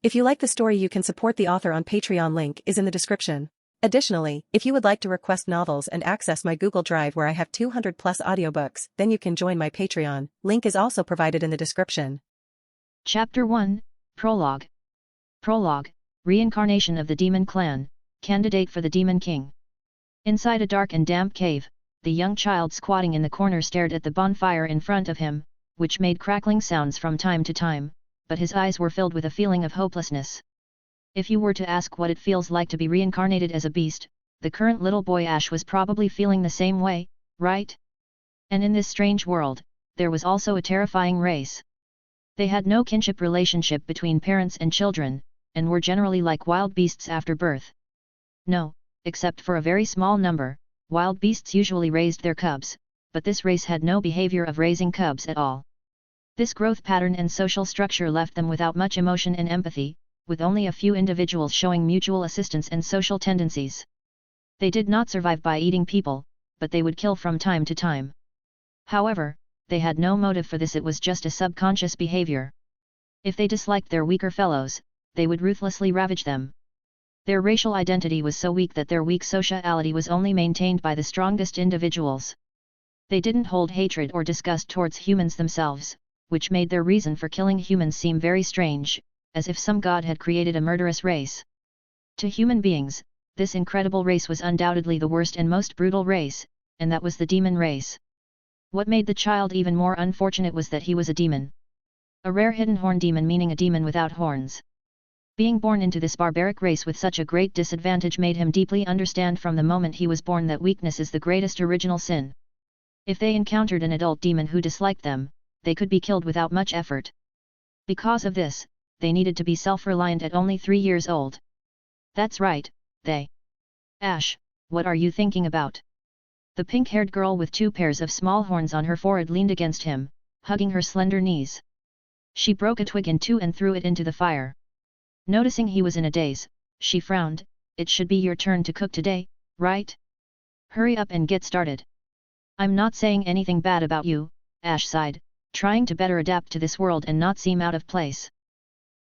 If you like the story, you can support the author on Patreon. Link is in the description. Additionally, if you would like to request novels and access my Google Drive where I have 200 plus audiobooks, then you can join my Patreon. Link is also provided in the description. Chapter 1, Prologue. Prologue, Reincarnation of the Demon Clan, Candidate for the Demon King. Inside a dark and damp cave, the young child squatting in the corner stared at the bonfire in front of him, which made crackling sounds from time to time, but his eyes were filled with a feeling of hopelessness. If you were to ask what it feels like to be reincarnated as a beast, the current little boy Ash was probably feeling the same way, right? And in this strange world, there was also a terrifying race. They had no kinship relationship between parents and children, and were generally like wild beasts after birth. No, except for a very small number, wild beasts usually raised their cubs, but this race had no behavior of raising cubs at all. This growth pattern and social structure left them without much emotion and empathy, with only a few individuals showing mutual assistance and social tendencies. They did not survive by eating people, but they would kill from time to time. However, they had no motive for this, it was just a subconscious behavior. If they disliked their weaker fellows, they would ruthlessly ravage them. Their racial identity was so weak that their weak sociality was only maintained by the strongest individuals. They didn't hold hatred or disgust towards humans themselves, which made their reason for killing humans seem very strange, as if some god had created a murderous race. To human beings, this incredible race was undoubtedly the worst and most brutal race, and that was the demon race. What made the child even more unfortunate was that he was a demon. A rare hidden horn demon, meaning a demon without horns. Being born into this barbaric race with such a great disadvantage made him deeply understand from the moment he was born that weakness is the greatest original sin. If they encountered an adult demon who disliked them, they could be killed without much effort. Because of this, they needed to be self-reliant at only 3 years old. That's right, they. Ash, what are you thinking about? The pink-haired girl with 2 pairs of small horns on her forehead leaned against him, hugging her slender knees. She broke a twig in 2 and threw it into the fire. Noticing he was in a daze, she frowned. It should be your turn to cook today, right? Hurry up and get started. I'm not saying anything bad about you, Ash sighed, trying to better adapt to this world and not seem out of place.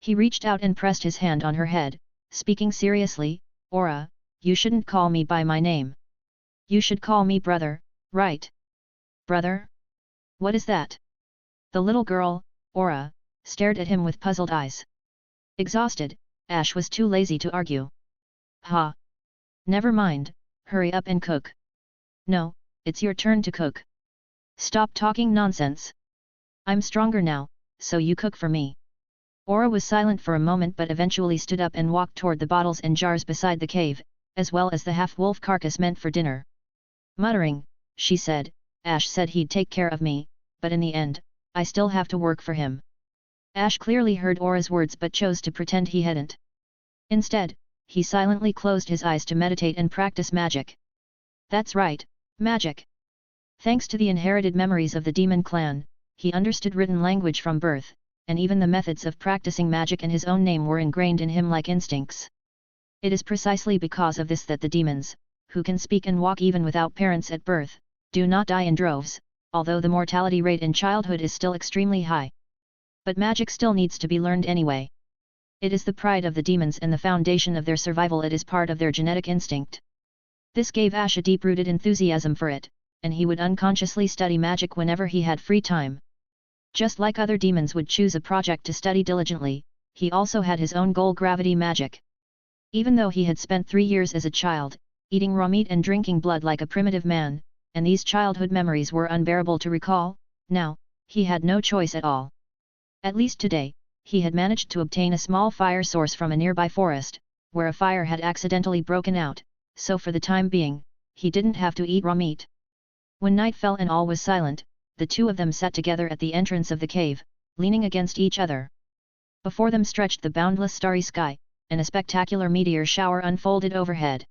He reached out and pressed his hand on her head, speaking seriously, Aura, you shouldn't call me by my name. You should call me brother, right? Brother? What is that? The little girl, Aura, stared at him with puzzled eyes. Exhausted, Ash was too lazy to argue. Ha! Never mind, hurry up and cook. No, it's your turn to cook. Stop talking nonsense. I'm stronger now, so you cook for me. Aura was silent for a moment but eventually stood up and walked toward the bottles and jars beside the cave, as well as the half-wolf carcass meant for dinner. Muttering, she said, Ash said he'd take care of me, but in the end, I still have to work for him. Ash clearly heard Aura's words but chose to pretend he hadn't. Instead, he silently closed his eyes to meditate and practice magic. That's right, magic. Thanks to the inherited memories of the demon clan, he understood written language from birth, and even the methods of practicing magic in his own name were ingrained in him like instincts. It is precisely because of this that the demons, who can speak and walk even without parents at birth, do not die in droves, although the mortality rate in childhood is still extremely high. But magic still needs to be learned anyway. It is the pride of the demons and the foundation of their survival. It is part of their genetic instinct. This gave Ash a deep-rooted enthusiasm for it, and he would unconsciously study magic whenever he had free time. Just like other demons would choose a project to study diligently, he also had his own goal: gravity magic. Even though he had spent 3 years as a child, eating raw meat and drinking blood like a primitive man, and these childhood memories were unbearable to recall, now, he had no choice at all. At least today, he had managed to obtain a small fire source from a nearby forest, where a fire had accidentally broken out, so for the time being, he didn't have to eat raw meat. When night fell and all was silent, the two of them sat together at the entrance of the cave, leaning against each other. Before them stretched the boundless starry sky, and a spectacular meteor shower unfolded overhead.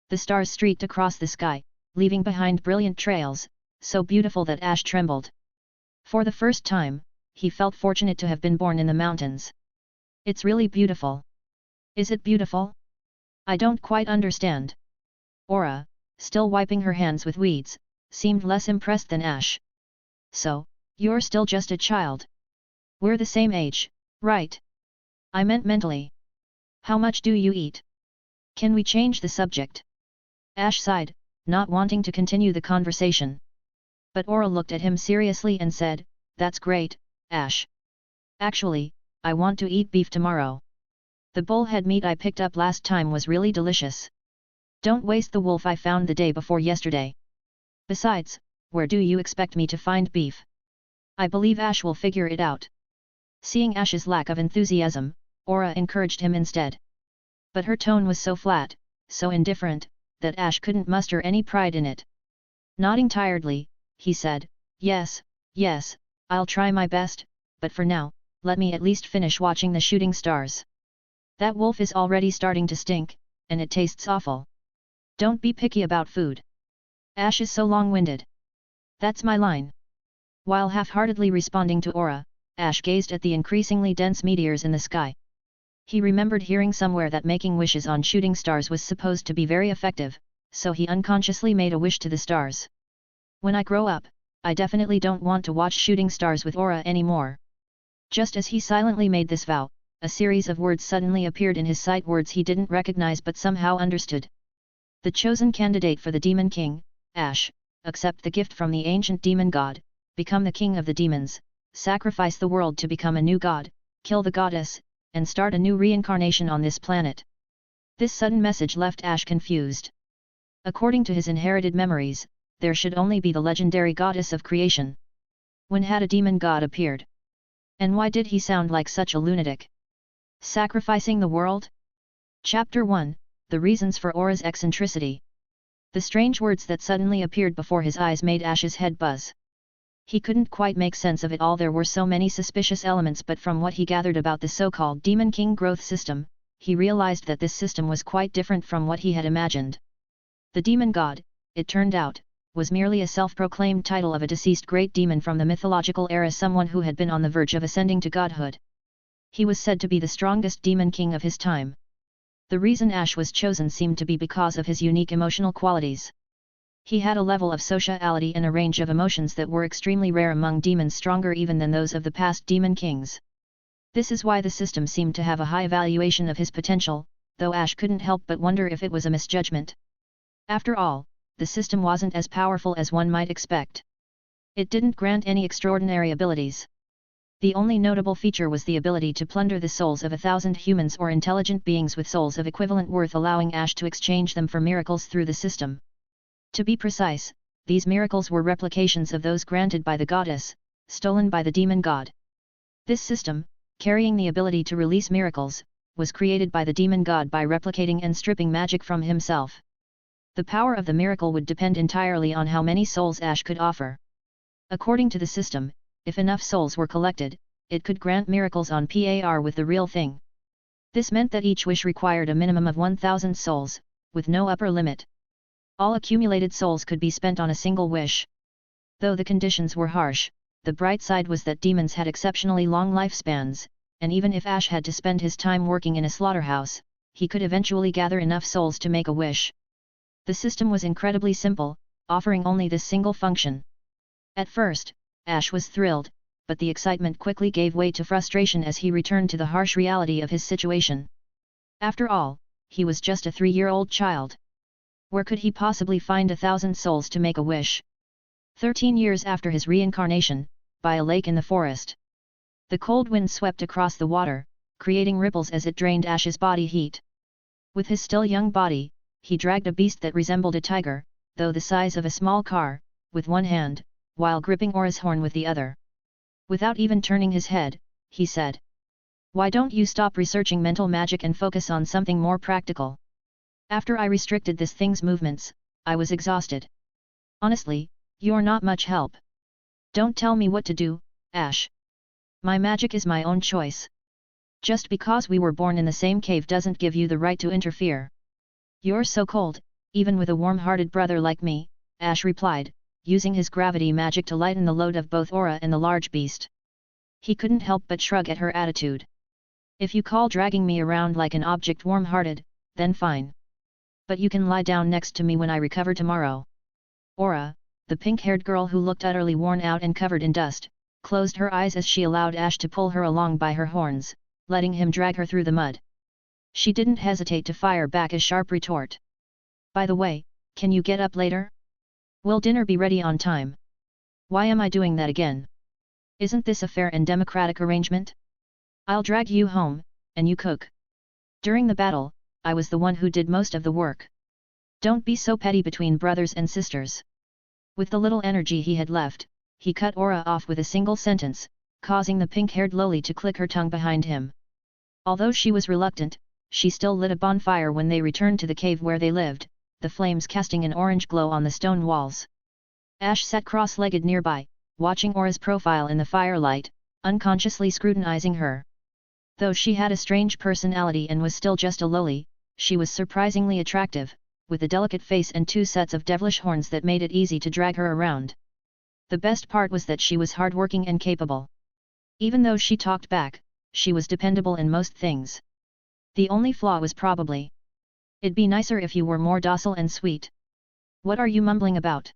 The stars streaked across the sky, leaving behind brilliant trails, so beautiful that Ash trembled. For the first time, he felt fortunate to have been born in the mountains. It's really beautiful. Is it beautiful? I don't quite understand. Aura, still wiping her hands with weeds, seemed less impressed than Ash. So, you're still just a child. We're the same age, Right. I meant mentally. How much do you eat? Can we change the subject? Ash sighed, not wanting to continue the conversation. But Aura looked at him seriously and said, "That's great, Ash. Actually, I want to eat beef tomorrow. The bullhead meat I picked up last time was really delicious. Don't waste the wolf I found the day before yesterday. Besides, where do you expect me to find beef? I believe Ash will figure it out." Seeing Ash's lack of enthusiasm, Aura encouraged him instead. But her tone was so flat, so indifferent, that Ash couldn't muster any pride in it. Nodding tiredly, he said, yes, I'll try my best, but for now, let me at least finish watching the shooting stars. That wolf is already starting to stink, and it tastes awful. Don't be picky about food. Ash is so long-winded. That's my line. While half-heartedly responding to Aura, Ash gazed at the increasingly dense meteors in the sky. He remembered hearing somewhere that making wishes on shooting stars was supposed to be very effective, so he unconsciously made a wish to the stars. When I grow up, I definitely don't want to watch shooting stars with Aura anymore. Just as he silently made this vow, a series of words suddenly appeared in his sight, words he didn't recognize but somehow understood. The chosen candidate for the Demon King, Ash, accept the gift from the ancient demon god, become the king of the demons, sacrifice the world to become a new god, kill the goddess, and start a new reincarnation on this planet. This sudden message left Ash confused. According to his inherited memories, there should only be the legendary goddess of creation. When had a demon god appeared? And why did he sound like such a lunatic? Sacrificing the world? Chapter 1, The Reasons for Aura's Eccentricity. The strange words that suddenly appeared before his eyes made Ash's head buzz. He couldn't quite make sense of it all, there were so many suspicious elements, but from what he gathered about the so-called Demon King growth system, he realized that this system was quite different from what he had imagined. The demon god, it turned out, was merely a self-proclaimed title of a deceased great demon from the mythological era, someone who had been on the verge of ascending to godhood. He was said to be the strongest demon king of his time. The reason Ash was chosen seemed to be because of his unique emotional qualities. He had a level of sociality and a range of emotions that were extremely rare among demons, stronger even than those of the past demon kings. This is why the system seemed to have a high evaluation of his potential, though Ash couldn't help but wonder if it was a misjudgment. After all, the system wasn't as powerful as one might expect. It didn't grant any extraordinary abilities. The only notable feature was the ability to plunder the souls of 1,000 humans or intelligent beings with souls of equivalent worth, allowing Ash to exchange them for miracles through the system. To be precise, these miracles were replications of those granted by the goddess, stolen by the demon god. This system, carrying the ability to release miracles, was created by the demon god by replicating and stripping magic from himself. The power of the miracle would depend entirely on how many souls Ash could offer. According to the system, if enough souls were collected, it could grant miracles on par with the real thing. This meant that each wish required a minimum of 1,000 souls, with no upper limit. All accumulated souls could be spent on a single wish. Though the conditions were harsh, the bright side was that demons had exceptionally long lifespans, and even if Ash had to spend his time working in a slaughterhouse, he could eventually gather enough souls to make a wish. The system was incredibly simple, offering only this single function. At first, Ash was thrilled, but the excitement quickly gave way to frustration as he returned to the harsh reality of his situation. After all, he was just a 3-year-old child. Where could he possibly find 1,000 souls to make a wish? 13 years after his reincarnation, by a lake in the forest. The cold wind swept across the water, creating ripples as it drained Ash's body heat. With his still young body, he dragged a beast that resembled a tiger, though the size of a small car, with one hand, while gripping Aura's horn with the other. Without even turning his head, he said, "Why don't you stop researching mental magic and focus on something more practical? After I restricted this thing's movements, I was exhausted. Honestly, you're not much help. Don't tell me what to do, Ash. My magic is my own choice. Just because we were born in the same cave doesn't give you the right to interfere." "You're so cold, even with a warm-hearted brother like me," Ash replied, using his gravity magic to lighten the load of both Aura and the large beast. He couldn't help but shrug at her attitude. "If you call dragging me around like an object warm-hearted, then fine. But you can lie down next to me when I recover tomorrow." Aura, the pink-haired girl who looked utterly worn out and covered in dust, closed her eyes as she allowed Ash to pull her along by her horns, letting him drag her through the mud. She didn't hesitate to fire back a sharp retort. By the way, can you get up later? Will dinner be ready on time? Why am I doing that again? Isn't this a fair and democratic arrangement? I'll drag you home, and you cook. During the battle, I was the one who did most of the work. Don't be so petty between brothers and sisters. With the little energy he had left, he cut Aura off with a single sentence, causing the pink-haired lowly to click her tongue behind him. Although she was reluctant, she still lit a bonfire when they returned to the cave where they lived, the flames casting an orange glow on the stone walls. Ash sat cross-legged nearby, watching Aura's profile in the firelight, unconsciously scrutinizing her. Though she had a strange personality and was still just a lowly, she was surprisingly attractive, with a delicate face and 2 sets of devilish horns that made it easy to drag her around. The best part was that she was hardworking and capable. Even though she talked back, she was dependable in most things. The only flaw was probably, "It'd be nicer if you were more docile and sweet." "What are you mumbling about?"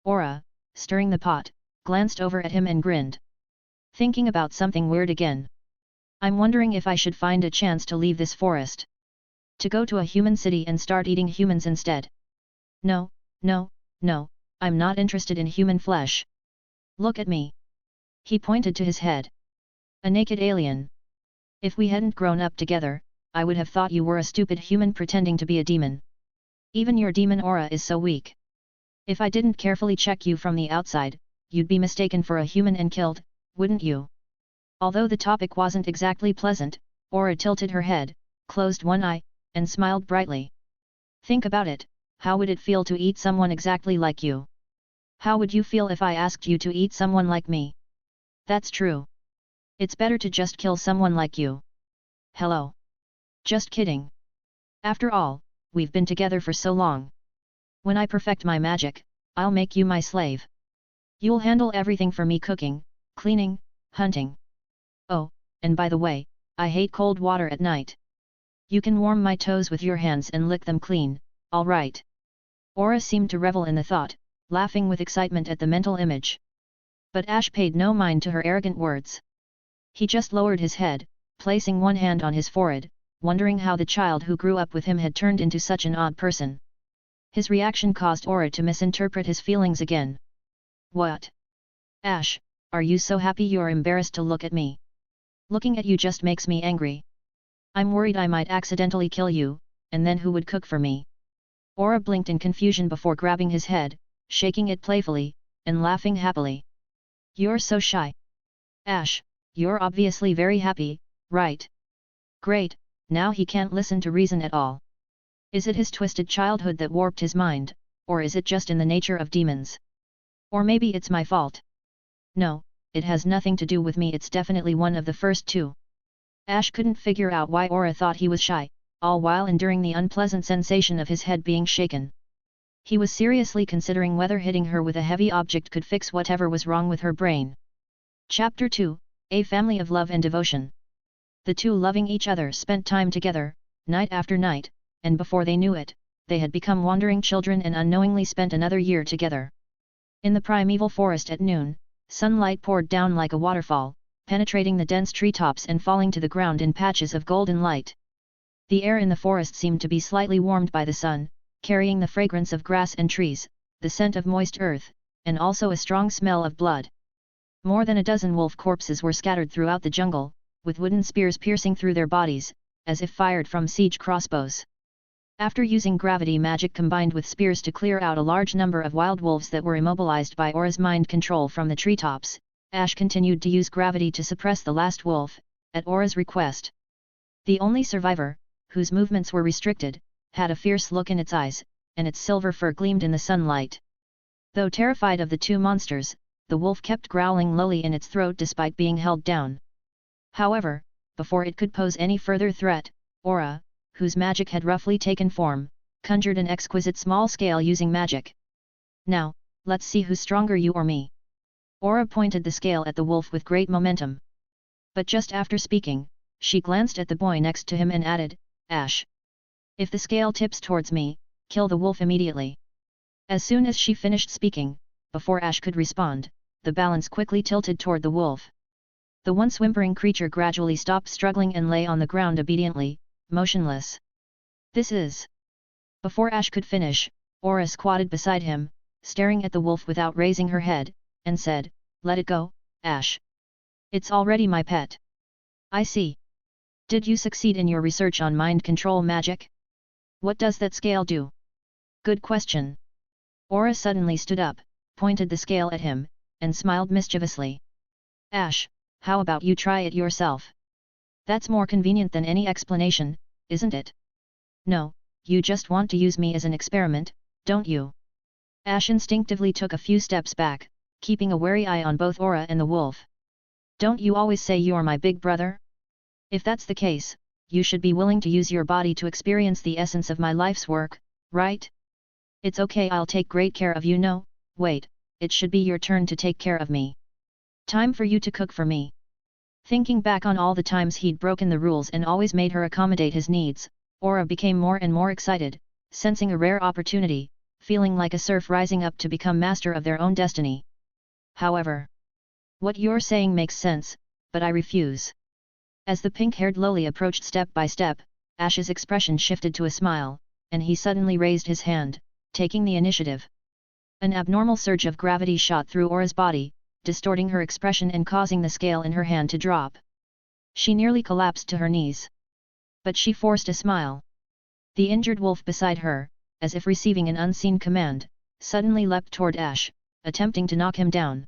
Aura, stirring the pot, glanced over at him and grinned. "Thinking about something weird again. I'm wondering if I should find a chance to leave this forest. To go to a human city and start eating humans instead." No, I'm not interested in human flesh. Look at me." He pointed to his head. "A naked alien. If we hadn't grown up together, I would have thought you were a stupid human pretending to be a demon. Even your demon aura is so weak. If I didn't carefully check you from the outside, you'd be mistaken for a human and killed, wouldn't you?" Although the topic wasn't exactly pleasant, Aura tilted her head, closed one eye, and smiled brightly. "Think about it, how would it feel to eat someone exactly like you? How would you feel if I asked you to eat someone like me?" "That's true. It's better to just kill someone like you." "Hello. Just kidding. After all, we've been together for so long. When I perfect my magic, I'll make you my slave. You'll handle everything for me: cooking, cleaning, hunting. Oh, and by the way, I hate cold water at night. You can warm my toes with your hands and lick them clean, all right?" Aura seemed to revel in the thought, laughing with excitement at the mental image. But Ash paid no mind to her arrogant words. He just lowered his head, placing one hand on his forehead, wondering how the child who grew up with him had turned into such an odd person. His reaction caused Aura to misinterpret his feelings again. "What? Ash, are you so happy you're embarrassed to look at me? Looking at you just makes me angry. I'm worried I might accidentally kill you, and then who would cook for me?" Aura blinked in confusion before grabbing his head, shaking it playfully, and laughing happily. "You're so shy. Ash, you're obviously very happy, right? Great, now he can't listen to reason at all. Is it his twisted childhood that warped his mind, or is it just in the nature of demons? Or maybe it's my fault. No, it has nothing to do with me, it's definitely one of the first two." Ash couldn't figure out why Aura thought he was shy, all while enduring the unpleasant sensation of his head being shaken. He was seriously considering whether hitting her with a heavy object could fix whatever was wrong with her brain. Chapter 2, A Family of Love and Devotion. The two, loving each other, spent time together, night after night, and before they knew it, they had become wandering children and unknowingly spent another year together. In the primeval forest at noon, sunlight poured down like a waterfall, penetrating the dense treetops and falling to the ground in patches of golden light. The air in the forest seemed to be slightly warmed by the sun, carrying the fragrance of grass and trees, the scent of moist earth, and also a strong smell of blood. More than a dozen wolf corpses were scattered throughout the jungle, with wooden spears piercing through their bodies, as if fired from siege crossbows. After using gravity magic combined with spears to clear out a large number of wild wolves that were immobilized by Aura's mind control from the treetops, Ash continued to use gravity to suppress the last wolf, at Aura's request. The only survivor, whose movements were restricted, had a fierce look in its eyes, and its silver fur gleamed in the sunlight. Though terrified of the two monsters, the wolf kept growling lowly in its throat despite being held down. However, before it could pose any further threat, Aura, whose magic had roughly taken form, conjured an exquisite small scale using magic. "Now, let's see who's stronger, you or me." Aura pointed the scale at the wolf with great momentum. But just after speaking, she glanced at the boy next to him and added, "Ash. If the scale tips towards me, kill the wolf immediately." As soon as she finished speaking, before Ash could respond, the balance quickly tilted toward the wolf. The once whimpering creature gradually stopped struggling and lay on the ground obediently, motionless. This is... Before Ash could finish, Aura squatted beside him, staring at the wolf without raising her head, and said, "Let it go, Ash. It's already my pet." "I see. Did you succeed in your research on mind control magic? What does that scale do?" "Good question." Aura suddenly stood up, pointed the scale at him, and smiled mischievously. "Ash, how about you try it yourself? That's more convenient than any explanation, isn't it?" "No, you just want to use me as an experiment, don't you?" Ash instinctively took a few steps back, keeping a wary eye on both Aura and the wolf. "Don't you always say you're my big brother? If that's the case, you should be willing to use your body to experience the essence of my life's work, right? It's okay, I'll take great care of you. No, wait, it should be your turn to take care of me. Time for you to cook for me." Thinking back on all the times he'd broken the rules and always made her accommodate his needs, Aura became more and more excited, sensing a rare opportunity, feeling like a serf rising up to become master of their own destiny. "However, what you're saying makes sense, but I refuse." As the pink-haired lowly approached step by step, Ash's expression shifted to a smile, and he suddenly raised his hand, taking the initiative. An abnormal surge of gravity shot through Aura's body, distorting her expression and causing the scale in her hand to drop. She nearly collapsed to her knees. But she forced a smile. The injured wolf beside her, as if receiving an unseen command, suddenly leapt toward Ash, attempting to knock him down.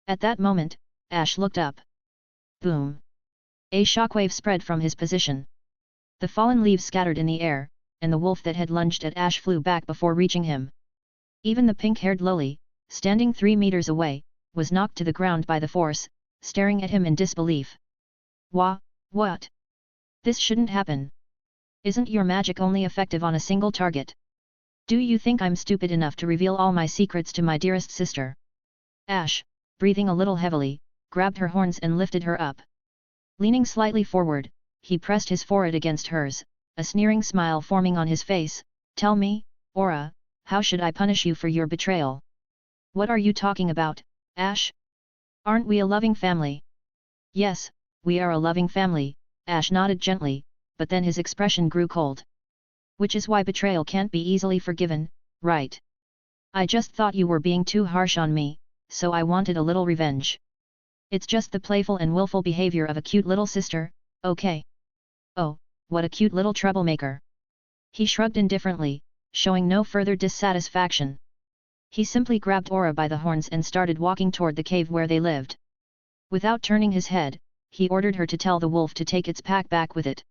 At that moment, Ash looked up. Boom! A shockwave spread from his position. The fallen leaves scattered in the air, and the wolf that had lunged at Ash flew back before reaching him. Even the pink-haired lowly, standing 3 meters away, was knocked to the ground by the force, staring at him in disbelief. What? This shouldn't happen. Isn't your magic only effective on a single target? Do you think I'm stupid enough to reveal all my secrets to my dearest sister?" Ash, breathing a little heavily, grabbed her horns and lifted her up. Leaning slightly forward, he pressed his forehead against hers, a sneering smile forming on his face. "Tell me, Aura, how should I punish you for your betrayal?" "What are you talking about, Ash? Aren't we a loving family?" "Yes, we are a loving family," Ash nodded gently, but then his expression grew cold. "Which is why betrayal can't be easily forgiven, right? I just thought you were being too harsh on me, so I wanted a little revenge. It's just the playful and willful behavior of a cute little sister, okay?" "Oh, what a cute little troublemaker." He shrugged indifferently, showing no further dissatisfaction. He simply grabbed Aura by the horns and started walking toward the cave where they lived. Without turning his head, he ordered her to tell the wolf to take its pack back with it.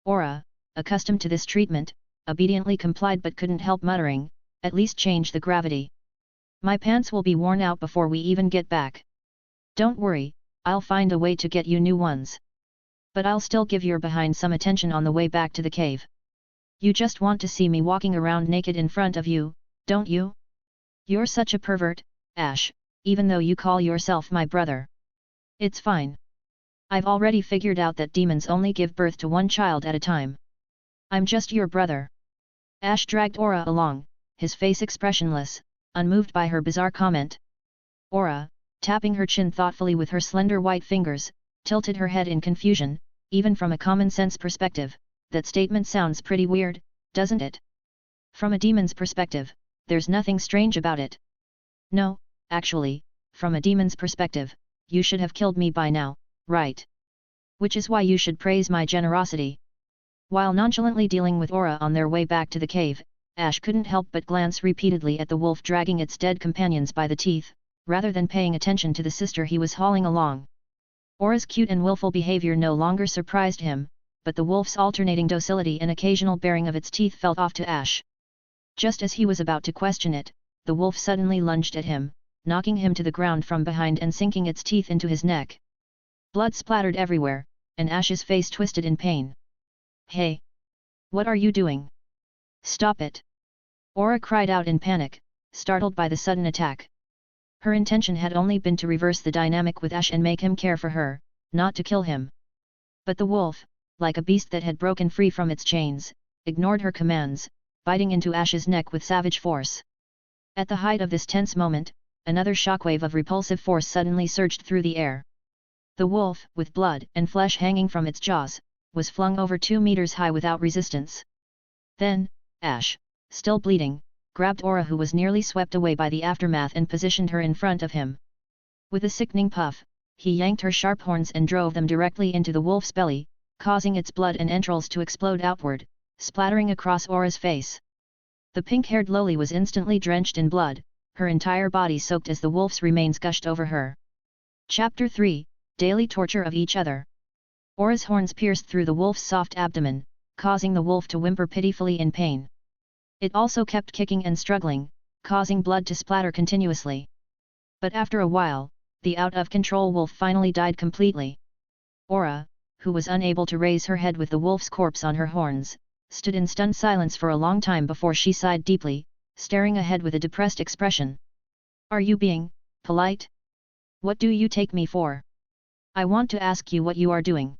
Aura, accustomed to this treatment, obediently complied but couldn't help muttering, "At least change the gravity. My pants will be worn out before we even get back." "Don't worry, I'll find a way to get you new ones. But I'll still give your behind some attention on the way back to the cave. You just want to see me walking around naked in front of you, don't you? You're such a pervert, Ash, even though you call yourself my brother." "It's fine. I've already figured out that demons only give birth to one child at a time. I'm just your brother." Ash dragged Aura along, his face expressionless, unmoved by her bizarre comment. Aura, tapping her chin thoughtfully with her slender white fingers, tilted her head in confusion. Even from a common-sense perspective, that statement sounds pretty weird, doesn't it? From a demon's perspective, there's nothing strange about it. "No, actually, from a demon's perspective, you should have killed me by now, right? Which is why you should praise my generosity." While nonchalantly dealing with Aura on their way back to the cave, Ash couldn't help but glance repeatedly at the wolf dragging its dead companions by the teeth, rather than paying attention to the sister he was hauling along. Aura's cute and willful behavior no longer surprised him, but the wolf's alternating docility and occasional baring of its teeth felt off to Ash. Just as he was about to question it, the wolf suddenly lunged at him, knocking him to the ground from behind and sinking its teeth into his neck. Blood splattered everywhere, and Ash's face twisted in pain. "Hey! What are you doing? Stop it!" Aura cried out in panic, startled by the sudden attack. Her intention had only been to reverse the dynamic with Ash and make him care for her, not to kill him. But the wolf, like a beast that had broken free from its chains, ignored her commands, biting into Ash's neck with savage force. At the height of this tense moment, another shockwave of repulsive force suddenly surged through the air. The wolf, with blood and flesh hanging from its jaws, was flung over 2 meters high without resistance. Then, Ash, still bleeding, grabbed Aura, who was nearly swept away by the aftermath, and positioned her in front of him. With a sickening puff, he yanked her sharp horns and drove them directly into the wolf's belly, causing its blood and entrails to explode outward, splattering across Aura's face. The pink-haired lowly was instantly drenched in blood, her entire body soaked as the wolf's remains gushed over her. Chapter 3, Daily Torture of Each Other. Aura's horns pierced through the wolf's soft abdomen, causing the wolf to whimper pitifully in pain. It also kept kicking and struggling, causing blood to splatter continuously. But after a while, the out-of-control wolf finally died completely. Aura, who was unable to raise her head with the wolf's corpse on her horns, stood in stunned silence for a long time before she sighed deeply, staring ahead with a depressed expression. "Are you being polite? What do you take me for? I want to ask you what you are doing."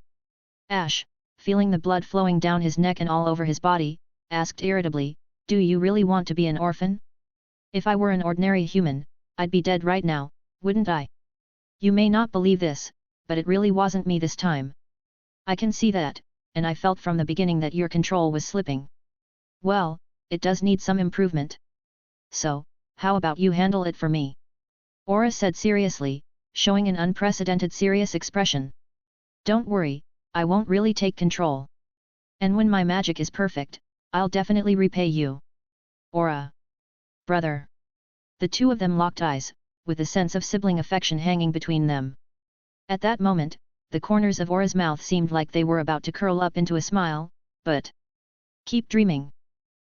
Ash, feeling the blood flowing down his neck and all over his body, asked irritably, "Do you really want to be an orphan? If I were an ordinary human, I'd be dead right now, wouldn't I? You may not believe this, but it really wasn't me this time. I can see that, and I felt from the beginning that your control was slipping. Well, it does need some improvement. So, how about you handle it for me?" Aura said seriously, showing an unprecedented serious expression. "Don't worry, I won't really take control. And when my magic is perfect, I'll definitely repay you." "Aura. Brother." The two of them locked eyes, with a sense of sibling affection hanging between them. At that moment, the corners of Aura's mouth seemed like they were about to curl up into a smile, but... "Keep dreaming."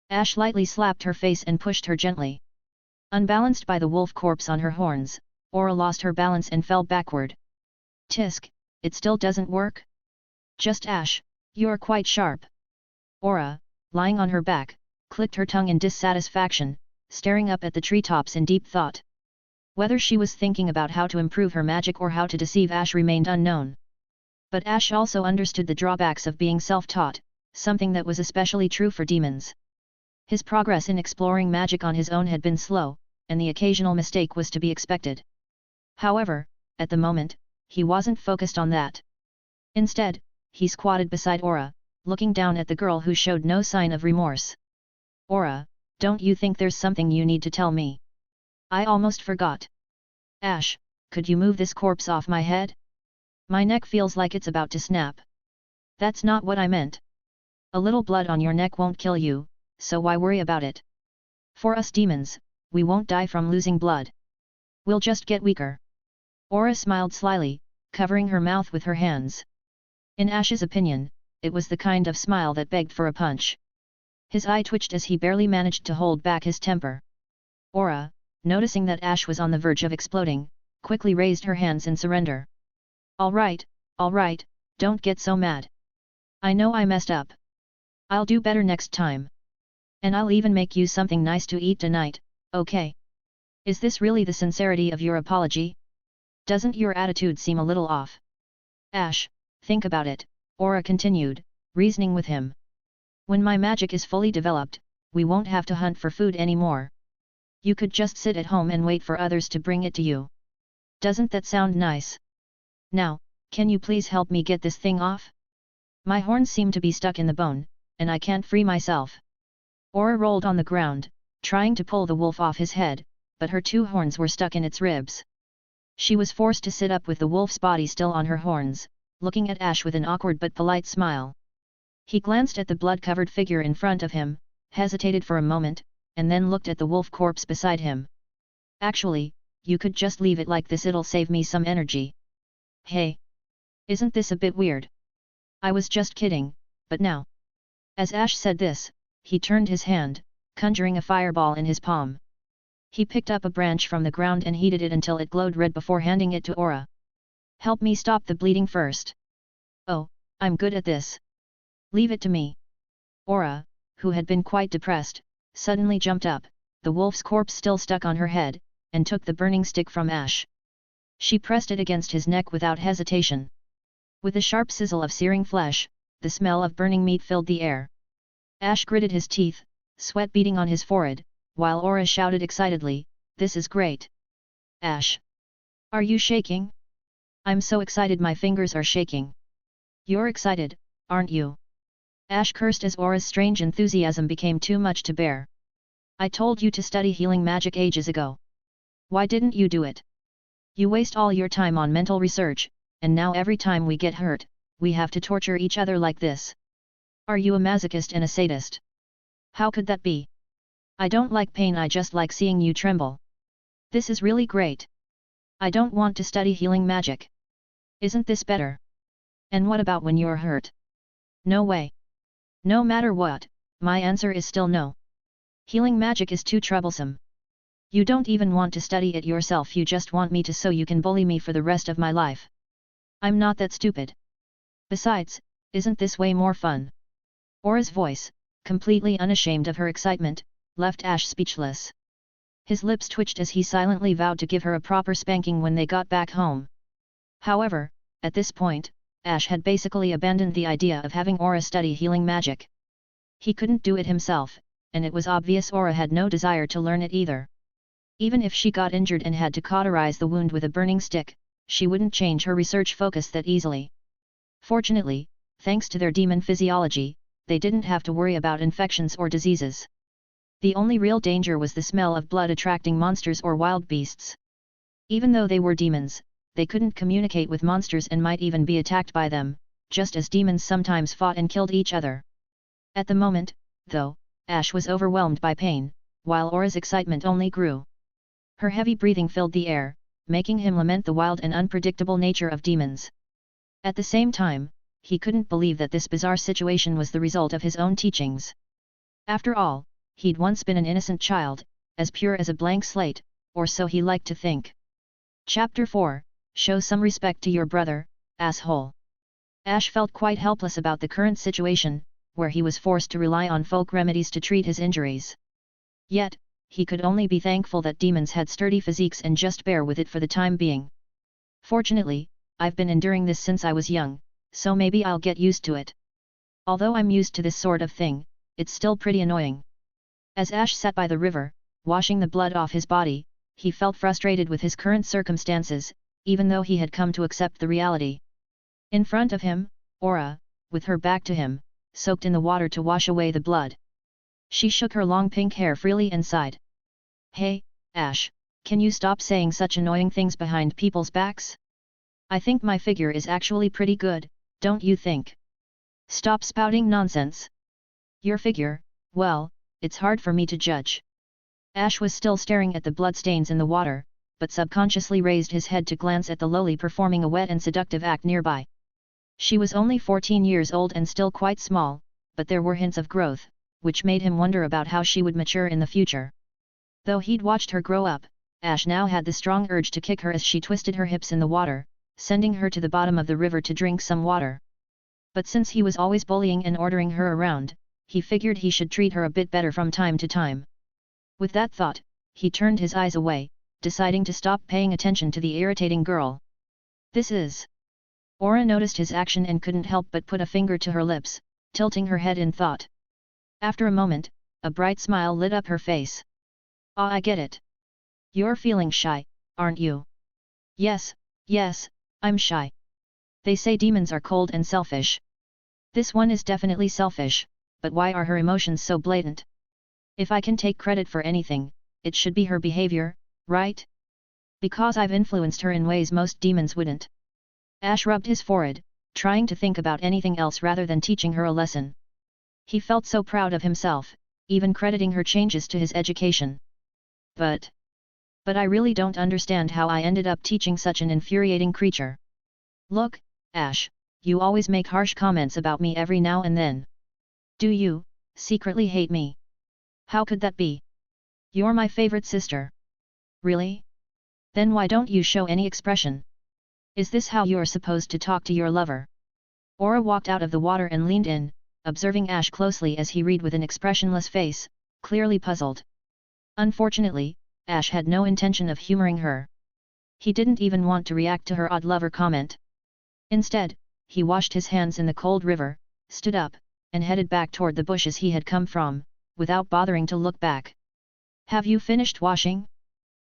Ash lightly slapped her face and pushed her gently. Unbalanced by the wolf corpse on her horns, Aura lost her balance and fell backward. "Tisk, it still doesn't work?" "Just Ash, you're quite sharp." Aura, lying on her back, clicked her tongue in dissatisfaction, staring up at the treetops in deep thought. Whether she was thinking about how to improve her magic or how to deceive Ash remained unknown. But Ash also understood the drawbacks of being self-taught, something that was especially true for demons. His progress in exploring magic on his own had been slow, and the occasional mistake was to be expected. However, at the moment, he wasn't focused on that. Instead, he squatted beside Aura, looking down at the girl who showed no sign of remorse. "Aura, don't you think there's something you need to tell me? I almost forgot. Ash, could you move this corpse off my head? My neck feels like it's about to snap." "That's not what I meant. A little blood on your neck won't kill you, so why worry about it? For us demons, we won't die from losing blood. We'll just get weaker." Aura smiled slyly, covering her mouth with her hands. In Ash's opinion, it was the kind of smile that begged for a punch. His eye twitched as he barely managed to hold back his temper. Aura, noticing that Ash was on the verge of exploding, quickly raised her hands in surrender. All right, don't get so mad. I know I messed up. I'll do better next time. And I'll even make you something nice to eat tonight, okay? Is this really the sincerity of your apology? Doesn't your attitude seem a little off?" "Ash, think about it," Aura continued, reasoning with him. "When my magic is fully developed, we won't have to hunt for food anymore. You could just sit at home and wait for others to bring it to you. Doesn't that sound nice? Now, can you please help me get this thing off? My horns seem to be stuck in the bone, and I can't free myself." Aura rolled on the ground, trying to pull the wolf off his head, but her two horns were stuck in its ribs. She was forced to sit up with the wolf's body still on her horns, looking at Ash with an awkward but polite smile. He glanced at the blood-covered figure in front of him, hesitated for a moment, and then looked at the wolf corpse beside him. "Actually, you could just leave it like this, it'll save me some energy." "Hey! Isn't this a bit weird? I was just kidding, but now..." As Ash said this, he turned his hand, conjuring a fireball in his palm. He picked up a branch from the ground and heated it until it glowed red before handing it to Aura. "Help me stop the bleeding first." "Oh, I'm good at this. Leave it to me." Aura, who had been quite depressed, suddenly jumped up, the wolf's corpse still stuck on her head, and took the burning stick from Ash. She pressed it against his neck without hesitation. With a sharp sizzle of searing flesh, the smell of burning meat filled the air. Ash gritted his teeth, sweat beading on his forehead, while Aura shouted excitedly, "This is great! Ash. Are you shaking? I'm so excited my fingers are shaking. You're excited, aren't you? Ash cursed as Aura's strange enthusiasm became too much to bear. I told you to study healing magic ages ago. Why didn't you do it? You waste all your time on mental research, and now every time we get hurt, we have to torture each other like this. Are you a masochist and a sadist? How could that be? I don't like pain, I just like seeing you tremble. This is really great. I don't want to study healing magic. Isn't this better? And what about when you're hurt? No way. No matter what, my answer is still no. Healing magic is too troublesome. You don't even want to study it yourself, you just want me to so you can bully me for the rest of my life. I'm not that stupid. Besides, isn't this way more fun? Aura's voice, completely unashamed of her excitement, left Ash speechless. His lips twitched as he silently vowed to give her a proper spanking when they got back home. However, at this point, Ash had basically abandoned the idea of having Aura study healing magic. He couldn't do it himself, and it was obvious Aura had no desire to learn it either. Even if she got injured and had to cauterize the wound with a burning stick, she wouldn't change her research focus that easily. Fortunately, thanks to their demon physiology, they didn't have to worry about infections or diseases. The only real danger was the smell of blood attracting monsters or wild beasts. Even though they were demons, they couldn't communicate with monsters and might even be attacked by them, just as demons sometimes fought and killed each other. At the moment, though, Ash was overwhelmed by pain, while Aura's excitement only grew. Her heavy breathing filled the air, making him lament the wild and unpredictable nature of demons. At the same time, he couldn't believe that this bizarre situation was the result of his own teachings. After all, he'd once been an innocent child, as pure as a blank slate, or so he liked to think. Chapter 4, Show some respect to your brother, asshole. Ash felt quite helpless about the current situation, where he was forced to rely on folk remedies to treat his injuries. Yet, he could only be thankful that demons had sturdy physiques and just bear with it for the time being. Fortunately, I've been enduring this since I was young, so maybe I'll get used to it. Although I'm used to this sort of thing, it's still pretty annoying. As Ash sat by the river, washing the blood off his body, he felt frustrated with his current circumstances, even though he had come to accept the reality. In front of him, Aura, with her back to him, soaked in the water to wash away the blood. She shook her long pink hair freely and sighed. Hey, Ash, can you stop saying such annoying things behind people's backs? I think my figure is actually pretty good, don't you think? Stop spouting nonsense. Your figure, well, it's hard for me to judge. Ash was still staring at the bloodstains in the water, but subconsciously raised his head to glance at the lowly performing a wet and seductive act nearby. She was only 14 years old and still quite small, but there were hints of growth, which made him wonder about how she would mature in the future. Though he'd watched her grow up, Ash now had the strong urge to kick her as she twisted her hips in the water, sending her to the bottom of the river to drink some water. But since he was always bullying and ordering her around, he figured he should treat her a bit better from time to time. With that thought, he turned his eyes away, deciding to stop paying attention to the irritating girl. This is... Aura noticed his action and couldn't help but put a finger to her lips, tilting her head in thought. After a moment, a bright smile lit up her face. Ah, I get it. You're feeling shy, aren't you? Yes, I'm shy. They say demons are cold and selfish. This one is definitely selfish, but why are her emotions so blatant? If I can take credit for anything, it should be her behavior, right? Because I've influenced her in ways most demons wouldn't. Ash rubbed his forehead, trying to think about anything else rather than teaching her a lesson. He felt so proud of himself, even crediting her changes to his education. But I really don't understand how I ended up teaching such an infuriating creature. Look, Ash, you always make harsh comments about me every now and then. Do you secretly hate me? How could that be? You're my favorite sister. Really? Then why don't you show any expression? Is this how you're supposed to talk to your lover? Aura walked out of the water and leaned in, observing Ash closely as he read with an expressionless face, clearly puzzled. Unfortunately, Ash had no intention of humoring her. He didn't even want to react to her odd lover comment. Instead, he washed his hands in the cold river, stood up, and headed back toward the bushes he had come from, without bothering to look back. Have you finished washing?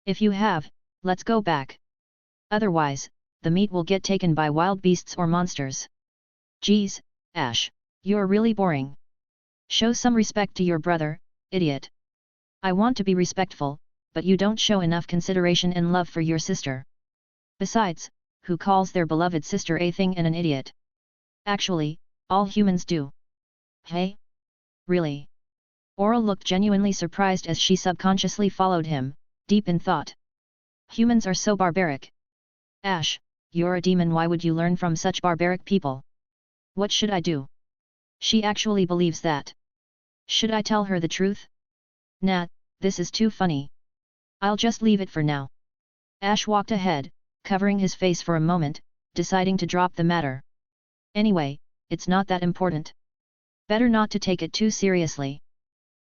If you have, Let's go back. Otherwise, the meat will get taken by wild beasts or monsters. Geez, Ash, you're really boring. Show some respect to your brother, idiot. I want to be respectful, but you don't show enough consideration and love for your sister. Besides, who calls their beloved sister a thing and an idiot? Actually, all humans do. Hey? Really? Aura looked genuinely surprised as she subconsciously followed him, deep in thought. Humans are so barbaric. Ash, you're a demon, why would you learn from such barbaric people? What should I do? She actually believes that. Should I tell her the truth? Nah, this is too funny. I'll just leave it for now. Ash walked ahead, covering his face for a moment, deciding to drop the matter. Anyway, it's not that important. Better not to take it too seriously.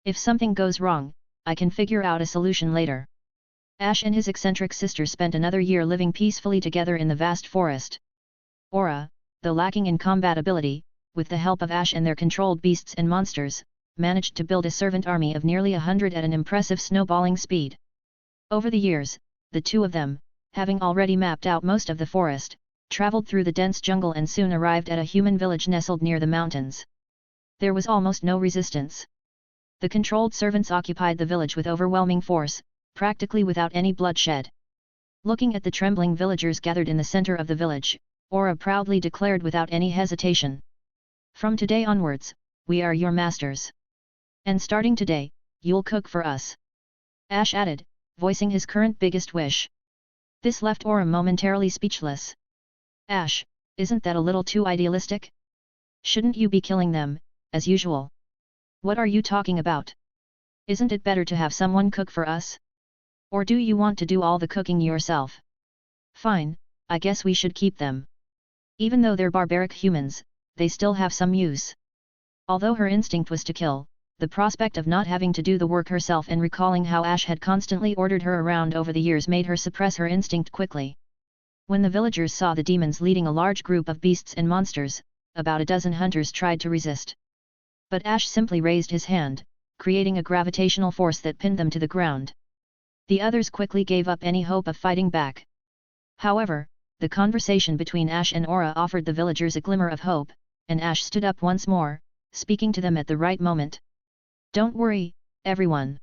If something goes wrong, I can figure out a solution later. Ash and his eccentric sister spent another year living peacefully together in the vast forest. Aura, though lacking in combat ability, with the help of Ash and their controlled beasts and monsters, managed to build a servant army of nearly 100 at an impressive snowballing speed. Over the years, the two of them, having already mapped out most of the forest, traveled through the dense jungle and soon arrived at a human village nestled near the mountains. There was almost no resistance. The controlled servants occupied the village with overwhelming force, practically without any bloodshed. Looking at the trembling villagers gathered in the center of the village, Aura proudly declared without any hesitation. From today onwards, we are your masters. And starting today, you'll cook for us. Ash added, voicing his current biggest wish. This left Aura momentarily speechless. Ash, isn't that a little too idealistic? Shouldn't you be killing them, as usual? What are you talking about? Isn't it better to have someone cook for us? Or do you want to do all the cooking yourself? Fine, I guess we should keep them. Even though they're barbaric humans, they still have some use. Although her instinct was to kill, the prospect of not having to do the work herself and recalling how Ash had constantly ordered her around over the years made her suppress her instinct quickly. When the villagers saw the demons leading a large group of beasts and monsters, about a dozen hunters tried to resist. But Ash simply raised his hand, creating a gravitational force that pinned them to the ground. The others quickly gave up any hope of fighting back. However, the conversation between Ash and Aura offered the villagers a glimmer of hope, and Ash stood up once more, speaking to them at the right moment. Don't worry, everyone.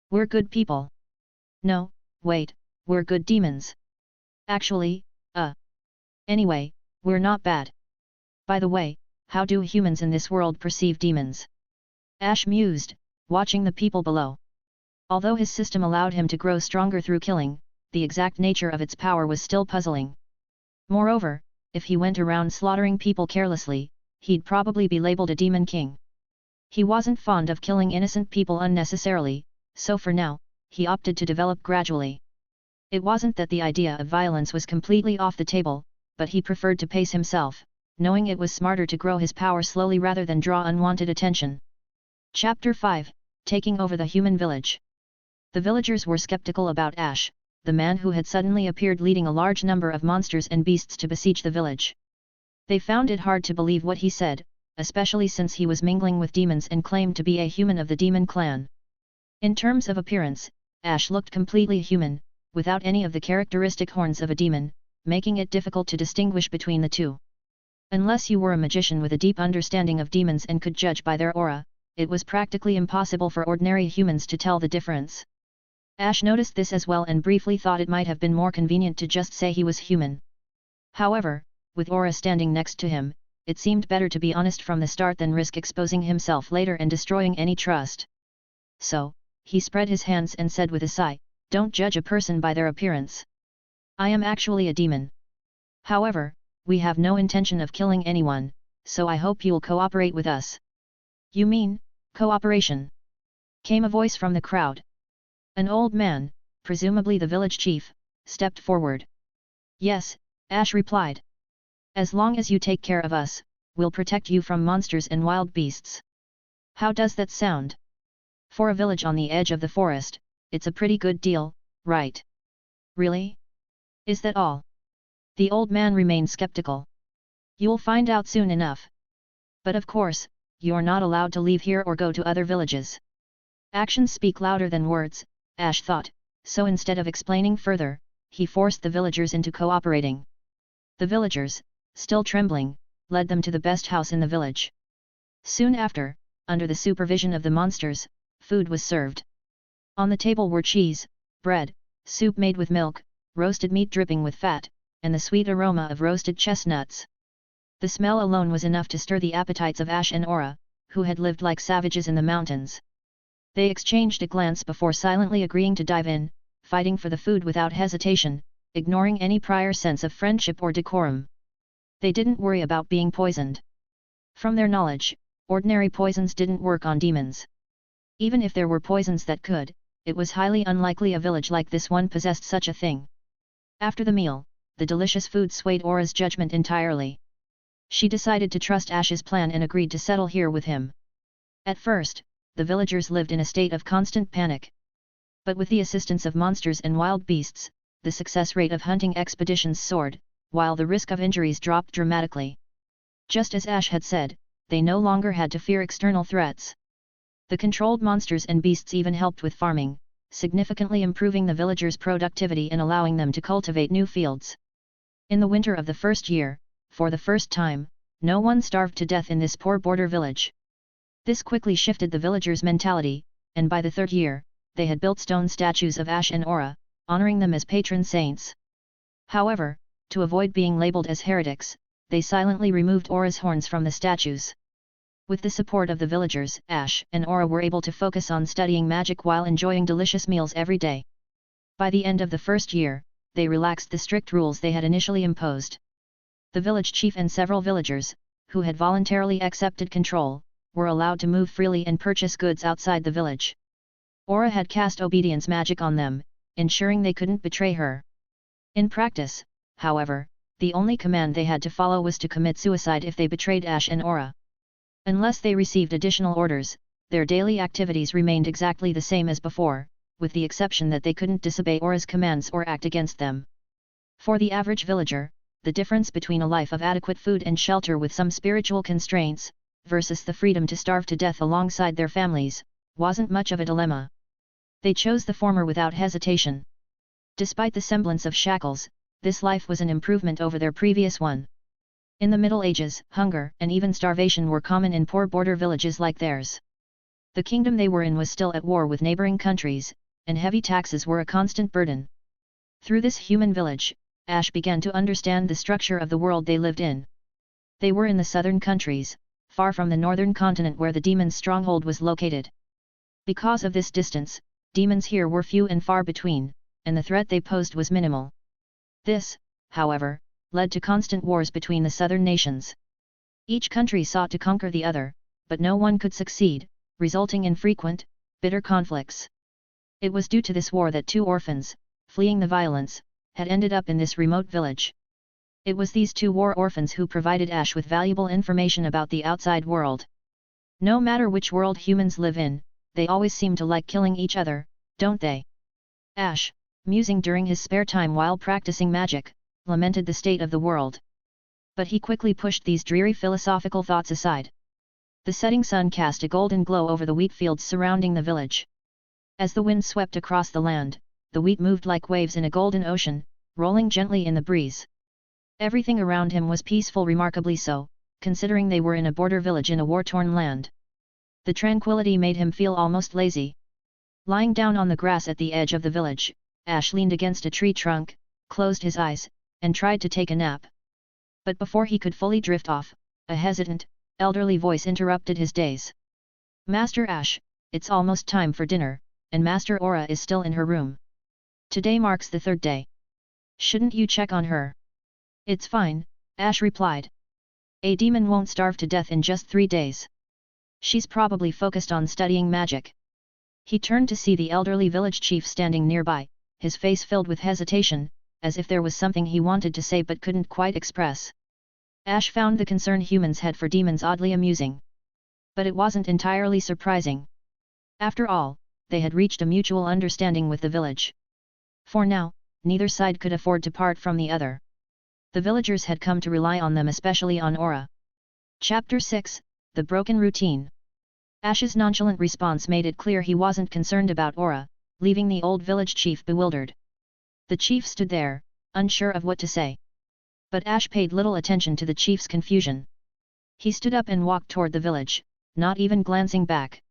We're good people. No, wait, we're good demons. Actually, anyway, we're not bad. By the way, how do humans in this world perceive demons? Ash mused, watching the people below. Although his system allowed him to grow stronger through killing, the exact nature of its power was still puzzling. Moreover, if he went around slaughtering people carelessly, he'd probably be labeled a demon king. He wasn't fond of killing innocent people unnecessarily, so for now, he opted to develop gradually. It wasn't that the idea of violence was completely off the table, but he preferred to pace himself, knowing it was smarter to grow his power slowly rather than draw unwanted attention. Chapter 5, Taking over the Human Village. The villagers were skeptical about Ash, the man who had suddenly appeared leading a large number of monsters and beasts to besiege the village. They found it hard to believe what he said, especially since he was mingling with demons and claimed to be a human of the demon clan. In terms of appearance, Ash looked completely human, without any of the characteristic horns of a demon, making it difficult to distinguish between the two. Unless you were a magician with a deep understanding of demons and could judge by their aura, it was practically impossible for ordinary humans to tell the difference. Ash noticed this as well and briefly thought it might have been more convenient to just say he was human. However, with Aura standing next to him, it seemed better to be honest from the start than risk exposing himself later and destroying any trust. So, he spread his hands and said with a sigh, "Don't judge a person by their appearance. I am actually a demon. However, we have no intention of killing anyone, so I hope you'll cooperate with us." "You mean, cooperation?" came a voice from the crowd. An old man, presumably the village chief, stepped forward. "Yes," Ash replied. "As long as you take care of us, we'll protect you from monsters and wild beasts." "How does that sound? For a village on the edge of the forest, it's a pretty good deal, right?" "Really? Is that all?" The old man remained skeptical. "You'll find out soon enough. But of course, you're not allowed to leave here or go to other villages." Actions speak louder than words, Ash thought, so instead of explaining further, he forced the villagers into cooperating. The villagers, still trembling, led them to the best house in the village. Soon after, under the supervision of the monsters, food was served. On the table were cheese, bread, soup made with milk, roasted meat dripping with fat, and the sweet aroma of roasted chestnuts. The smell alone was enough to stir the appetites of Ash and Aura, who had lived like savages in the mountains. They exchanged a glance before silently agreeing to dive in, fighting for the food without hesitation, ignoring any prior sense of friendship or decorum. They didn't worry about being poisoned. From their knowledge, ordinary poisons didn't work on demons. Even if there were poisons that could, it was highly unlikely a village like this one possessed such a thing. After the meal, the delicious food swayed Aura's judgment entirely. She decided to trust Ash's plan and agreed to settle here with him. At first, the villagers lived in a state of constant panic. But with the assistance of monsters and wild beasts, the success rate of hunting expeditions soared, while the risk of injuries dropped dramatically. Just as Ash had said, they no longer had to fear external threats. The controlled monsters and beasts even helped with farming, significantly improving the villagers' productivity and allowing them to cultivate new fields. In the winter of the first year, for the first time, no one starved to death in this poor border village. This quickly shifted the villagers' mentality, and by the third year, they had built stone statues of Ash and Aura, honoring them as patron saints. However, to avoid being labeled as heretics, they silently removed Aura's horns from the statues. With the support of the villagers, Ash and Aura were able to focus on studying magic while enjoying delicious meals every day. By the end of the first year, they relaxed the strict rules they had initially imposed. The village chief and several villagers, who had voluntarily accepted control, were allowed to move freely and purchase goods outside the village. Aura had cast obedience magic on them, ensuring they couldn't betray her. In practice, however, the only command they had to follow was to commit suicide if they betrayed Ash and Aura. Unless they received additional orders, their daily activities remained exactly the same as before, with the exception that they couldn't disobey Aura's commands or act against them. For the average villager, the difference between a life of adequate food and shelter with some spiritual constraints, versus the freedom to starve to death alongside their families, wasn't much of a dilemma. They chose the former without hesitation. Despite the semblance of shackles, this life was an improvement over their previous one. In the Middle Ages, hunger and even starvation were common in poor border villages like theirs. The kingdom they were in was still at war with neighboring countries, and heavy taxes were a constant burden. Through this human village, Ash began to understand the structure of the world they lived in. They were in the southern countries, far from the northern continent where the demon's stronghold was located. Because of this distance, demons here were few and far between, and the threat they posed was minimal. This, however, led to constant wars between the southern nations. Each country sought to conquer the other, but no one could succeed, resulting in frequent, bitter conflicts. It was due to this war that two orphans, fleeing the violence, had ended up in this remote village. It was these two war orphans who provided Ash with valuable information about the outside world. No matter which world humans live in, they always seem to like killing each other, don't they? Ash, musing during his spare time while practicing magic, lamented the state of the world. But he quickly pushed these dreary philosophical thoughts aside. The setting sun cast a golden glow over the wheat fields surrounding the village. As the wind swept across the land, the wheat moved like waves in a golden ocean, rolling gently in the breeze. Everything around him was peaceful, remarkably so, considering they were in a border village in a war-torn land. The tranquility made him feel almost lazy. Lying down on the grass at the edge of the village, Ash leaned against a tree trunk, closed his eyes, and tried to take a nap. But before he could fully drift off, a hesitant, elderly voice interrupted his daze. "Master Ash, it's almost time for dinner, and Master Aura is still in her room. Today marks the third day. Shouldn't you check on her?" "It's fine," Ash replied. "A demon won't starve to death in just 3 days. She's probably focused on studying magic." He turned to see the elderly village chief standing nearby, his face filled with hesitation, as if there was something he wanted to say but couldn't quite express. Ash found the concern humans had for demons oddly amusing. But it wasn't entirely surprising. After all, they had reached a mutual understanding with the village. For now, neither side could afford to part from the other. The villagers had come to rely on them, especially on Aura. Chapter 6, The Broken Routine. Ash's nonchalant response made it clear he wasn't concerned about Aura, leaving the old village chief bewildered. The chief stood there, unsure of what to say. But Ash paid little attention to the chief's confusion. He stood up and walked toward the village, not even glancing back.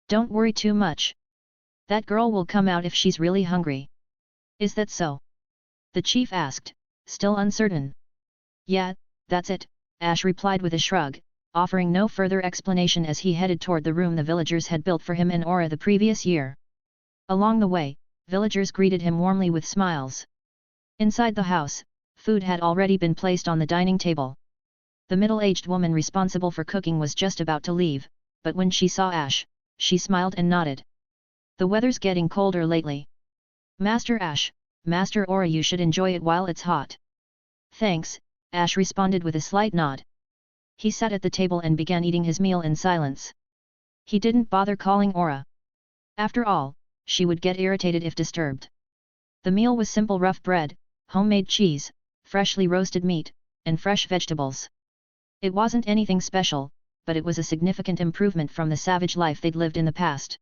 Don't worry too much. That girl will come out if she's really hungry. Is that so? The chief asked, still uncertain. Yeah, that's it, Ash replied with a shrug, offering no further explanation as he headed toward the room the villagers had built for him in Aura the previous year. Along the way, villagers greeted him warmly with smiles. Inside the house, food had already been placed on the dining table. The middle-aged woman responsible for cooking was just about to leave, but when she saw Ash, she smiled and nodded. The weather's getting colder lately. Master Ash, Master Aura, you should enjoy it while it's hot. Thanks, Ash responded with a slight nod. He sat at the table and began eating his meal in silence. He didn't bother calling Aura. After all, she would get irritated if disturbed. The meal was simple rough bread, homemade cheese, freshly roasted meat, and fresh vegetables. It wasn't anything special, but it was a significant improvement from the savage life they'd lived in the past.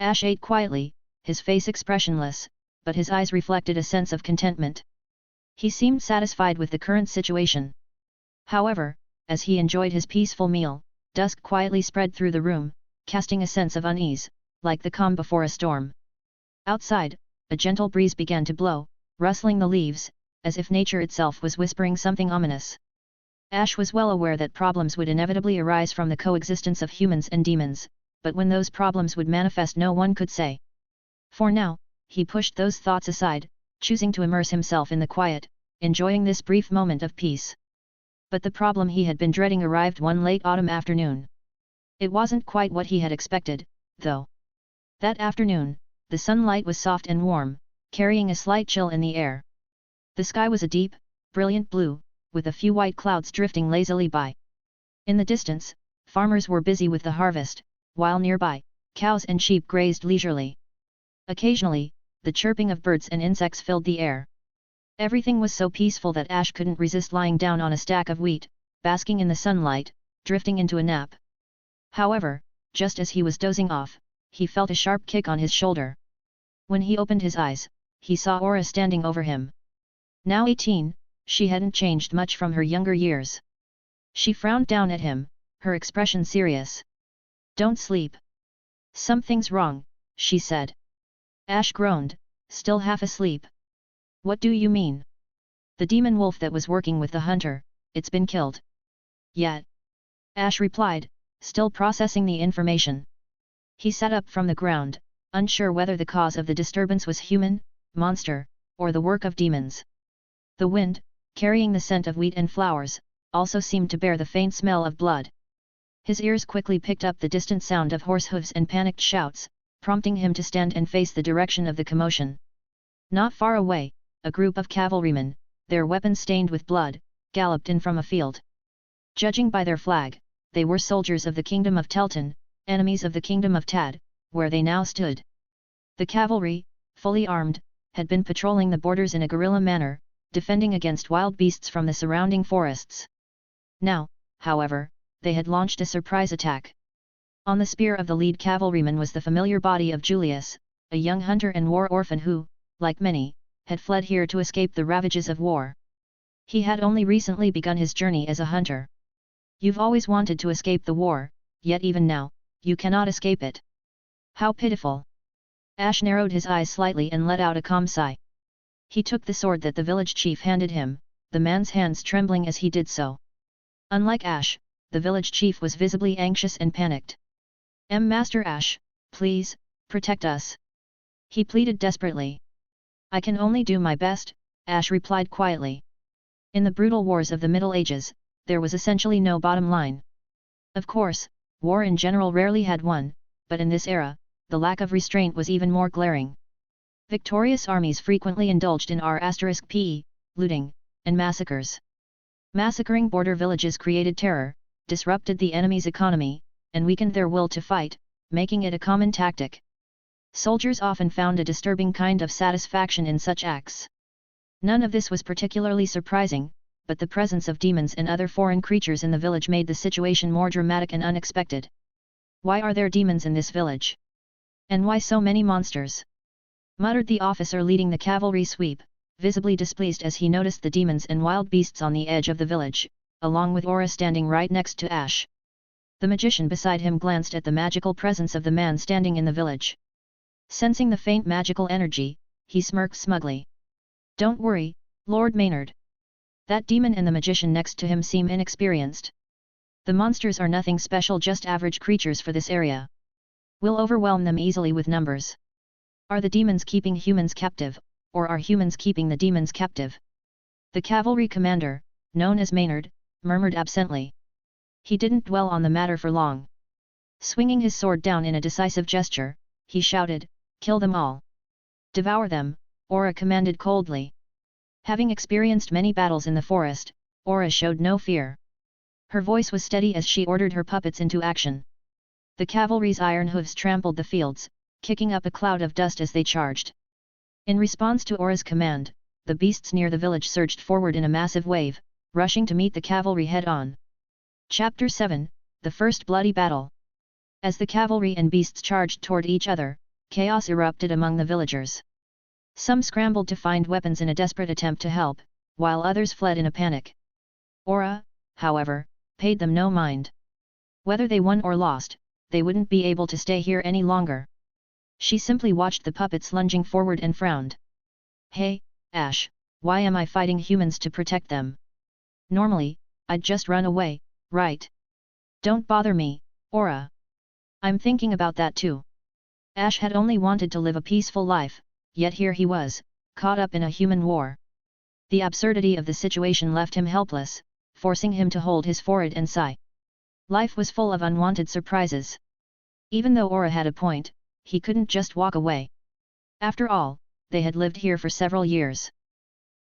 Ash ate quietly, his face expressionless, but his eyes reflected a sense of contentment. He seemed satisfied with the current situation. However, as he enjoyed his peaceful meal, dusk quietly spread through the room, casting a sense of unease, like the calm before a storm. Outside, a gentle breeze began to blow, rustling the leaves, as if nature itself was whispering something ominous. Ash was well aware that problems would inevitably arise from the coexistence of humans and demons, but when those problems would manifest no one could say. For now, he pushed those thoughts aside, choosing to immerse himself in the quiet, enjoying this brief moment of peace. But the problem he had been dreading arrived one late autumn afternoon. It wasn't quite what he had expected, though. That afternoon, the sunlight was soft and warm, carrying a slight chill in the air. The sky was a deep, brilliant blue, with a few white clouds drifting lazily by. In the distance, farmers were busy with the harvest, while nearby, cows and sheep grazed leisurely. Occasionally, the chirping of birds and insects filled the air. Everything was so peaceful that Ash couldn't resist lying down on a stack of wheat, basking in the sunlight, drifting into a nap. However, just as he was dozing off, he felt a sharp kick on his shoulder. When he opened his eyes, he saw Aura standing over him. Now 18, she hadn't changed much from her younger years. She frowned down at him, her expression serious. Don't sleep. Something's wrong, she said. Ash groaned, still half asleep. What do you mean? The demon wolf that was working with the hunter, it's been killed. Yet. Ash replied, still processing the information. He sat up from the ground, unsure whether the cause of the disturbance was human, monster, or the work of demons. The wind, carrying the scent of wheat and flowers, also seemed to bear the faint smell of blood. His ears quickly picked up the distant sound of horse hooves and panicked shouts, prompting him to stand and face the direction of the commotion. Not far away, a group of cavalrymen, their weapons stained with blood, galloped in from a field. Judging by their flag, they were soldiers of the kingdom of Telton, enemies of the kingdom of Tad, where they now stood. The cavalry, fully armed, had been patrolling the borders in a guerrilla manner, defending against wild beasts from the surrounding forests. Now, however, they had launched a surprise attack. On the spear of the lead cavalryman was the familiar body of Julius, a young hunter and war orphan who, like many, had fled here to escape the ravages of war. He had only recently begun his journey as a hunter. You've always wanted to escape the war, yet even now, you cannot escape it. How pitiful! Ash narrowed his eyes slightly and let out a calm sigh. He took the sword that the village chief handed him, the man's hands trembling as he did so. Unlike Ash, the village chief was visibly anxious and panicked. Master Ash, please, protect us. He pleaded desperately. I can only do my best, Ash replied quietly. In the brutal wars of the Middle Ages, there was essentially no bottom line. Of course, war in general rarely had one, but in this era, the lack of restraint was even more glaring. Victorious armies frequently indulged in r*p, looting, and massacres. Massacring border villages created terror, disrupted the enemy's economy, and weakened their will to fight, making it a common tactic. Soldiers often found a disturbing kind of satisfaction in such acts. None of this was particularly surprising, but the presence of demons and other foreign creatures in the village made the situation more dramatic and unexpected. Why are there demons in this village? And why so many monsters? muttered the officer leading the cavalry sweep, visibly displeased as he noticed the demons and wild beasts on the edge of the village, along with Aura standing right next to Ash. The magician beside him glanced at the magical presence of the man standing in the village. Sensing the faint magical energy, he smirked smugly. "Don't worry, Lord Maynard. That demon and the magician next to him seem inexperienced. The monsters are nothing special, just average creatures for this area. We'll overwhelm them easily with numbers. Are the demons keeping humans captive, or are humans keeping the demons captive?" The cavalry commander, known as Maynard, murmured absently. He didn't dwell on the matter for long. Swinging his sword down in a decisive gesture, he shouted, "Kill them all! Devour them!" Aura commanded coldly. Having experienced many battles in the forest, Aura showed no fear. Her voice was steady as she ordered her puppets into action. The cavalry's iron hooves trampled the fields, kicking up a cloud of dust as they charged. In response to Aura's command, the beasts near the village surged forward in a massive wave, rushing to meet the cavalry head-on. Chapter 7, The First Bloody Battle. As the cavalry and beasts charged toward each other, chaos erupted among the villagers. Some scrambled to find weapons in a desperate attempt to help, while others fled in a panic. Aura, however, paid them no mind. Whether they won or lost, they wouldn't be able to stay here any longer. She simply watched the puppets lunging forward and frowned. "Hey, Ash, why am I fighting humans to protect them? Normally, I'd just run away, right? Don't bother me, Aura. I'm thinking about that too." Ash had only wanted to live a peaceful life, yet here he was, caught up in a human war. The absurdity of the situation left him helpless, forcing him to hold his forehead and sigh. Life was full of unwanted surprises. Even though Aura had a point, he couldn't just walk away. After all, they had lived here for several years.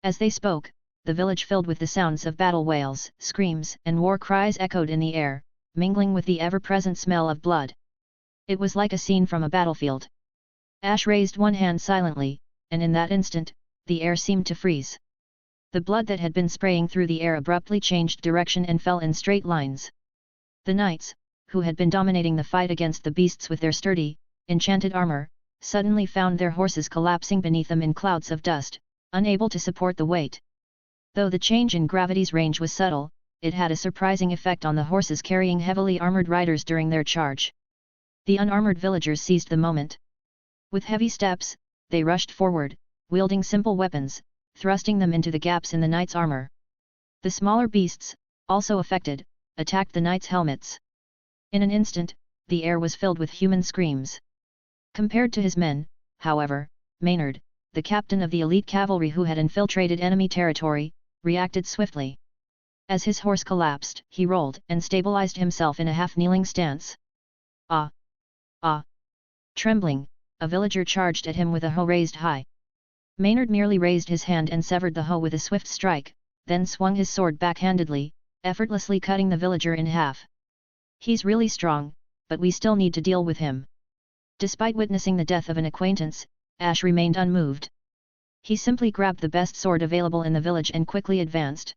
As they spoke, the village filled with the sounds of battle wails, screams, and war cries echoed in the air, mingling with the ever-present smell of blood. It was like a scene from a battlefield. Ash raised one hand silently, and in that instant, the air seemed to freeze. The blood that had been spraying through the air abruptly changed direction and fell in straight lines. The knights, who had been dominating the fight against the beasts with their sturdy, enchanted armor, suddenly found their horses collapsing beneath them in clouds of dust, unable to support the weight. Though the change in gravity's range was subtle, it had a surprising effect on the horses carrying heavily armored riders during their charge. The unarmored villagers seized the moment. With heavy steps, they rushed forward, wielding simple weapons, thrusting them into the gaps in the knights' armor. The smaller beasts, also affected, attacked the knights' helmets. In an instant, the air was filled with human screams. Compared to his men, however, Maynard, the captain of the elite cavalry who had infiltrated enemy territory, reacted swiftly. As his horse collapsed, he rolled and stabilized himself in a half-kneeling stance. "Ah! Ah!" Trembling, a villager charged at him with a hoe raised high. Maynard merely raised his hand and severed the hoe with a swift strike, then swung his sword backhandedly, effortlessly cutting the villager in half. "He's really strong, but we still need to deal with him." Despite witnessing the death of an acquaintance, Ash remained unmoved. He simply grabbed the best sword available in the village and quickly advanced.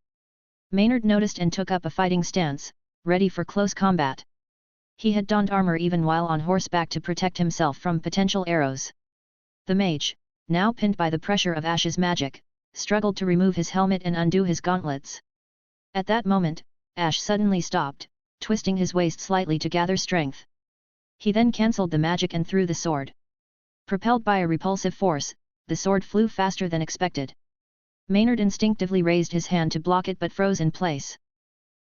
Maynard noticed and took up a fighting stance, ready for close combat. He had donned armor even while on horseback to protect himself from potential arrows. The mage, now pinned by the pressure of Ash's magic, struggled to remove his helmet and undo his gauntlets. At that moment, Ash suddenly stopped, twisting his waist slightly to gather strength. He then cancelled the magic and threw the sword. Propelled by a repulsive force, the sword flew faster than expected. Maynard instinctively raised his hand to block it but froze in place.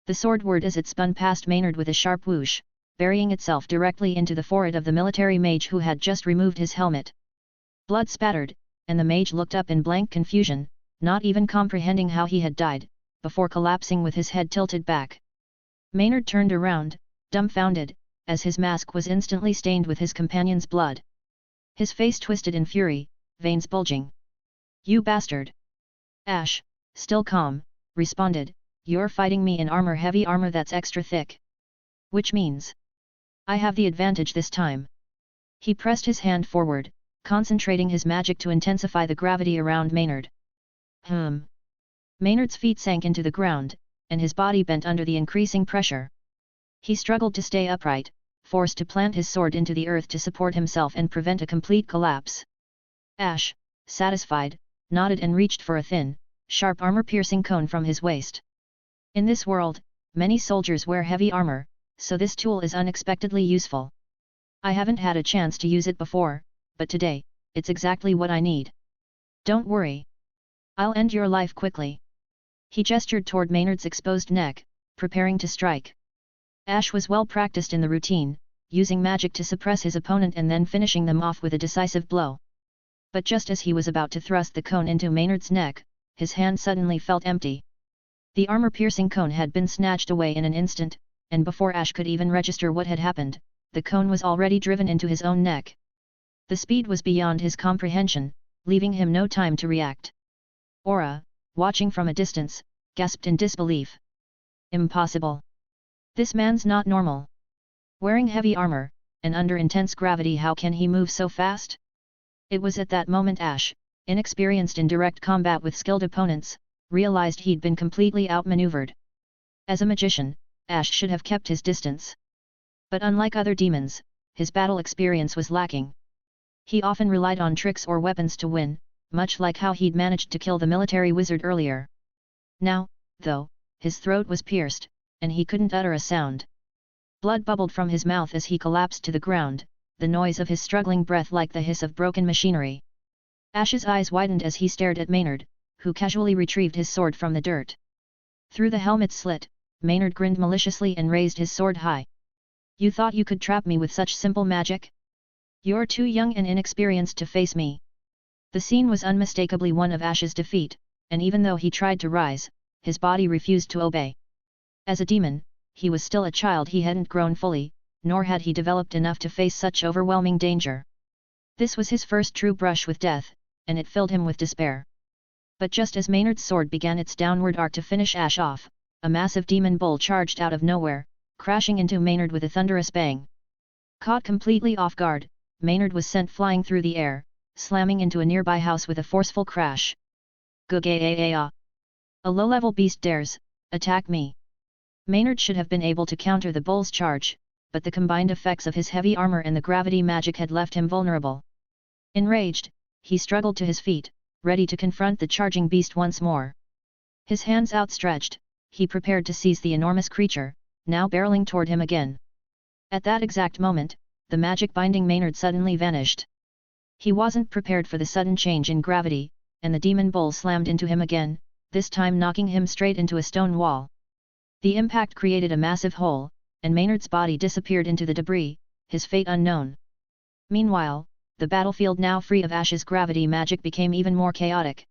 The sword whirred as it spun past Maynard with a sharp whoosh, burying itself directly into the forehead of the military mage who had just removed his helmet. Blood spattered, and the mage looked up in blank confusion, not even comprehending how he had died, before collapsing with his head tilted back. Maynard turned around, dumbfounded, as his mask was instantly stained with his companion's blood. His face twisted in fury, veins bulging. "You bastard!" Ash, still calm, responded, "You're fighting me in armor, heavy armor that's extra thick. Which means I have the advantage this time." He pressed his hand forward, concentrating his magic to intensify the gravity around Maynard. Maynard's feet sank into the ground, and his body bent under the increasing pressure. He struggled to stay upright, forced to plant his sword into the earth to support himself and prevent a complete collapse. Ash, satisfied, nodded and reached for a thin, sharp armor-piercing cone from his waist. In this world, many soldiers wear heavy armor, so this tool is unexpectedly useful. I haven't had a chance to use it before, but today, it's exactly what I need. Don't worry. I'll end your life quickly. He gestured toward Maynard's exposed neck, preparing to strike. Ash was well practiced in the routine, using magic to suppress his opponent and then finishing them off with a decisive blow. But just as he was about to thrust the cone into Maynard's neck, his hand suddenly felt empty. The armor-piercing cone had been snatched away in an instant, and before Ash could even register what had happened, the cone was already driven into his own neck. The speed was beyond his comprehension, leaving him no time to react. Aura, watching from a distance, gasped in disbelief. Impossible. This man's not normal. Wearing heavy armor, and under intense gravity, how can he move so fast? It was at that moment Ash, inexperienced in direct combat with skilled opponents, realized he'd been completely outmaneuvered. As a magician, Ash should have kept his distance. But unlike other demons, his battle experience was lacking. He often relied on tricks or weapons to win, much like how he'd managed to kill the military wizard earlier. Now, though, his throat was pierced, and he couldn't utter a sound. Blood bubbled from his mouth as he collapsed to the ground, the noise of his struggling breath like the hiss of broken machinery. Ash's eyes widened as he stared at Maynard, who casually retrieved his sword from the dirt. Through the helmet's slit, Maynard grinned maliciously and raised his sword high. You thought you could trap me with such simple magic? You're too young and inexperienced to face me. The scene was unmistakably one of Ash's defeat, and even though he tried to rise, his body refused to obey. As a demon, he was still a child. He hadn't grown fully, nor had he developed enough to face such overwhelming danger. This was his first true brush with death, and it filled him with despair. But just as Maynard's sword began its downward arc to finish Ash off, a massive demon bull charged out of nowhere, crashing into Maynard with a thunderous bang. Caught completely off guard, Maynard was sent flying through the air, slamming into a nearby house with a forceful crash. Gugaya! A low-level beast dares attack me. Maynard should have been able to counter the bull's charge, but the combined effects of his heavy armor and the gravity magic had left him vulnerable. Enraged, he struggled to his feet, ready to confront the charging beast once more. His hands outstretched, he prepared to seize the enormous creature, now barreling toward him again. At that exact moment, the magic binding Maynard suddenly vanished. He wasn't prepared for the sudden change in gravity, and the demon bull slammed into him again, this time knocking him straight into a stone wall. The impact created a massive hole, and Maynard's body disappeared into the debris, his fate unknown. Meanwhile, the battlefield now free of Ash's gravity magic became even more chaotic.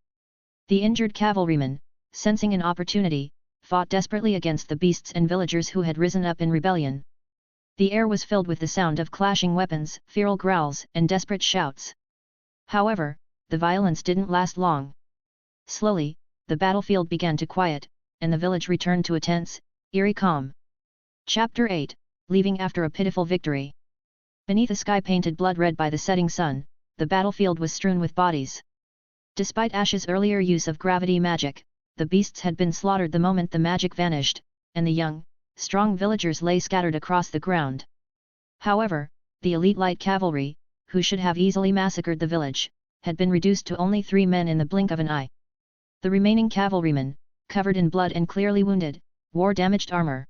The injured cavalryman, sensing an opportunity, fought desperately against the beasts and villagers who had risen up in rebellion. The air was filled with the sound of clashing weapons, feral growls, and desperate shouts. However, the violence didn't last long. Slowly, the battlefield began to quiet, and the village returned to a tense, eerie calm. Chapter 8, Leaving after a pitiful victory. Beneath a sky painted blood-red by the setting sun, the battlefield was strewn with bodies. Despite Ash's earlier use of gravity magic, the beasts had been slaughtered the moment the magic vanished, and the young, strong villagers lay scattered across the ground. However, the elite light cavalry, who should have easily massacred the village, had been reduced to only 3 men in the blink of an eye. The remaining cavalrymen, covered in blood and clearly wounded, wore damaged armor.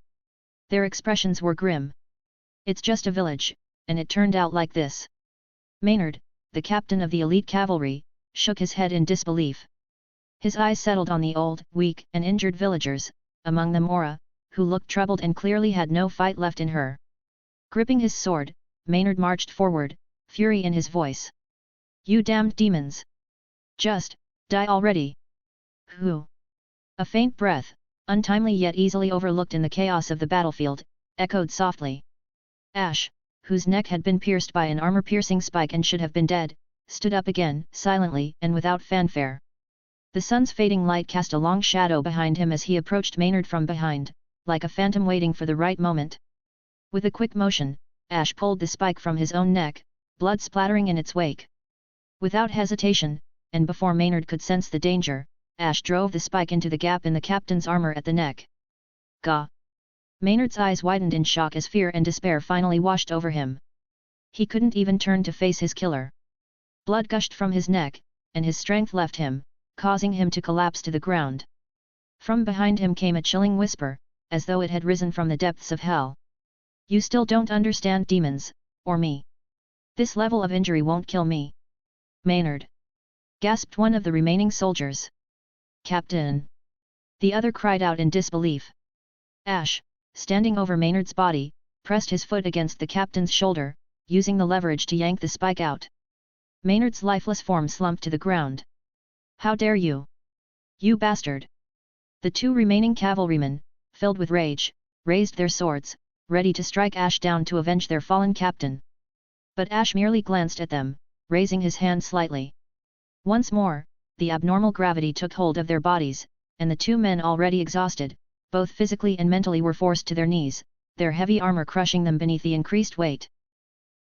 Their expressions were grim. It's just a village, and it turned out like this. Maynard, the captain of the elite cavalry, shook his head in disbelief. His eyes settled on the old, weak, and injured villagers, among them Aura, who looked troubled and clearly had no fight left in her. Gripping his sword, Maynard marched forward, fury in his voice. You damned demons! Just die already! Who? A faint breath, untimely yet easily overlooked in the chaos of the battlefield, echoed softly. Ash, whose neck had been pierced by an armor-piercing spike and should have been dead, stood up again, silently and without fanfare. The sun's fading light cast a long shadow behind him as he approached Maynard from behind, like a phantom waiting for the right moment. With a quick motion, Ash pulled the spike from his own neck, blood splattering in its wake. Without hesitation, and before Maynard could sense the danger, Ash drove the spike into the gap in the captain's armor at the neck. Gah! Maynard's eyes widened in shock as fear and despair finally washed over him. He couldn't even turn to face his killer. Blood gushed from his neck, and his strength left him, causing him to collapse to the ground. From behind him came a chilling whisper, as though it had risen from the depths of hell. You still don't understand demons, or me. This level of injury won't kill me. Maynard! Gasped one of the remaining soldiers. Captain! The other cried out in disbelief. Ash, standing over Maynard's body, pressed his foot against the captain's shoulder, using the leverage to yank the spike out. Maynard's lifeless form slumped to the ground. How dare you! You bastard! The two remaining cavalrymen, filled with rage, raised their swords, ready to strike Ash down to avenge their fallen captain. But Ash merely glanced at them, raising his hand slightly. Once more, the abnormal gravity took hold of their bodies, and the two men already exhausted, both physically and mentally, were forced to their knees, their heavy armor crushing them beneath the increased weight.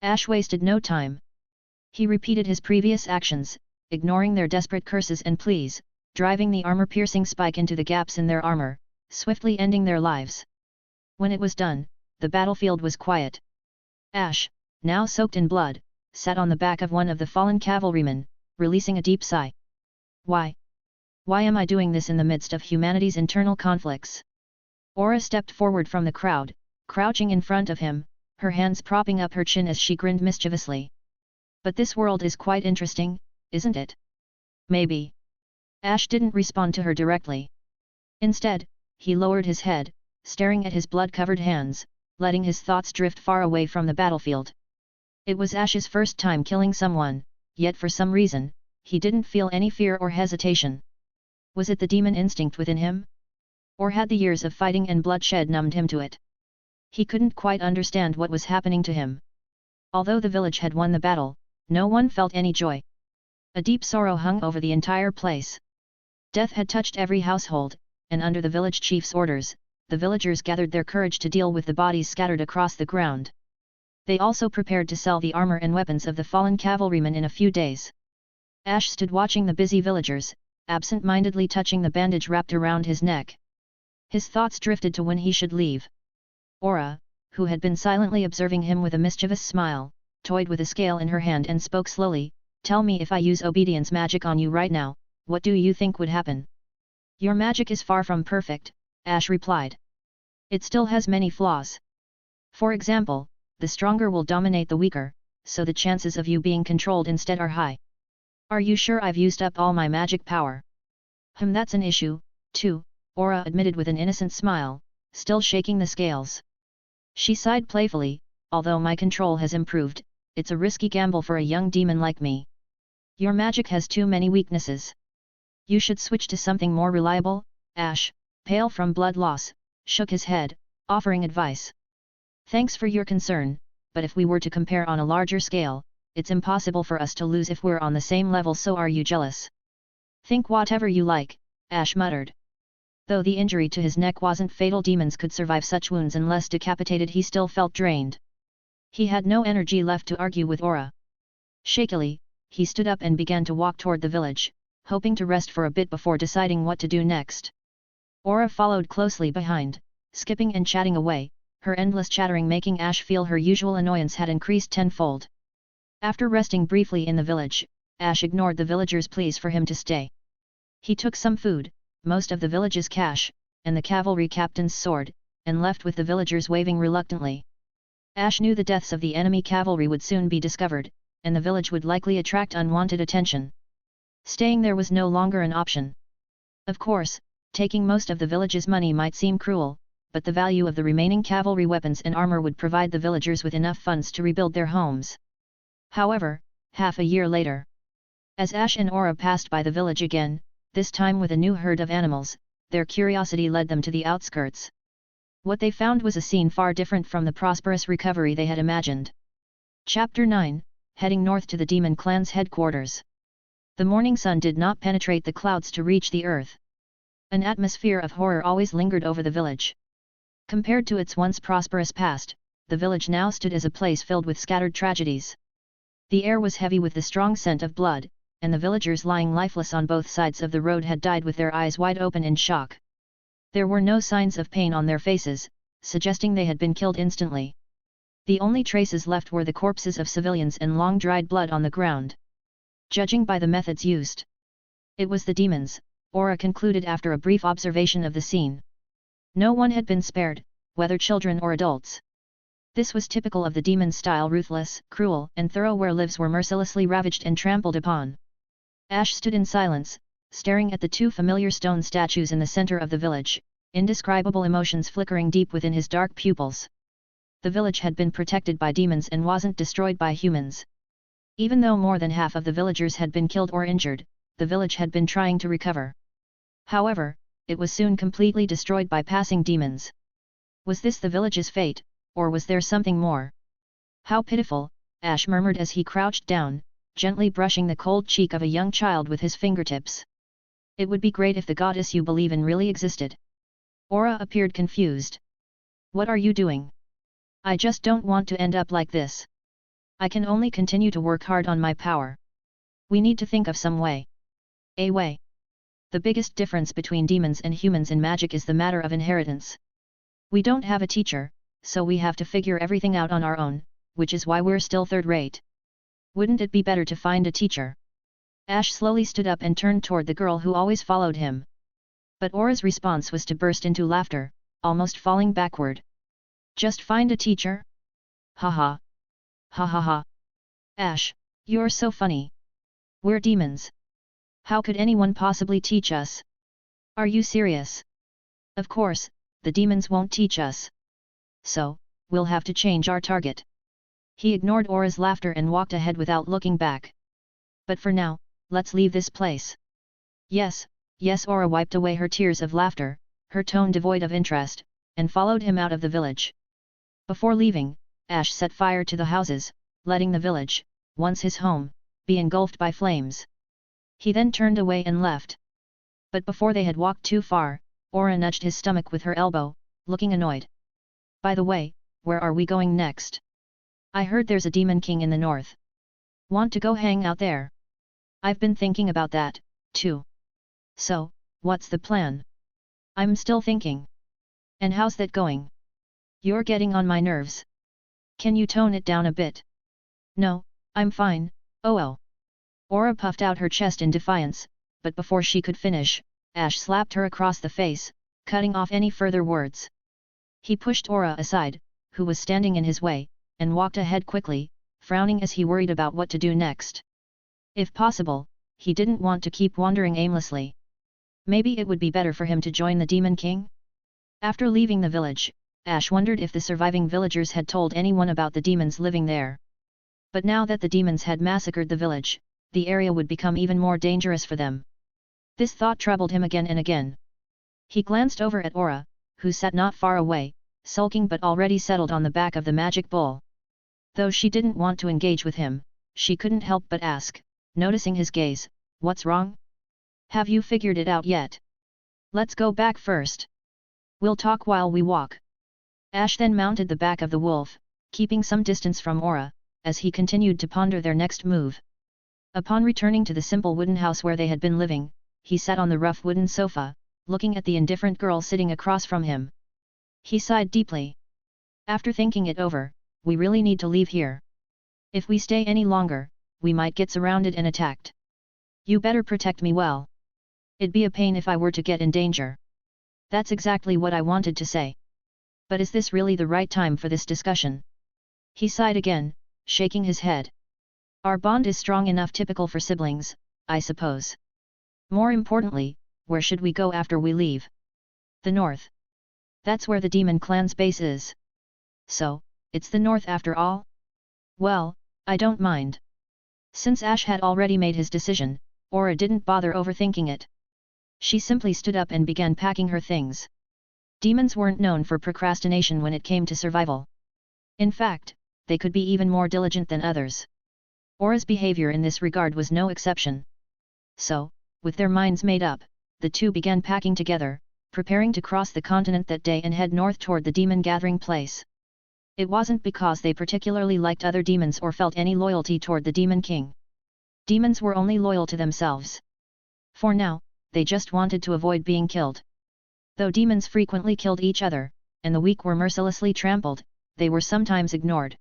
Ash wasted no time. He repeated his previous actions, ignoring their desperate curses and pleas, driving the armor-piercing spike into the gaps in their armor, swiftly ending their lives. When it was done, the battlefield was quiet. Ash, now soaked in blood, sat on the back of one of the fallen cavalrymen, releasing a deep sigh. Why? Why am I doing this in the midst of humanity's internal conflicts? Aura stepped forward from the crowd, crouching in front of him, her hands propping up her chin as she grinned mischievously. But this world is quite interesting, isn't it? Maybe. Ash didn't respond to her directly. Instead, he lowered his head, staring at his blood-covered hands, letting his thoughts drift far away from the battlefield. It was Ash's first time killing someone, yet for some reason, he didn't feel any fear or hesitation. Was it the demon instinct within him? Or had the years of fighting and bloodshed numbed him to it? He couldn't quite understand what was happening to him. Although the village had won the battle, no one felt any joy. A deep sorrow hung over the entire place. Death had touched every household, and under the village chief's orders, the villagers gathered their courage to deal with the bodies scattered across the ground. They also prepared to sell the armor and weapons of the fallen cavalrymen in a few days. Ash stood watching the busy villagers, absent-mindedly touching the bandage wrapped around his neck. His thoughts drifted to when he should leave. Aura, who had been silently observing him with a mischievous smile, toyed with a scale in her hand and spoke slowly, "Tell me, if I use obedience magic on you right now, what do you think would happen?" "Your magic is far from perfect," Ash replied. "It still has many flaws. For example, the stronger will dominate the weaker, so the chances of you being controlled instead are high." "Are you sure I've used up all my magic power?" That's an issue, too," Aura admitted with an innocent smile, still shaking the scales. She sighed playfully, "Although my control has improved, it's a risky gamble for a young demon like me. Your magic has too many weaknesses. You should switch to something more reliable." Ash, pale from blood loss, shook his head, offering advice. "Thanks for your concern, but if we were to compare on a larger scale, it's impossible for us to lose if we're on the same level, so are you jealous?" "Think whatever you like," Ash muttered. Though the injury to his neck wasn't fatal, demons could survive such wounds unless decapitated. He still felt drained. He had no energy left to argue with Aura. Shakily, he stood up and began to walk toward the village, hoping to rest for a bit before deciding what to do next. Aura followed closely behind, skipping and chatting away, her endless chattering making Ash feel her usual annoyance had increased tenfold. After resting briefly in the village, Ash ignored the villagers' pleas for him to stay. He took some food, most of the village's cash, and the cavalry captain's sword, and left with the villagers waving reluctantly. Ash knew the deaths of the enemy cavalry would soon be discovered, and the village would likely attract unwanted attention. Staying there was no longer an option. Of course, taking most of the village's money might seem cruel, but the value of the remaining cavalry weapons and armor would provide the villagers with enough funds to rebuild their homes. However, half a year later, as Ash and Aura passed by the village again, this time with a new herd of animals, their curiosity led them to the outskirts. What they found was a scene far different from the prosperous recovery they had imagined. Chapter 9, Heading north to the Demon Clan's headquarters. The morning sun did not penetrate the clouds to reach the earth. An atmosphere of horror always lingered over the village. Compared to its once prosperous past, the village now stood as a place filled with scattered tragedies. The air was heavy with the strong scent of blood, and the villagers lying lifeless on both sides of the road had died with their eyes wide open in shock. There were no signs of pain on their faces, suggesting they had been killed instantly. The only traces left were the corpses of civilians and long-dried blood on the ground. judging by the methods used. It was the demons, Aura concluded after a brief observation of the scene. No one had been spared, whether children or adults. This was typical of the demon style, ruthless, cruel, and thorough, where lives were mercilessly ravaged and trampled upon. Ash stood in silence, staring at the two familiar stone statues in the center of the village, indescribable emotions flickering deep within his dark pupils. The village had been protected by demons and wasn't destroyed by humans. Even though more than half of the villagers had been killed or injured, the village had been trying to recover. However, it was soon completely destroyed by passing demons. Was this the village's fate, or was there something more? How pitiful, Ash murmured as he crouched down, gently brushing the cold cheek of a young child with his fingertips. It would be great if the goddess you believe in really existed. Aura appeared confused. What are you doing? I just don't want to end up like this. I can only continue to work hard on my power. We need to think of some way. A way. The biggest difference between demons and humans in magic is the matter of inheritance. We don't have a teacher, so we have to figure everything out on our own, which is why we're still third-rate. Wouldn't it be better to find a teacher? Ash slowly stood up and turned toward the girl who always followed him. But Aura's response was to burst into laughter, almost falling backward. Just find a teacher? Ha ha. Ha ha ha. Ash, you're so funny. We're demons. How could anyone possibly teach us? Are you serious? Of course, the demons won't teach us. So, we'll have to change our target. He ignored Aura's laughter and walked ahead without looking back. But for now, let's leave this place. Yes, yes. Aura wiped away her tears of laughter, her tone devoid of interest, and followed him out of the village. Before leaving, Ash set fire to the houses, letting the village, once his home, be engulfed by flames. He then turned away and left. But before they had walked too far, Aura nudged his stomach with her elbow, looking annoyed. By the way, where are we going next? I heard there's a demon king in the north. Want to go hang out there? I've been thinking about that, too. So, what's the plan? I'm still thinking. And how's that going? You're getting on my nerves. Can you tone it down a bit? No, I'm fine, oh. Aura puffed out her chest in defiance, but before she could finish, Ash slapped her across the face, cutting off any further words. He pushed Aura aside, who was standing in his way, and walked ahead quickly, frowning as he worried about what to do next. If possible, he didn't want to keep wandering aimlessly. Maybe it would be better for him to join the Demon King? After leaving the village, Ash wondered if the surviving villagers had told anyone about the demons living there. But now that the demons had massacred the village, the area would become even more dangerous for them. This thought troubled him again and again. He glanced over at Aura, who sat not far away, sulking but already settled on the back of the magic bull. Though she didn't want to engage with him, she couldn't help but ask, noticing his gaze, "What's wrong? Have you figured it out yet? Let's go back first. We'll talk while we walk." Ash then mounted the back of the wolf, keeping some distance from Aura, as he continued to ponder their next move. Upon returning to the simple wooden house where they had been living, he sat on the rough wooden sofa, looking at the indifferent girl sitting across from him. He sighed deeply. After thinking it over, we really need to leave here. If we stay any longer, we might get surrounded and attacked. You better protect me well. It'd be a pain if I were to get in danger. That's exactly what I wanted to say. But is this really the right time for this discussion? He sighed again, shaking his head. Our bond is strong enough, typical for siblings, I suppose. More importantly, where should we go after we leave? The north. That's where the demon clan's base is. So, it's the north after all? Well, I don't mind. Since Ash had already made his decision, Aura didn't bother overthinking it. She simply stood up and began packing her things. Demons weren't known for procrastination when it came to survival. In fact, they could be even more diligent than others. Aura's behavior in this regard was no exception. So, with their minds made up, the two began packing together, preparing to cross the continent that day and head north toward the demon gathering place. It wasn't because they particularly liked other demons or felt any loyalty toward the Demon King. Demons were only loyal to themselves. For now, they just wanted to avoid being killed. Though demons frequently killed each other, and the weak were mercilessly trampled, they were sometimes ignored.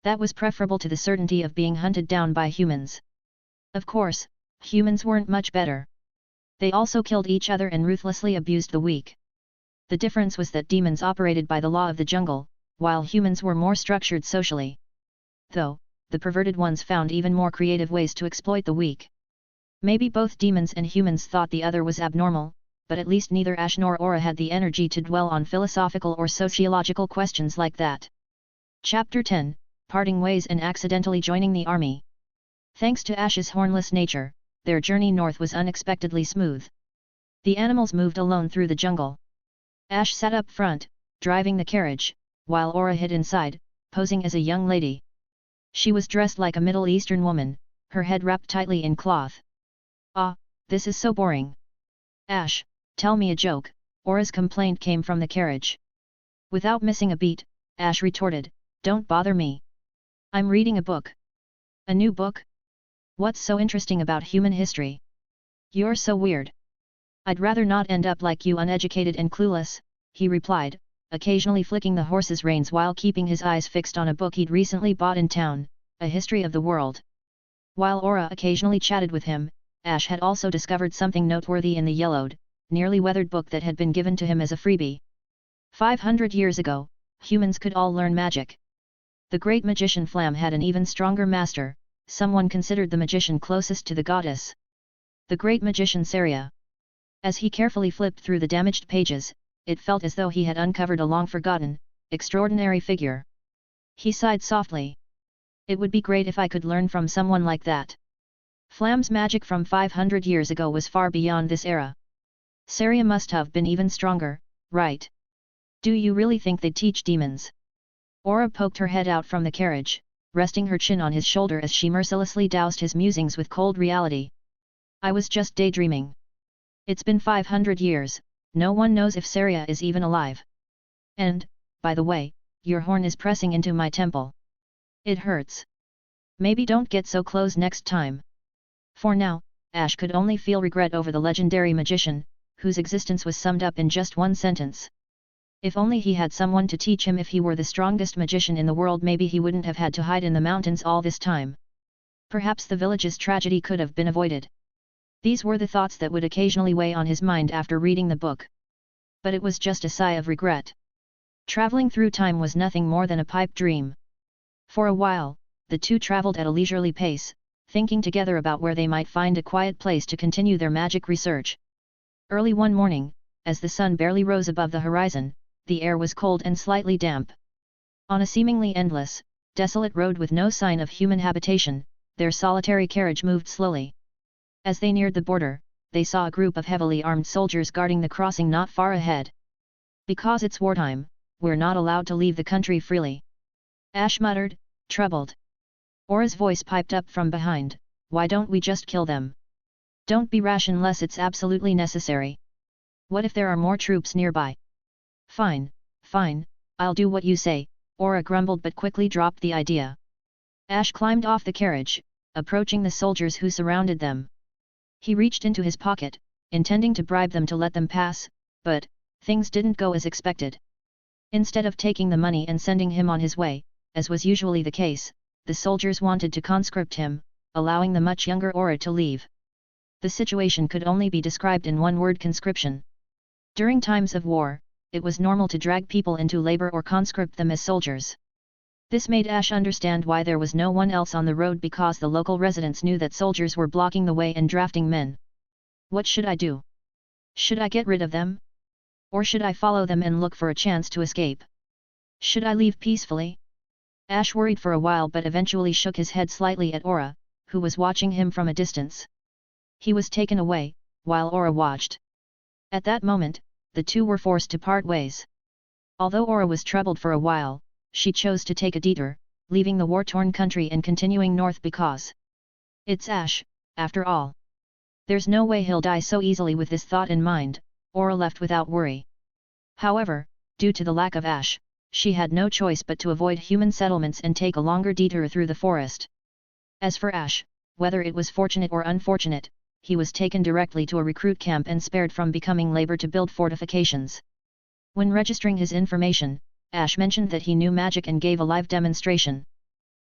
That was preferable to the certainty of being hunted down by humans. Of course, humans weren't much better. They also killed each other and ruthlessly abused the weak. The difference was that demons operated by the law of the jungle, while humans were more structured socially. Though, the perverted ones found even more creative ways to exploit the weak. Maybe both demons and humans thought the other was abnormal, but at least neither Ash nor Aura had the energy to dwell on philosophical or sociological questions like that. Chapter 10, Parting Ways and Accidentally Joining the Army. Thanks to Ash's hornless nature, their journey north was unexpectedly smooth. The animals moved alone through the jungle. Ash sat up front, driving the carriage, while Aura hid inside, posing as a young lady. She was dressed like a Middle Eastern woman, her head wrapped tightly in cloth. "Ah, this is so boring. Ash, tell me a joke," Aura's complaint came from the carriage. Without missing a beat, Ash retorted, "Don't bother me. I'm reading a book." "A new book? What's so interesting about human history? You're so weird." "I'd rather not end up like you, uneducated and clueless," he replied, occasionally flicking the horse's reins while keeping his eyes fixed on a book he'd recently bought in town, A History of the World. While Aura occasionally chatted with him, Ash had also discovered something noteworthy in the yellowed, nearly weathered book that had been given to him as a freebie. 500 years ago, humans could all learn magic. The great magician Flam had an even stronger master, someone considered the magician closest to the goddess. The great magician Saria. As he carefully flipped through the damaged pages, it felt as though he had uncovered a long-forgotten, extraordinary figure. He sighed softly. "It would be great if I could learn from someone like that." Flam's magic from 500 years ago was far beyond this era. Saria must have been even stronger, right? "Do you really think they'd teach demons?" Aura poked her head out from the carriage, resting her chin on his shoulder as she mercilessly doused his musings with cold reality. "I was just daydreaming. It's been 500 years, no one knows if Saria is even alive. And, by the way, your horn is pressing into my temple. It hurts. Maybe don't get so close next time." For now, Ash could only feel regret over the legendary magician, whose existence was summed up in just one sentence. If only he had someone to teach him. If he were the strongest magician in the world, maybe he wouldn't have had to hide in the mountains all this time. Perhaps the village's tragedy could have been avoided. These were the thoughts that would occasionally weigh on his mind after reading the book. But it was just a sigh of regret. Traveling through time was nothing more than a pipe dream. For a while, the two traveled at a leisurely pace, thinking together about where they might find a quiet place to continue their magic research. Early one morning, as the sun barely rose above the horizon, the air was cold and slightly damp. On a seemingly endless, desolate road with no sign of human habitation, their solitary carriage moved slowly. As they neared the border, they saw a group of heavily armed soldiers guarding the crossing not far ahead. "Because it's wartime, we're not allowed to leave the country freely," Ash muttered, troubled. Aura's voice piped up from behind, "Why don't we just kill them? Don't be rash unless it's absolutely necessary. What if there are more troops nearby?" Fine, I'll do what you say," Aura grumbled but quickly dropped the idea. Ash climbed off the carriage, approaching the soldiers who surrounded them. He reached into his pocket, intending to bribe them to let them pass, but things didn't go as expected. Instead of taking the money and sending him on his way, as was usually the case, the soldiers wanted to conscript him, allowing the much younger Aura to leave. The situation could only be described in one word: conscription. During times of war, it was normal to drag people into labor or conscript them as soldiers. This made Ash understand why there was no one else on the road, because the local residents knew that soldiers were blocking the way and drafting men. "What should I do? Should I get rid of them? Or should I follow them and look for a chance to escape? Should I leave peacefully?" Ash worried for a while but eventually shook his head slightly at Aura, who was watching him from a distance. He was taken away, while Aura watched. At that moment, the two were forced to part ways. Although Aura was troubled for a while, she chose to take a detour, leaving the war-torn country and continuing north because it's Ash, after all. There's no way he'll die so easily. With this thought in mind, Aura left without worry. However, due to the lack of Ash, she had no choice but to avoid human settlements and take a longer detour through the forest. As for Ash, whether it was fortunate or unfortunate, he was taken directly to a recruit camp and spared from becoming labor to build fortifications. When registering his information, Ash mentioned that he knew magic and gave a live demonstration.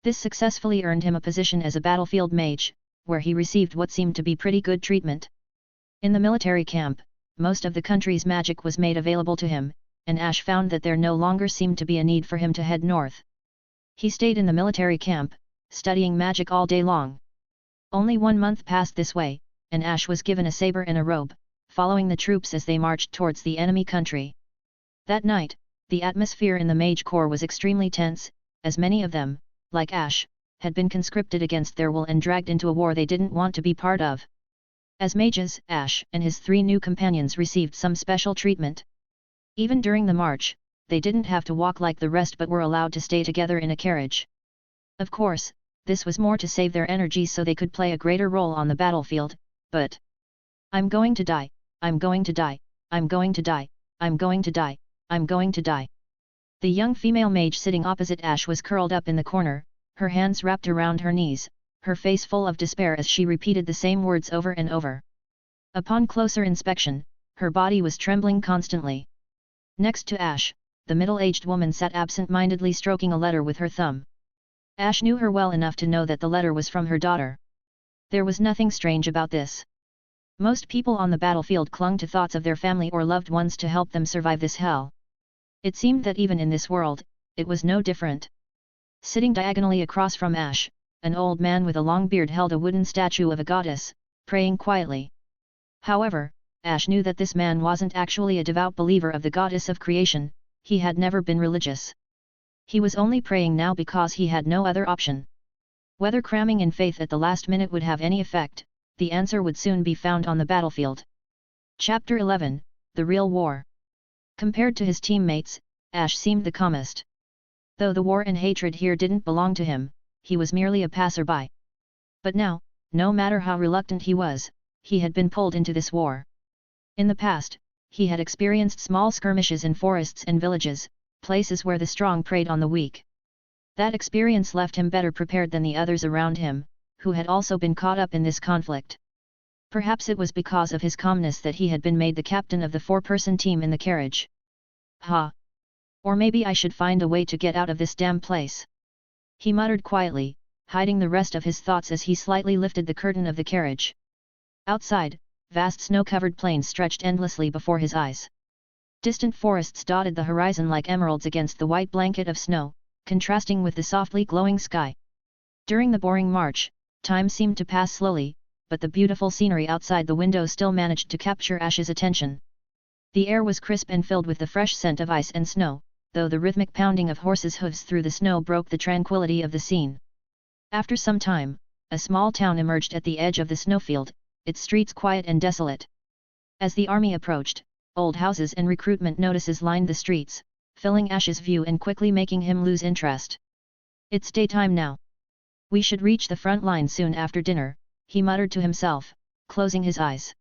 This successfully earned him a position as a battlefield mage, where he received what seemed to be pretty good treatment. In the military camp, most of the country's magic was made available to him, and Ash found that there no longer seemed to be a need for him to head north. He stayed in the military camp, studying magic all day long. Only 1 month passed this way, and Ash was given a saber and a robe, following the troops as they marched towards the enemy country. That night, the atmosphere in the Mage Corps was extremely tense, as many of them, like Ash, had been conscripted against their will and dragged into a war they didn't want to be part of. As mages, Ash and his 3 new companions received some special treatment. Even during the march, they didn't have to walk like the rest but were allowed to stay together in a carriage. Of course, this was more to save their energy so they could play a greater role on the battlefield, but I'm going to die, I'm going to die, I'm going to die, I'm going to die, I'm going to die. The young female mage sitting opposite Ash was curled up in the corner, her hands wrapped around her knees, her face full of despair as she repeated the same words over and over. Upon closer inspection, her body was trembling constantly. Next to Ash, the middle-aged woman sat absent-mindedly stroking a letter with her thumb. Ash knew her well enough to know that the letter was from her daughter. There was nothing strange about this. Most people on the battlefield clung to thoughts of their family or loved ones to help them survive this hell. It seemed that even in this world, it was no different. Sitting diagonally across from Ash, an old man with a long beard held a wooden statue of a goddess, praying quietly. However, Ash knew that this man wasn't actually a devout believer of the goddess of creation, he had never been religious. He was only praying now because he had no other option. Whether cramming in faith at the last minute would have any effect, the answer would soon be found on the battlefield. Chapter 11, The Real War. Compared to his teammates, Ash seemed the calmest. Though the war and hatred here didn't belong to him, he was merely a passerby. But now, no matter how reluctant he was, he had been pulled into this war. In the past, he had experienced small skirmishes in forests and villages, places where the strong preyed on the weak. That experience left him better prepared than the others around him, who had also been caught up in this conflict. Perhaps it was because of his calmness that he had been made the captain of the 4-person team in the carriage. Ha! Or maybe I should find a way to get out of this damn place. He muttered quietly, hiding the rest of his thoughts as he slightly lifted the curtain of the carriage. Outside, vast snow-covered plains stretched endlessly before his eyes. Distant forests dotted the horizon like emeralds against the white blanket of snow, contrasting with the softly glowing sky. During the boring march, time seemed to pass slowly, but the beautiful scenery outside the window still managed to capture Ash's attention. The air was crisp and filled with the fresh scent of ice and snow, though the rhythmic pounding of horses' hooves through the snow broke the tranquility of the scene. After some time, a small town emerged at the edge of the snowfield, its streets quiet and desolate. As the army approached, old houses and recruitment notices lined the streets, filling Ash's view and quickly making him lose interest. It's daytime now. We should reach the front line soon after dinner, he muttered to himself, closing his eyes.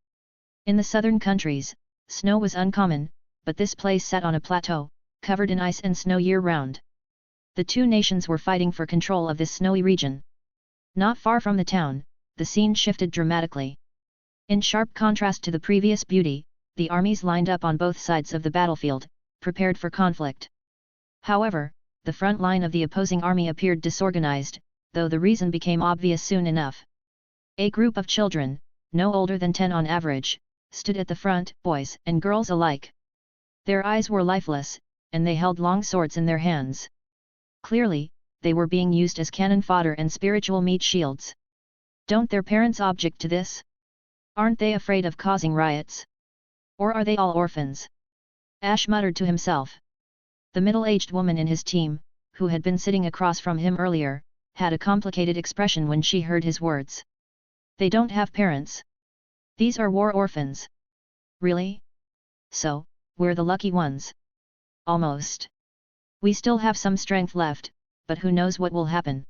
In the southern countries, snow was uncommon, but this place sat on a plateau, covered in ice and snow year-round. The 2 nations were fighting for control of this snowy region. Not far from the town, the scene shifted dramatically. In sharp contrast to the previous beauty, the armies lined up on both sides of the battlefield, prepared for conflict. However, the front line of the opposing army appeared disorganized, though the reason became obvious soon enough. A group of children, no older than 10 on average, stood at the front, boys and girls alike. Their eyes were lifeless, and they held long swords in their hands. Clearly, they were being used as cannon fodder and spiritual meat shields. Don't their parents object to this? Aren't they afraid of causing riots? Or are they all orphans? Ash muttered to himself. The middle-aged woman in his team, who had been sitting across from him earlier, had a complicated expression when she heard his words. They don't have parents. These are war orphans. Really? So, we're the lucky ones. Almost. We still have some strength left, but who knows what will happen.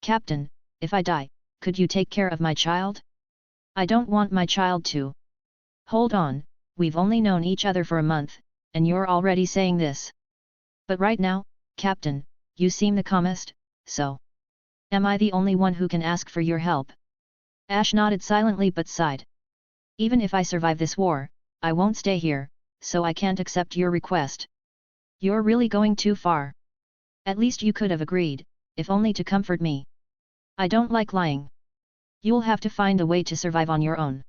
Captain, if I die, could you take care of my child? I don't want my child to. Hold on, we've only known each other for a month, and you're already saying this. But right now, Captain, you seem the calmest, so. Am I the only one who can ask for your help? Ash nodded silently but sighed. Even if I survive this war, I won't stay here, so I can't accept your request. You're really going too far. At least you could have agreed, if only to comfort me. I don't like lying. You'll have to find a way to survive on your own.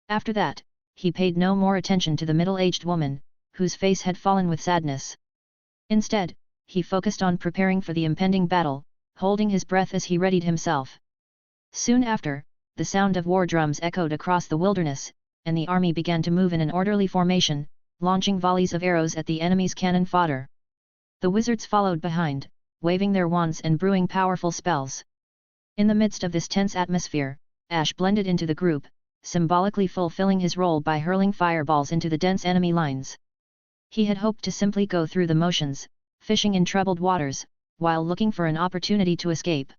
After that, he paid no more attention to the middle-aged woman, whose face had fallen with sadness. Instead, he focused on preparing for the impending battle, holding his breath as he readied himself. Soon after, the sound of war drums echoed across the wilderness, and the army began to move in an orderly formation, launching volleys of arrows at the enemy's cannon fodder. The wizards followed behind, waving their wands and brewing powerful spells. In the midst of this tense atmosphere, Ash blended into the group, symbolically fulfilling his role by hurling fireballs into the dense enemy lines. He had hoped to simply go through the motions, fishing in troubled waters, while looking for an opportunity to escape.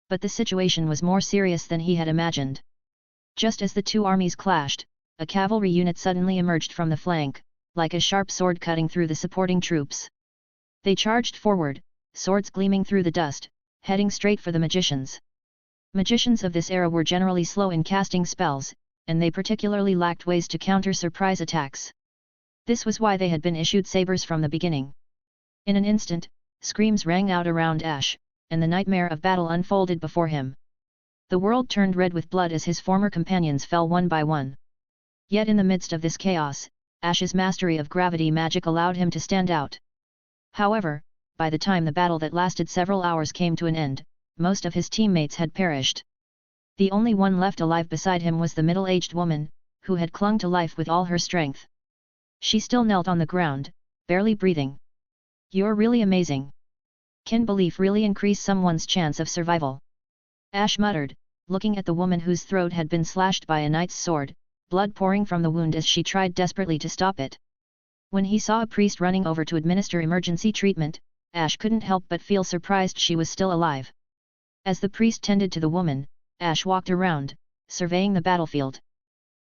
But the situation was more serious than he had imagined. Just as the two armies clashed, a cavalry unit suddenly emerged from the flank, like a sharp sword cutting through the supporting troops. They charged forward, swords gleaming through the dust, heading straight for the magicians. Magicians of this era were generally slow in casting spells, and they particularly lacked ways to counter surprise attacks. This was why they had been issued sabers from the beginning. In an instant, screams rang out around Ash, and the nightmare of battle unfolded before him. The world turned red with blood as his former companions fell one by one. Yet in the midst of this chaos, Ash's mastery of gravity magic allowed him to stand out. However, by the time the battle that lasted several hours came to an end, most of his teammates had perished. The only one left alive beside him was the middle-aged woman, who had clung to life with all her strength. She still knelt on the ground, barely breathing. "You're really amazing. Can belief really increase someone's chance of survival?" Ash muttered, looking at the woman whose throat had been slashed by a knight's sword, blood pouring from the wound as she tried desperately to stop it. When he saw a priest running over to administer emergency treatment, Ash couldn't help but feel surprised she was still alive. As the priest tended to the woman, Ash walked around, surveying the battlefield.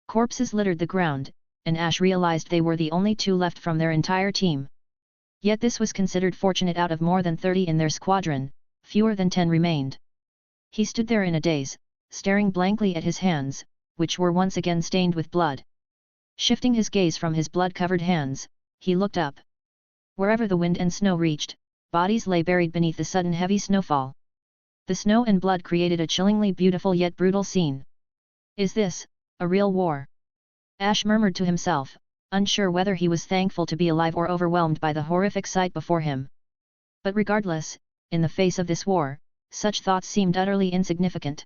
Corpses littered the ground, and Ash realized they were the only two left from their entire team. Yet this was considered fortunate. Out of more than 30 in their squadron, fewer than 10 remained. He stood there in a daze, staring blankly at his hands, which were once again stained with blood. Shifting his gaze from his blood-covered hands, he looked up. Wherever the wind and snow reached, bodies lay buried beneath the sudden heavy snowfall. The snow and blood created a chillingly beautiful yet brutal scene. "Is this a real war?" Ash murmured to himself, unsure whether he was thankful to be alive or overwhelmed by the horrific sight before him. But regardless, in the face of this war, such thoughts seemed utterly insignificant.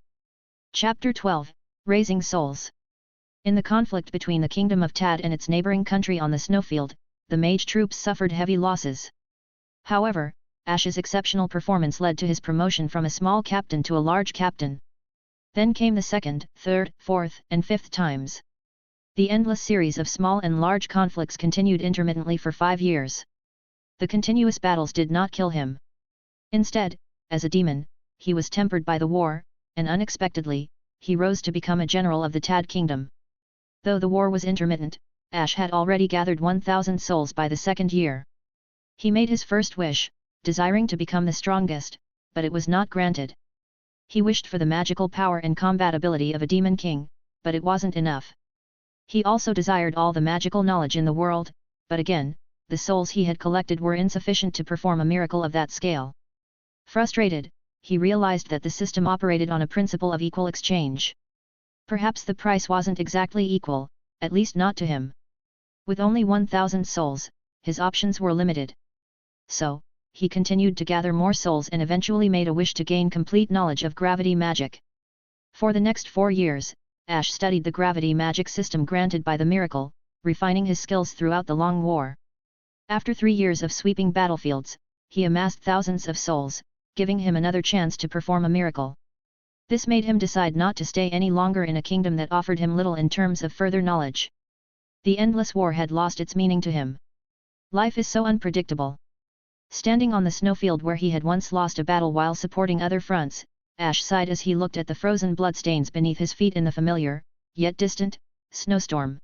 Chapter 12, Raising Souls. In the conflict between the Kingdom of Tad and its neighboring country on the snowfield, the mage troops suffered heavy losses. However, Ash's exceptional performance led to his promotion from a small captain to a large captain. Then came the second, third, fourth, and fifth times. The endless series of small and large conflicts continued intermittently for 5 years. The continuous battles did not kill him. Instead, as a demon, he was tempered by the war, and unexpectedly, he rose to become a general of the Tad Kingdom. Though the war was intermittent, Ash had already gathered 1,000 souls by the second year. He made his first wish, desiring to become the strongest, but it was not granted. He wished for the magical power and combat ability of a demon king, but it wasn't enough. He also desired all the magical knowledge in the world, but again, the souls he had collected were insufficient to perform a miracle of that scale. Frustrated, he realized that the system operated on a principle of equal exchange. Perhaps the price wasn't exactly equal, at least not to him. With only 1,000 souls, his options were limited. So, he continued to gather more souls and eventually made a wish to gain complete knowledge of gravity magic. For the next 4 years, Ash studied the gravity magic system granted by the miracle, refining his skills throughout the long war. After 3 years of sweeping battlefields, he amassed thousands of souls, giving him another chance to perform a miracle. This made him decide not to stay any longer in a kingdom that offered him little in terms of further knowledge. The endless war had lost its meaning to him. Life is so unpredictable. Standing on the snowfield where he had once lost a battle while supporting other fronts, Ash sighed as he looked at the frozen bloodstains beneath his feet in the familiar, yet distant, snowstorm.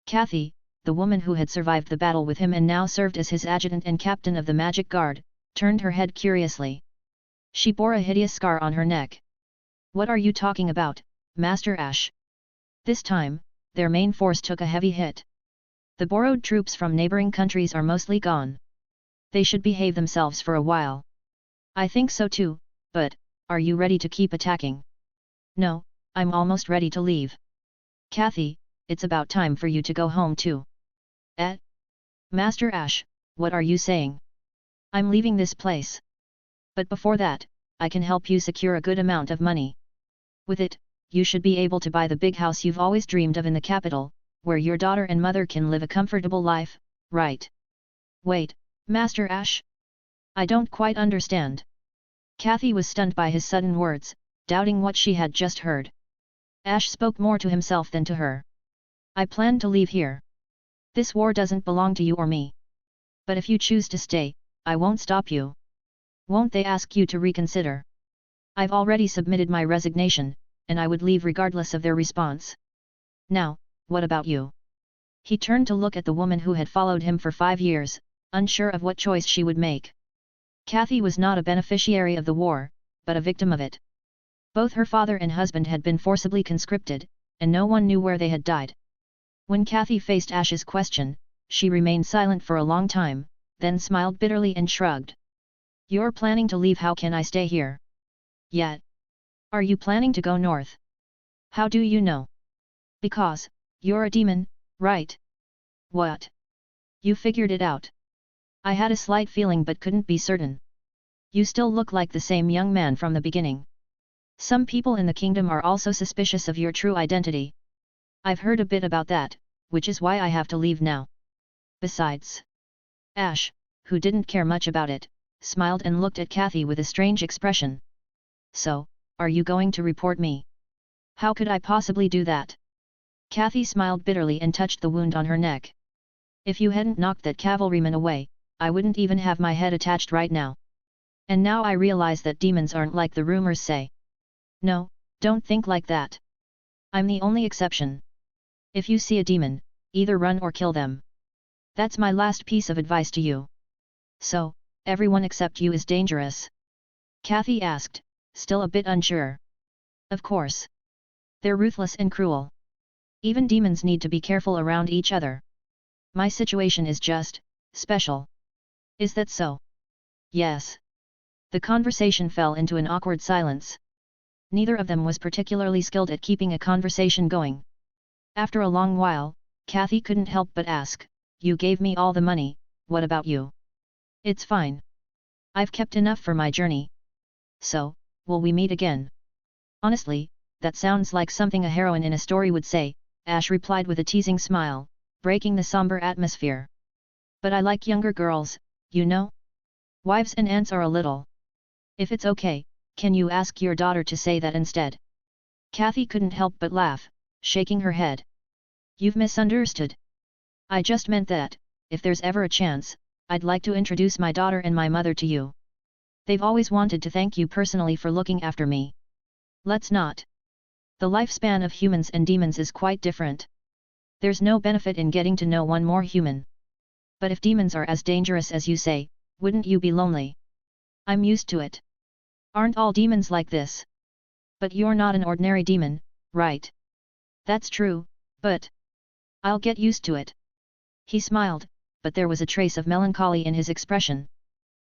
Kathy, the woman who had survived the battle with him and now served as his adjutant and captain of the magic guard, turned her head curiously. She bore a hideous scar on her neck. "What are you talking about, Master Ash?" This time, their main force took a heavy hit. "The borrowed troops from neighboring countries are mostly gone. They should behave themselves for a while." "I think so too, but, are you ready to keep attacking?" "No, I'm almost ready to leave. Kathy, it's about time for you to go home too. Eh? Master Ash, what are you saying? I'm leaving this place. But before that, I can help you secure a good amount of money. With it, you should be able to buy the big house you've always dreamed of in the capital, where your daughter and mother can live a comfortable life, right? Wait, Master Ash? I don't quite understand. Kathy was stunned by his sudden words, doubting what she had just heard. Ash spoke more to himself than to her. I plan to leave here. This war doesn't belong to you or me. But if you choose to stay, I won't stop you. Won't they ask you to reconsider? I've already submitted my resignation, and I would leave regardless of their response. Now, what about you? He turned to look at the woman who had followed him for 5 years, unsure of what choice she would make. Kathy was not a beneficiary of the war, but a victim of it. Both her father and husband had been forcibly conscripted, and no one knew where they had died. When Kathy faced Ash's question, she remained silent for a long time, then smiled bitterly and shrugged. You're planning to leave, how can I stay here? Yet. Are you planning to go north? How do you know? Because, you're a demon, right? What? You figured it out. I had a slight feeling but couldn't be certain. You still look like the same young man from the beginning. Some people in the kingdom are also suspicious of your true identity. I've heard a bit about that, which is why I have to leave now. Besides. Ash, who didn't care much about it, smiled and looked at Kathy with a strange expression. So, are you going to report me? How could I possibly do that? Kathy smiled bitterly and touched the wound on her neck. If you hadn't knocked that cavalryman away, I wouldn't even have my head attached right now. And now I realize that demons aren't like the rumors say. No, don't think like that. I'm the only exception. If you see a demon, either run or kill them. That's my last piece of advice to you. So, everyone except you is dangerous? Kathy asked, still a bit unsure. Of course. They're ruthless and cruel. Even demons need to be careful around each other. My situation is just special. Is that so? Yes. The conversation fell into an awkward silence. Neither of them was particularly skilled at keeping a conversation going. After a long while, Kathy couldn't help but ask, you gave me all the money, what about you? It's fine. I've kept enough for my journey. So, will we meet again? Honestly, that sounds like something a heroine in a story would say, Ash replied with a teasing smile, breaking the somber atmosphere. But I like younger girls, you know? Wives and aunts are a little. If it's okay, can you ask your daughter to say that instead? Kathy couldn't help but laugh, shaking her head. You've misunderstood. I just meant that, if there's ever a chance, I'd like to introduce my daughter and my mother to you. They've always wanted to thank you personally for looking after me. Let's not. The lifespan of humans and demons is quite different. There's no benefit in getting to know one more human. But if demons are as dangerous as you say, wouldn't you be lonely? I'm used to it. Aren't all demons like this? But you're not an ordinary demon, right? That's true, but I'll get used to it. He smiled, but there was a trace of melancholy in his expression.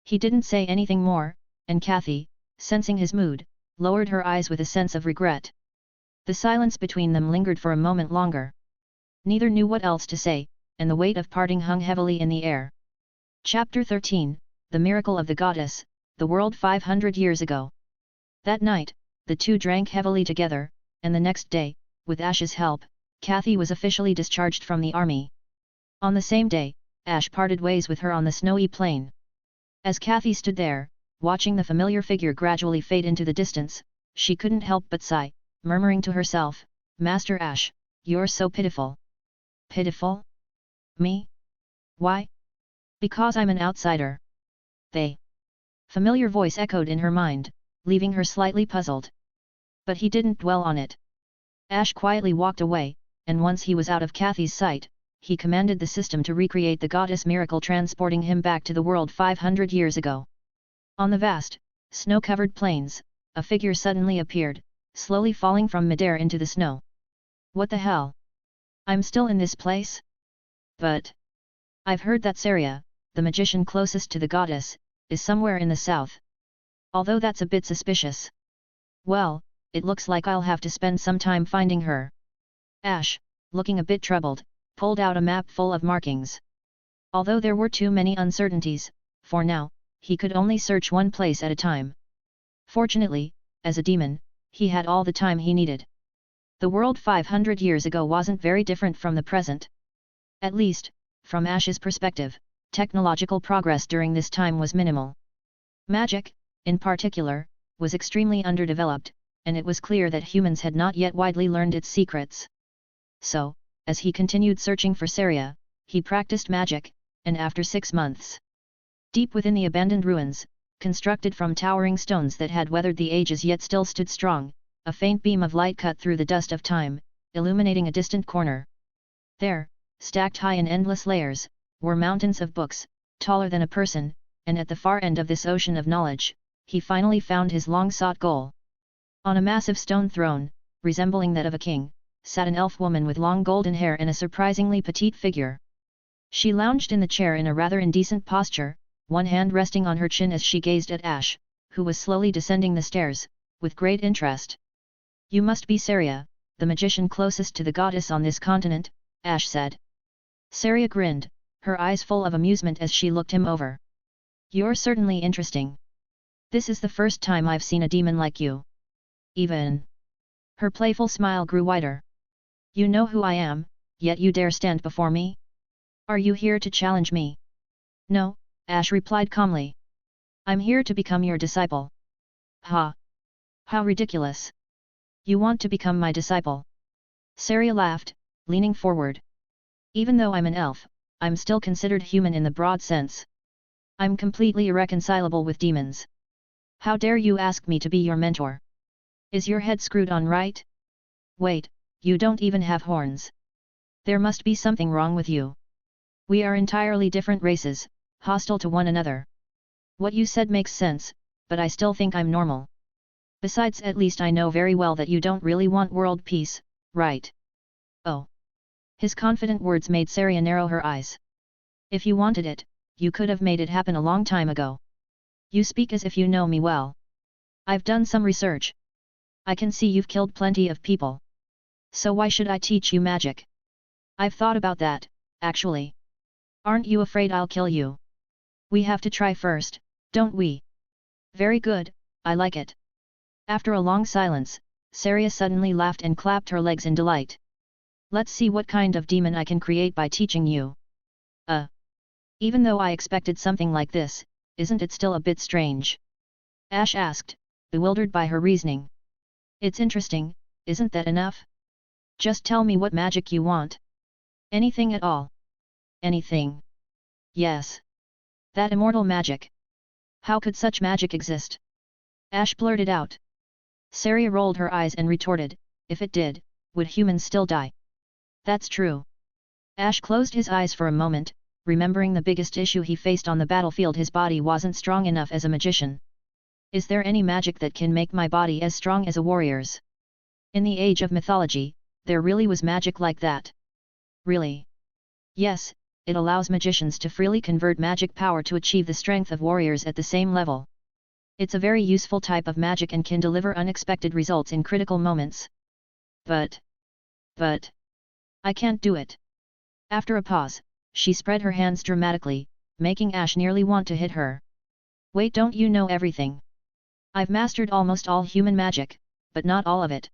He didn't say anything more, and Kathy, sensing his mood, lowered her eyes with a sense of regret. The silence between them lingered for a moment longer. Neither knew what else to say, and the weight of parting hung heavily in the air. Chapter 13, The Miracle of the Goddess, the World 500 Years Ago. That night, the two drank heavily together, and the next day, with Ash's help, Kathy was officially discharged from the army. On the same day, Ash parted ways with her on the snowy plain. As Kathy stood there, watching the familiar figure gradually fade into the distance, she couldn't help but sigh, murmuring to herself, Master Ash, you're so pitiful. Pitiful? Me? Why? Because I'm an outsider. They. Familiar voice echoed in her mind, leaving her slightly puzzled. But he didn't dwell on it. Ash quietly walked away, and once he was out of Kathy's sight, he commanded the system to recreate the goddess miracle, transporting him back to the world 500 years ago. On the vast, snow-covered plains, a figure suddenly appeared, slowly falling from midair into the snow. What the hell? I'm still in this place? But I've heard that Saria, the magician closest to the goddess, is somewhere in the south. Although that's a bit suspicious. Well, it looks like I'll have to spend some time finding her. Ash, looking a bit troubled, pulled out a map full of markings. Although there were too many uncertainties, for now, he could only search one place at a time. Fortunately, as a demon, he had all the time he needed. The world 500 years ago wasn't very different from the present. At least, from Ash's perspective, technological progress during this time was minimal. Magic, in particular, was extremely underdeveloped, and it was clear that humans had not yet widely learned its secrets. So, as he continued searching for Saria, he practiced magic, and after 6 months, deep within the abandoned ruins, constructed from towering stones that had weathered the ages yet still stood strong, a faint beam of light cut through the dust of time, illuminating a distant corner. There, stacked high in endless layers, were mountains of books, taller than a person, and at the far end of this ocean of knowledge, he finally found his long-sought goal. On a massive stone throne, resembling that of a king, sat an elf woman with long golden hair and a surprisingly petite figure. She lounged in the chair in a rather indecent posture, one hand resting on her chin as she gazed at Ash, who was slowly descending the stairs, with great interest. "You must be Saria, the magician closest to the goddess on this continent," Ash said. Saria grinned, her eyes full of amusement as she looked him over. "You're certainly interesting. This is the first time I've seen a demon like you." Even. Her playful smile grew wider. "You know who I am, yet you dare stand before me? Are you here to challenge me?" "No," Ash replied calmly. "I'm here to become your disciple." "Ha! How ridiculous! You want to become my disciple?" Saria laughed, leaning forward. "Even though I'm an elf, I'm still considered human in the broad sense. I'm completely irreconcilable with demons. How dare you ask me to be your mentor? Is your head screwed on right? Wait, you don't even have horns. There must be something wrong with you. We are entirely different races, hostile to one another. What you said makes sense, but I still think I'm normal. Besides, at least I know very well that you don't really want world peace, right?" "Oh." His confident words made Saria narrow her eyes. "If you wanted it, you could have made it happen a long time ago. You speak as if you know me well. I've done some research. I can see you've killed plenty of people. So why should I teach you magic? I've thought about that, actually. Aren't you afraid I'll kill you? We have to try first, don't we?" "Very good, I like it." After a long silence, Saria suddenly laughed and clapped her legs in delight. "Let's see what kind of demon I can create by teaching you." Even though I expected something like this, isn't it still a bit strange?" Ash asked, bewildered by her reasoning. "It's interesting, isn't that enough? Just tell me what magic you want. Anything at all." "Anything? Yes. That immortal magic. How could such magic exist?" Ash blurted out. Saria rolled her eyes and retorted, "If it did, would humans still die?" "That's true." Ash closed his eyes for a moment, remembering the biggest issue he faced on the battlefield: his body wasn't strong enough as a magician. "Is there any magic that can make my body as strong as a warrior's?" In the age of mythology, there really was magic like that. "Really?" "Yes, it allows magicians to freely convert magic power to achieve the strength of warriors at the same level. It's a very useful type of magic and can deliver unexpected results in critical moments. But I can't do it." After a pause, she spread her hands dramatically, making Ash nearly want to hit her. "Wait, don't you know everything? I've mastered almost all human magic, but not all of it.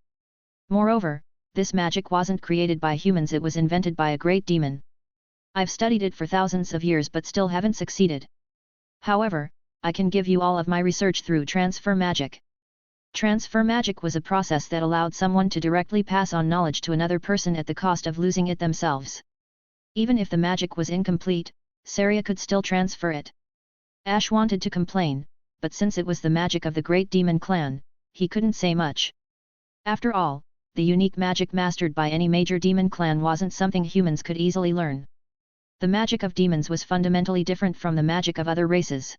Moreover, this magic wasn't created by humans, it was invented by a great demon. I've studied it for thousands of years but still haven't succeeded. However, I can give you all of my research through transfer magic." Transfer magic was a process that allowed someone to directly pass on knowledge to another person at the cost of losing it themselves. Even if the magic was incomplete, Saria could still transfer it. Ash wanted to complain, but since it was the magic of the Great Demon Clan, he couldn't say much. After all, the unique magic mastered by any major demon clan wasn't something humans could easily learn. The magic of demons was fundamentally different from the magic of other races.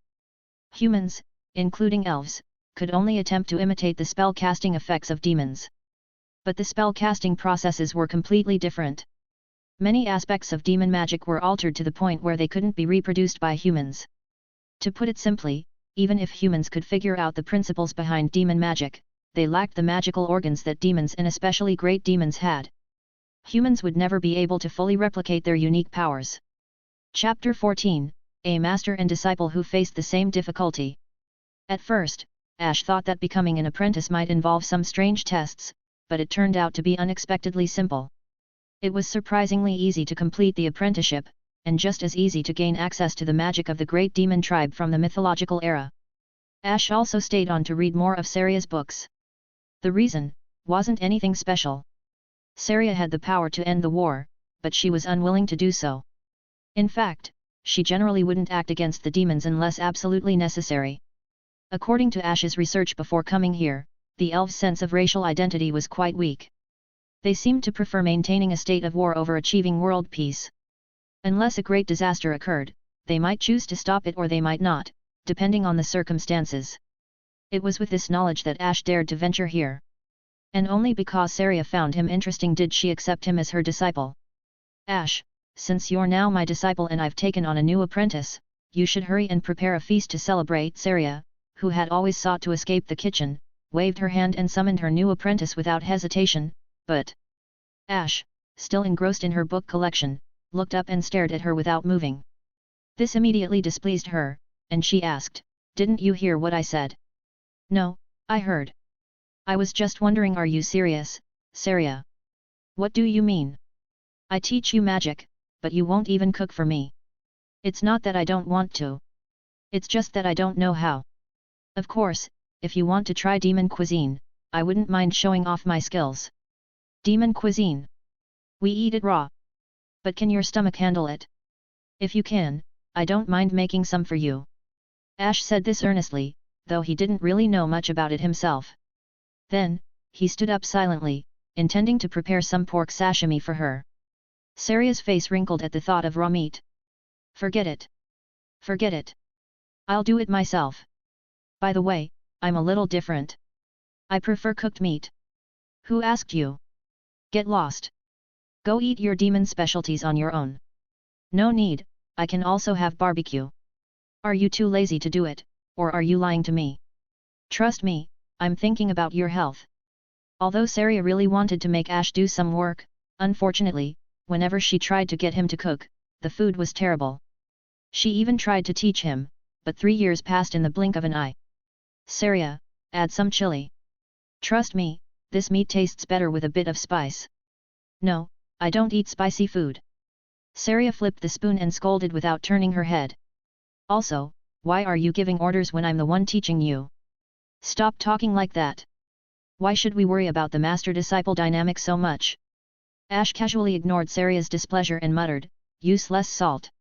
Humans, including elves, could only attempt to imitate the spell-casting effects of demons. But the spell-casting processes were completely different. Many aspects of demon magic were altered to the point where they couldn't be reproduced by humans. To put it simply, even if humans could figure out the principles behind demon magic, they lacked the magical organs that demons and especially great demons had. Humans would never be able to fully replicate their unique powers. Chapter 14, A Master and Disciple Who Faced the Same Difficulty. At first, Ash thought that becoming an apprentice might involve some strange tests, but it turned out to be unexpectedly simple. It was surprisingly easy to complete the apprenticeship, and just as easy to gain access to the magic of the great demon tribe from the mythological era. Ash also stayed on to read more of Saria's books. The reason wasn't anything special. Saria had the power to end the war, but she was unwilling to do so. In fact, she generally wouldn't act against the demons unless absolutely necessary. According to Ash's research before coming here, the elves' sense of racial identity was quite weak. They seemed to prefer maintaining a state of war over achieving world peace. Unless a great disaster occurred, they might choose to stop it or they might not, depending on the circumstances. It was with this knowledge that Ash dared to venture here. And only because Saria found him interesting did she accept him as her disciple. Ash, since you're now my disciple and I've taken on a new apprentice, you should hurry and prepare a feast to celebrate. Saria, who had always sought to escape the kitchen, waved her hand and summoned her new apprentice without hesitation, but Ash, still engrossed in her book collection, looked up and stared at her without moving. This immediately displeased her, and she asked, "Didn't you hear what I said?" "No, I heard. I was just wondering, are you serious, Saria?" "What do you mean? I teach you magic, but you won't even cook for me." "It's not that I don't want to. It's just that I don't know how. Of course, if you want to try demon cuisine, I wouldn't mind showing off my skills." "Demon cuisine? We eat it raw. But can your stomach handle it?" "If you can, I don't mind making some for you." Ash said this earnestly, though he didn't really know much about it himself. Then, he stood up silently, intending to prepare some pork sashimi for her. Saria's face wrinkled at the thought of raw meat. "Forget it. Forget it. I'll do it myself. By the way, I'm a little different. I prefer cooked meat." "Who asked you? Get lost. Go eat your demon specialties on your own." "No need, I can also have barbecue." "Are you too lazy to do it, or are you lying to me?" "Trust me, I'm thinking about your health." Although Saria really wanted to make Ash do some work, unfortunately, whenever she tried to get him to cook, the food was terrible. She even tried to teach him, but 3 years passed in the blink of an eye. "Saria, add some chili. Trust me, this meat tastes better with a bit of spice." "No, I don't eat spicy food." Saria flipped the spoon and scolded without turning her head. "Also, why are you giving orders when I'm the one teaching you? Stop talking like that. Why should we worry about the master-disciple dynamic so much?" Ash casually ignored Saria's displeasure and muttered, "Use less salt.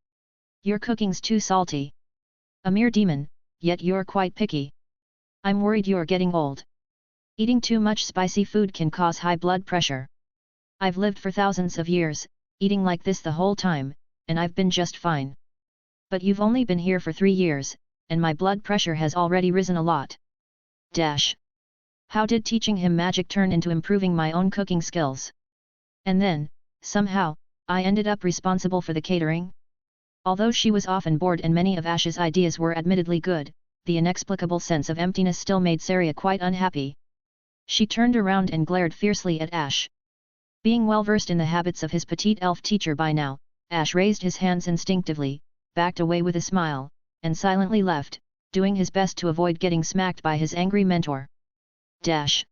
Your cooking's too salty. A mere demon, yet you're quite picky. I'm worried you're getting old. Eating too much spicy food can cause high blood pressure. I've lived for thousands of years, eating like this the whole time, and I've been just fine. But you've only been here for 3 years, and my blood pressure has already risen a lot. Dash. How did teaching him magic turn into improving my own cooking skills? And then, somehow, I ended up responsible for the catering?" Although she was often bored and many of Ash's ideas were admittedly good, the inexplicable sense of emptiness still made Saria quite unhappy. She turned around and glared fiercely at Ash. Being well versed in the habits of his petite elf teacher by now, Ash raised his hands instinctively, backed away with a smile, and silently left, doing his best to avoid getting smacked by his angry mentor. Dash.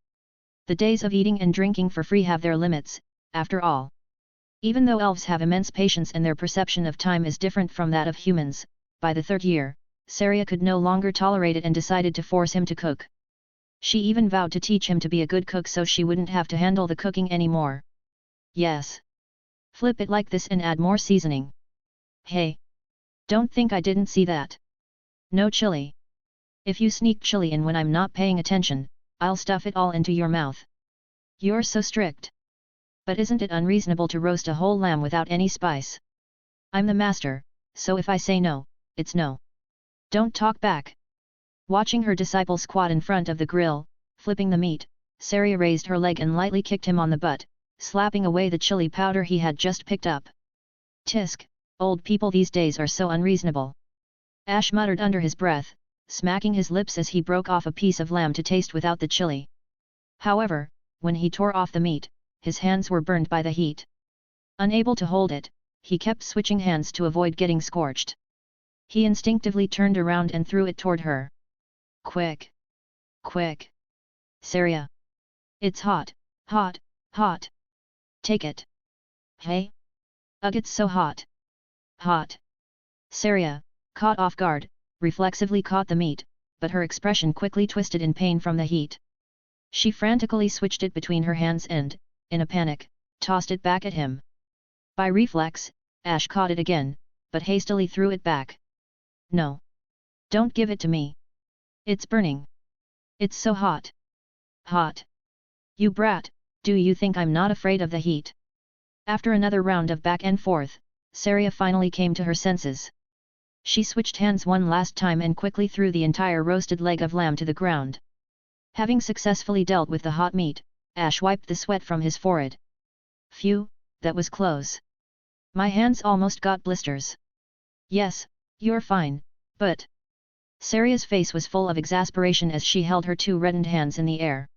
The days of eating and drinking for free have their limits, after all. Even though elves have immense patience and their perception of time is different from that of humans, by the 3rd year, Saria could no longer tolerate it and decided to force him to cook. She even vowed to teach him to be a good cook so she wouldn't have to handle the cooking anymore. "Yes. Flip it like this and add more seasoning. Hey! Don't think I didn't see that. No chili. If you sneak chili in when I'm not paying attention, I'll stuff it all into your mouth." "You're so strict. But isn't it unreasonable to roast a whole lamb without any spice? I'm the master, so if I say no, it's no. Don't talk back." Watching her disciple squat in front of the grill, flipping the meat, Saria raised her leg and lightly kicked him on the butt, slapping away the chili powder he had just picked up. "Tisk, old people these days are so unreasonable." Ash muttered under his breath, smacking his lips as he broke off a piece of lamb to taste without the chili. However, when he tore off the meat, his hands were burned by the heat. Unable to hold it, he kept switching hands to avoid getting scorched. He instinctively turned around and threw it toward her. Quick! Quick! Saria! It's hot, hot, hot! Take it! Hey! Ugh, it's so hot! Hot! Saria, caught off guard, reflexively caught the meat, but her expression quickly twisted in pain from the heat. She frantically switched it between her hands and, in a panic, tossed it back at him. By reflex, Ash caught it again, but hastily threw it back. No! Don't give it to me! It's burning! It's so hot! Hot! You brat, do you think I'm not afraid of the heat? After another round of back and forth, Saria finally came to her senses. She switched hands one last time and quickly threw the entire roasted leg of lamb to the ground. Having successfully dealt with the hot meat, Ash wiped the sweat from his forehead. Phew, that was close. My hands almost got blisters. Yes, you're fine, but... Saria's face was full of exasperation as she held her two reddened hands in the air.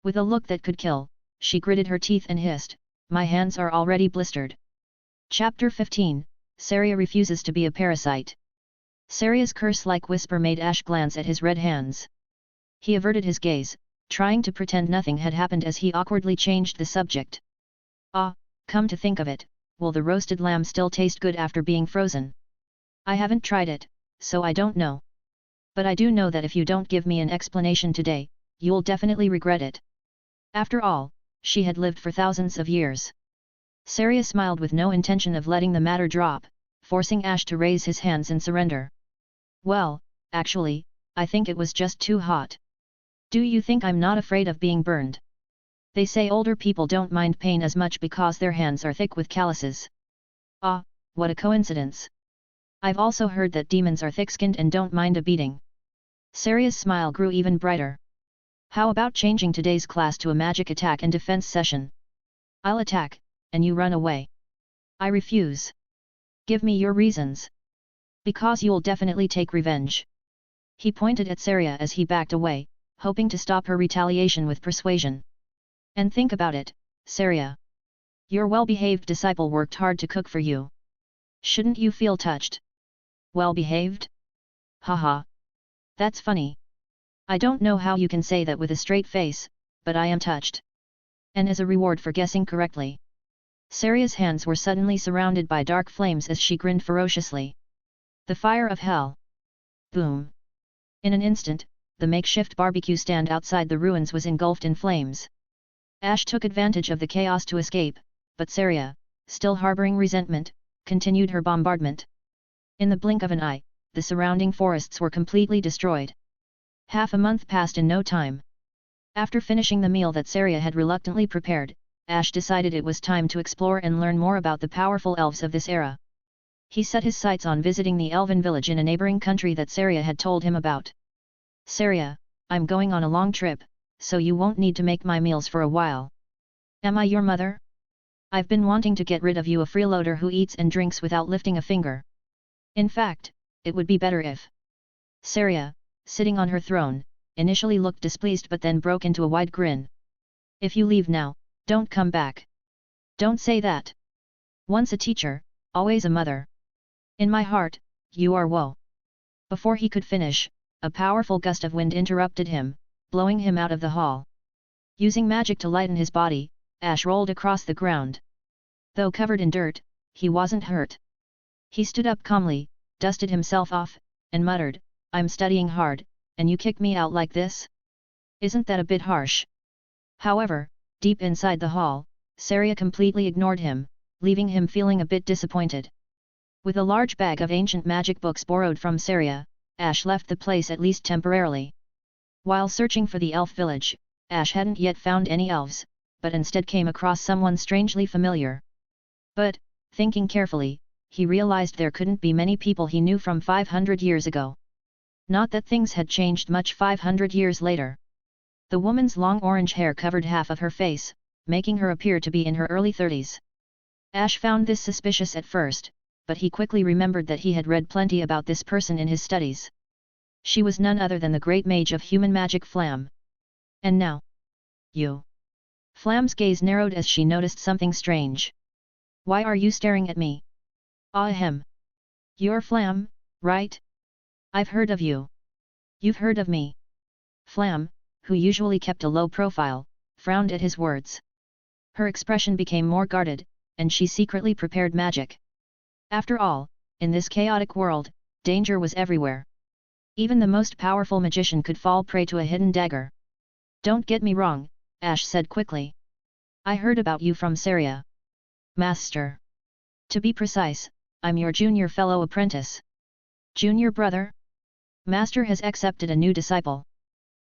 With a look that could kill, she gritted her teeth and hissed, "My hands are already blistered." Chapter 15, Saria refuses to be a parasite. Saria's curse-like whisper made Ash glance at his red hands. He averted his gaze, trying to pretend nothing had happened as he awkwardly changed the subject. "Ah, come to think of it, will the roasted lamb still taste good after being frozen? I haven't tried it, so I don't know. But I do know that if you don't give me an explanation today, you'll definitely regret it." After all, she had lived for thousands of years. Saria smiled with no intention of letting the matter drop, forcing Ash to raise his hands in surrender. "Well, actually, I think it was just too hot. Do you think I'm not afraid of being burned? They say older people don't mind pain as much because their hands are thick with calluses. Ah, what a coincidence. I've also heard that demons are thick-skinned and don't mind a beating." Saria's smile grew even brighter. "How about changing today's class to a magic attack and defense session? I'll attack, and you run away." "I refuse. Give me your reasons." "Because you'll definitely take revenge." He pointed at Saria as he backed away, hoping to stop her retaliation with persuasion. "And think about it, Saria. Your well-behaved disciple worked hard to cook for you. Shouldn't you feel touched?" "Well-behaved? Haha. That's funny. I don't know how you can say that with a straight face, but I am touched. And as a reward for guessing correctly." Saria's hands were suddenly surrounded by dark flames as she grinned ferociously. "The fire of hell!" Boom! In an instant, the makeshift barbecue stand outside the ruins was engulfed in flames. Ash took advantage of the chaos to escape, but Saria, still harboring resentment, continued her bombardment. In the blink of an eye, the surrounding forests were completely destroyed. Half a month passed in no time. After finishing the meal that Saria had reluctantly prepared, Ash decided it was time to explore and learn more about the powerful elves of this era. He set his sights on visiting the elven village in a neighboring country that Saria had told him about. "Saria, I'm going on a long trip, so you won't need to make my meals for a while. Am I your mother? I've been wanting to get rid of you, a freeloader who eats and drinks without lifting a finger. In fact, it would be better if..." Saria, sitting on her throne, initially looked displeased but then broke into a wide grin. "If you leave now, don't come back. Don't say that. Once a teacher, always a mother. In my heart, you are woe." Before he could finish, a powerful gust of wind interrupted him, blowing him out of the hall. Using magic to lighten his body, Ash rolled across the ground. Though covered in dirt, he wasn't hurt. He stood up calmly, dusted himself off, and muttered, "I'm studying hard, and you kick me out like this? Isn't that a bit harsh?" However, deep inside the hall, Saria completely ignored him, leaving him feeling a bit disappointed. With a large bag of ancient magic books borrowed from Saria, Ash left the place at least temporarily. While searching for the elf village, Ash hadn't yet found any elves, but instead came across someone strangely familiar. But, thinking carefully, he realized there couldn't be many people he knew from 500 years ago. Not that things had changed much 500 years later. The woman's long orange hair covered half of her face, making her appear to be in her early 30s. Ash found this suspicious at first, but he quickly remembered that he had read plenty about this person in his studies. She was none other than the great mage of human magic Flam. And now, You. Flam's gaze narrowed as she noticed something strange. Why are you staring at me? Ahem. You're Flam, right? I've heard of you. You've heard of me. Flam, who usually kept a low profile, frowned at his words. Her expression became more guarded, and she secretly prepared magic. After all, in this chaotic world, danger was everywhere. Even the most powerful magician could fall prey to a hidden dagger. Don't get me wrong, Ash said quickly. I heard about you from Saria. Master. To be precise, I'm your junior fellow apprentice. Junior brother? Master has accepted a new disciple.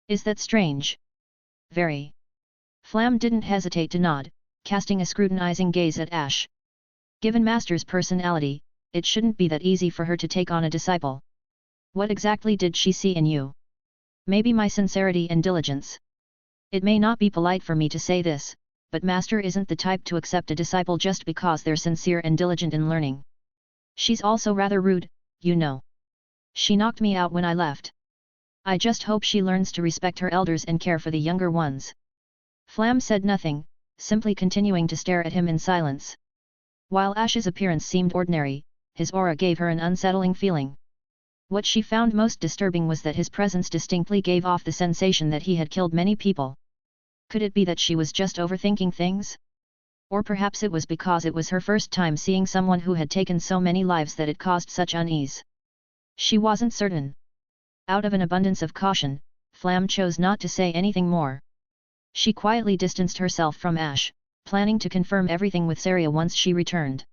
Is that strange? Very. Flam didn't hesitate to nod, casting a scrutinizing gaze at Ash. Given Master's personality, it shouldn't be that easy for her to take on a disciple. What exactly did she see in you? Maybe my sincerity and diligence. It may not be polite for me to say this, but Master isn't the type to accept a disciple just because they're sincere and diligent in learning. She's also rather rude, you know. She knocked me out when I left. I just hope she learns to respect her elders and care for the younger ones. Flam said nothing, simply continuing to stare at him in silence. While Ash's appearance seemed ordinary, his aura gave her an unsettling feeling. What she found most disturbing was that his presence distinctly gave off the sensation that he had killed many people. Could it be that she was just overthinking things? Or perhaps it was because it was her first time seeing someone who had taken so many lives that it caused such unease. She wasn't certain. Out of an abundance of caution, Flam chose not to say anything more. She quietly distanced herself from Ash, planning to confirm everything with Saria once she returned.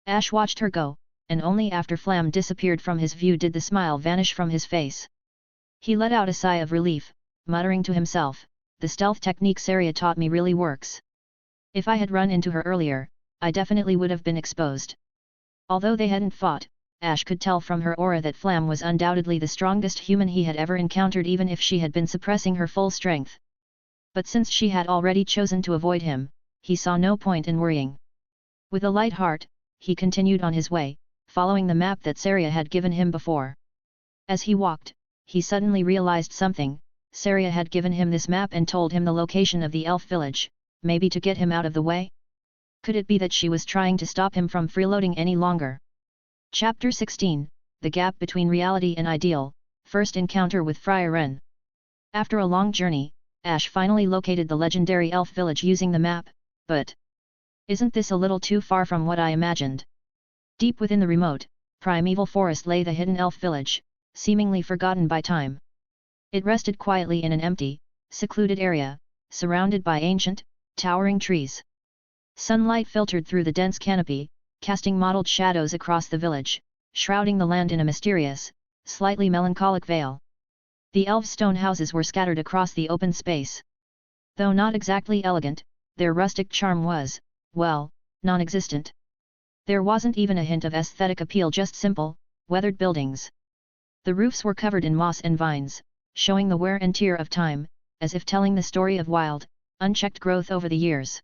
Ash watched her go, and only after Flam disappeared from his view did the smile vanish from his face. He let out a sigh of relief, muttering to himself, the stealth technique Saria taught me really works. If I had run into her earlier, I definitely would have been exposed. Although they hadn't fought, Ash could tell from her aura that Flam was undoubtedly the strongest human he had ever encountered even if she had been suppressing her full strength. But since she had already chosen to avoid him, he saw no point in worrying. With a light heart, he continued on his way, following the map that Saria had given him before. As he walked, he suddenly realized something. Saria had given him this map and told him the location of the elf village, maybe to get him out of the way? Could it be that she was trying to stop him from freeloading any longer? Chapter 16, The Gap Between Reality and Ideal, First Encounter with Frieren. After a long journey, Ash finally located the legendary elf village using the map, but isn't this a little too far from what I imagined? Deep within the remote, primeval forest lay the hidden elf village, seemingly forgotten by time. It rested quietly in an empty, secluded area, surrounded by ancient, towering trees. Sunlight filtered through the dense canopy, casting mottled shadows across the village, shrouding the land in a mysterious, slightly melancholic veil. The elf stone houses were scattered across the open space. Though not exactly elegant, their rustic charm was, well, non-existent. There wasn't even a hint of aesthetic appeal, just simple, weathered buildings. The roofs were covered in moss and vines, showing the wear and tear of time, as if telling the story of wild, unchecked growth over the years.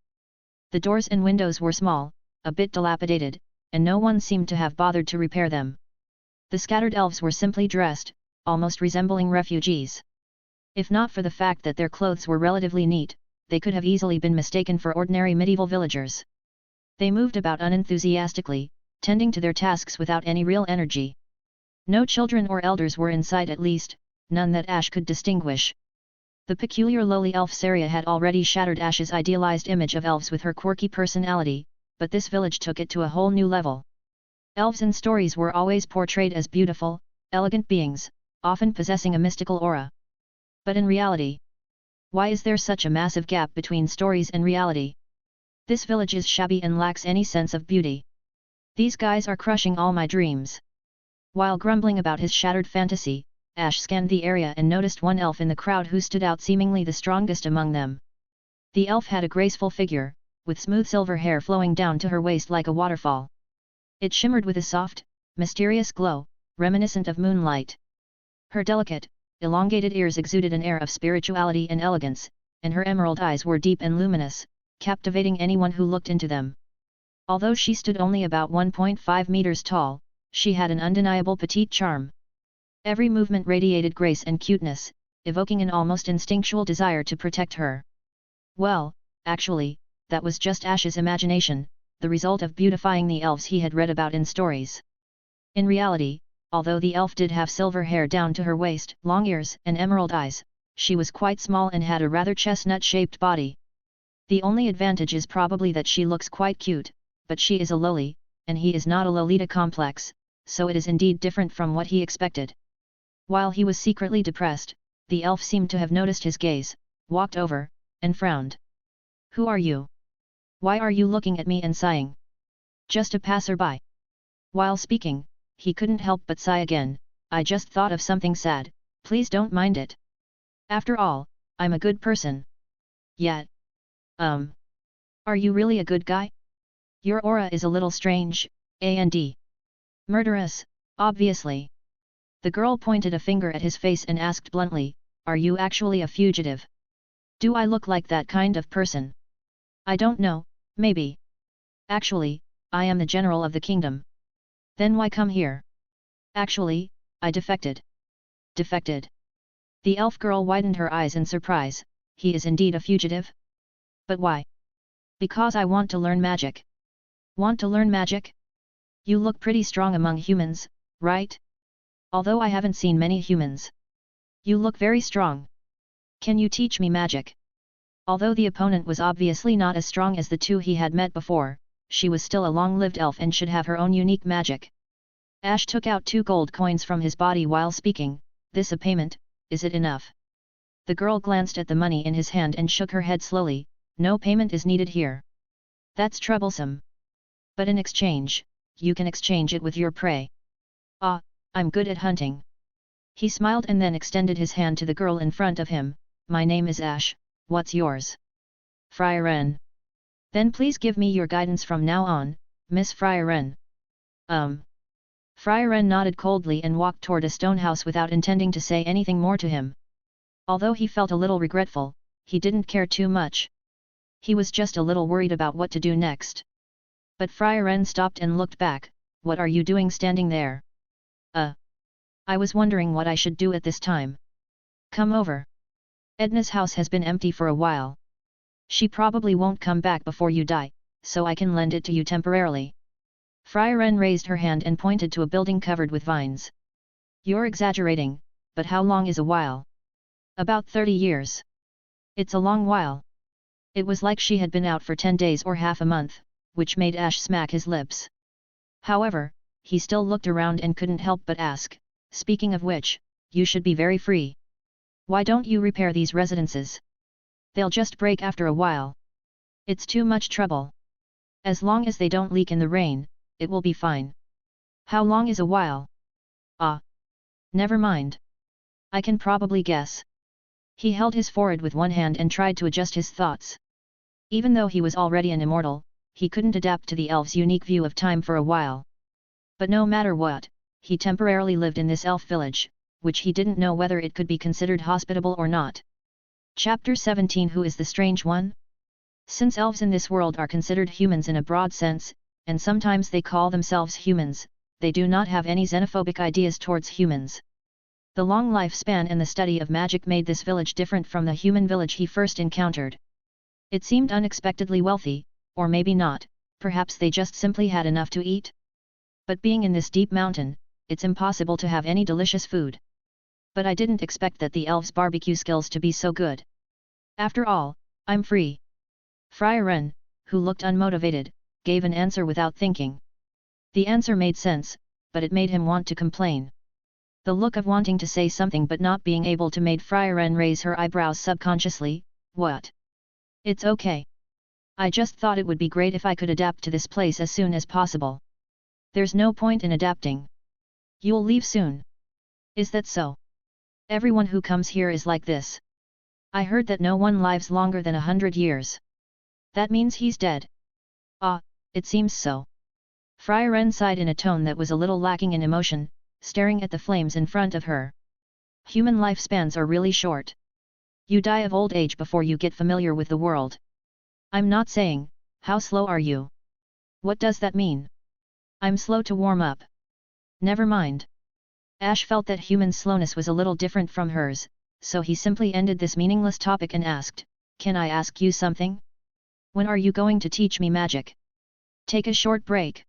The doors and windows were small, a bit dilapidated, and no one seemed to have bothered to repair them. The scattered elves were simply dressed, almost resembling refugees. If not for the fact that their clothes were relatively neat, they could have easily been mistaken for ordinary medieval villagers. They moved about unenthusiastically, tending to their tasks without any real energy. No children or elders were in sight, at least, none that Ash could distinguish. The peculiar lowly elf Saria had already shattered Ash's idealized image of elves with her quirky personality, but this village took it to a whole new level. Elves in stories were always portrayed as beautiful, elegant beings, often possessing a mystical aura. But in reality, why is there such a massive gap between stories and reality? This village is shabby and lacks any sense of beauty. These guys are crushing all my dreams. While grumbling about his shattered fantasy, Ash scanned the area and noticed one elf in the crowd who stood out, seemingly the strongest among them. The elf had a graceful figure, with smooth silver hair flowing down to her waist like a waterfall. It shimmered with a soft, mysterious glow, reminiscent of moonlight. Her delicate, elongated ears exuded an air of spirituality and elegance, and her emerald eyes were deep and luminous, captivating anyone who looked into them. Although she stood only about 1.5 meters tall, she had an undeniable petite charm. Every movement radiated grace and cuteness, evoking an almost instinctual desire to protect her. Well, actually, that was just Ash's imagination, the result of beautifying the elves he had read about in stories. In reality, although the elf did have silver hair down to her waist, long ears and emerald eyes, she was quite small and had a rather chestnut-shaped body. The only advantage is probably that she looks quite cute, but she is a loli, and he is not a Lolita complex, so it is indeed different from what he expected. While he was secretly depressed, the elf seemed to have noticed his gaze, walked over, and frowned. "Who are you? Why are you looking at me and sighing? Just a passerby." While speaking, he couldn't help but sigh again. "I just thought of something sad, please don't mind it. After all, I'm a good person." "Yet. Are you really a good guy? Your aura is a little strange, and murderous, obviously." The girl pointed a finger at his face and asked bluntly, "Are you actually a fugitive? Do I look like that kind of person?" "I don't know, maybe. Actually, I am the general of the kingdom." "Then why come here?" "Actually, I defected." "Defected?" The elf girl widened her eyes in surprise. "He is indeed a fugitive? But why?" "Because I want to learn magic." "Want to learn magic? You look pretty strong among humans, right? Although I haven't seen many humans. You look very strong. Can you teach me magic?" Although the opponent was obviously not as strong as the two he had met before, she was still a long-lived elf and should have her own unique magic. Ash took out 2 gold coins from his body while speaking. "This a payment, is it enough?" The girl glanced at the money in his hand and shook her head slowly. "No payment is needed here." "That's troublesome. But in exchange, you can exchange it with your prey." "Ah, I'm good at hunting." He smiled and then extended his hand to the girl in front of him. "My name is Ash, what's yours?" "Frieren." "Then please give me your guidance from now on, Miss Frieren." Frieren nodded coldly and walked toward a stone house without intending to say anything more to him. Although he felt a little regretful, he didn't care too much. He was just a little worried about what to do next. But Frieren stopped and looked back. "What are you doing standing there?" I was wondering what I should do at this time." "Come over. Edna's house has been empty for a while. She probably won't come back before you die, so I can lend it to you temporarily." Frieren raised her hand and pointed to a building covered with vines. "You're exaggerating, but how long is a while?" "About 30 years. It's a long while." It was like she had been out for 10 days or half a month, which made Ash smack his lips. However, he still looked around and couldn't help but ask, "Speaking of which, you should be very free. Why don't you repair these residences? They'll just break after a while. It's too much trouble. As long as they don't leak in the rain, it will be fine." "How long is a while?" "Ah. Never mind. I can probably guess." He held his forehead with one hand and tried to adjust his thoughts. Even though he was already an immortal, he couldn't adapt to the elves' unique view of time for a while. But no matter what, he temporarily lived in this elf village, which he didn't know whether it could be considered hospitable or not. Chapter 17 Who is the Strange One? Since elves in this world are considered humans in a broad sense, and sometimes they call themselves humans, they do not have any xenophobic ideas towards humans. The long lifespan and the study of magic made this village different from the human village he first encountered. It seemed unexpectedly wealthy, or maybe not, perhaps they just simply had enough to eat. But being in this deep mountain, it's impossible to have any delicious food. But I didn't expect that the elves' barbecue skills to be so good. After all, I'm free. Frieren, who looked unmotivated, gave an answer without thinking. The answer made sense, but it made him want to complain. The look of wanting to say something but not being able to made Frieren raise her eyebrows subconsciously. "What? It's okay. I just thought it would be great if I could adapt to this place as soon as possible." "There's no point in adapting. You'll leave soon." "Is that so? Everyone who comes here is like this. I heard that no one lives longer than 100 years. That means he's dead." "Ah, it seems so." Frieren sighed in a tone that was a little lacking in emotion, staring at the flames in front of her. "Human lifespans are really short. You die of old age before you get familiar with the world." "I'm not saying, how slow are you?" "What does that mean?" "I'm slow to warm up." "Never mind." Ash felt that human slowness was a little different from hers, so he simply ended this meaningless topic and asked, can I ask you something? When are you going to teach me magic? Take a short break.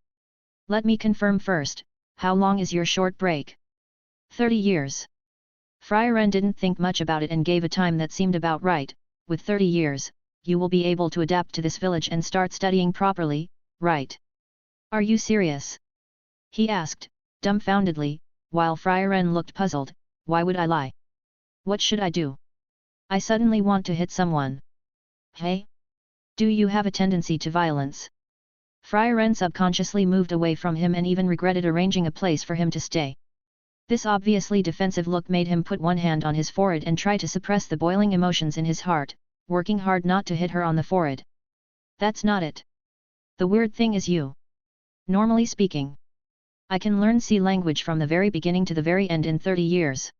Let me confirm first, how long is your short break? 30 years. Frieren didn't think much about it and gave a time that seemed about right. With 30 years, you will be able to adapt to this village and start studying properly, right? Are you serious? He asked, dumbfoundedly, while Frieren looked puzzled. Why would I lie? What should I do? I suddenly want to hit someone. Hey? Do you have a tendency to violence? Frieren subconsciously moved away from him and even regretted arranging a place for him to stay. This obviously defensive look made him put one hand on his forehead and try to suppress the boiling emotions in his heart, working hard not to hit her on the forehead. That's not it. The weird thing is you. Normally speaking, I can learn C language from the very beginning to the very end in 30 years.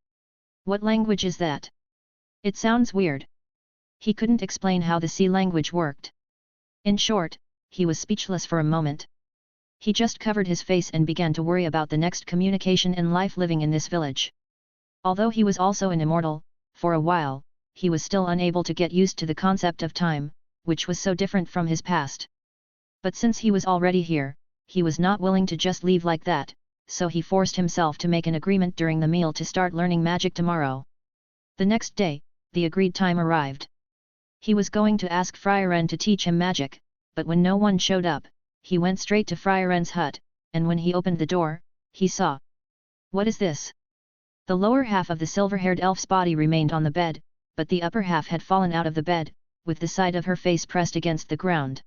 What language is that? It sounds weird. He couldn't explain how the C language worked. In short, he was speechless for a moment. He just covered his face and began to worry about the next communication in life living in this village. Although he was also an immortal, for a while, he was still unable to get used to the concept of time, which was so different from his past. But since he was already here, he was not willing to just leave like that, so he forced himself to make an agreement during the meal to start learning magic tomorrow. The next day, the agreed time arrived. He was going to ask Frieren to teach him magic, but when no one showed up, he went straight to Frieren's hut, and when he opened the door, he saw. What is this? The lower half of the silver-haired elf's body remained on the bed, but the upper half had fallen out of the bed, with the side of her face pressed against the ground.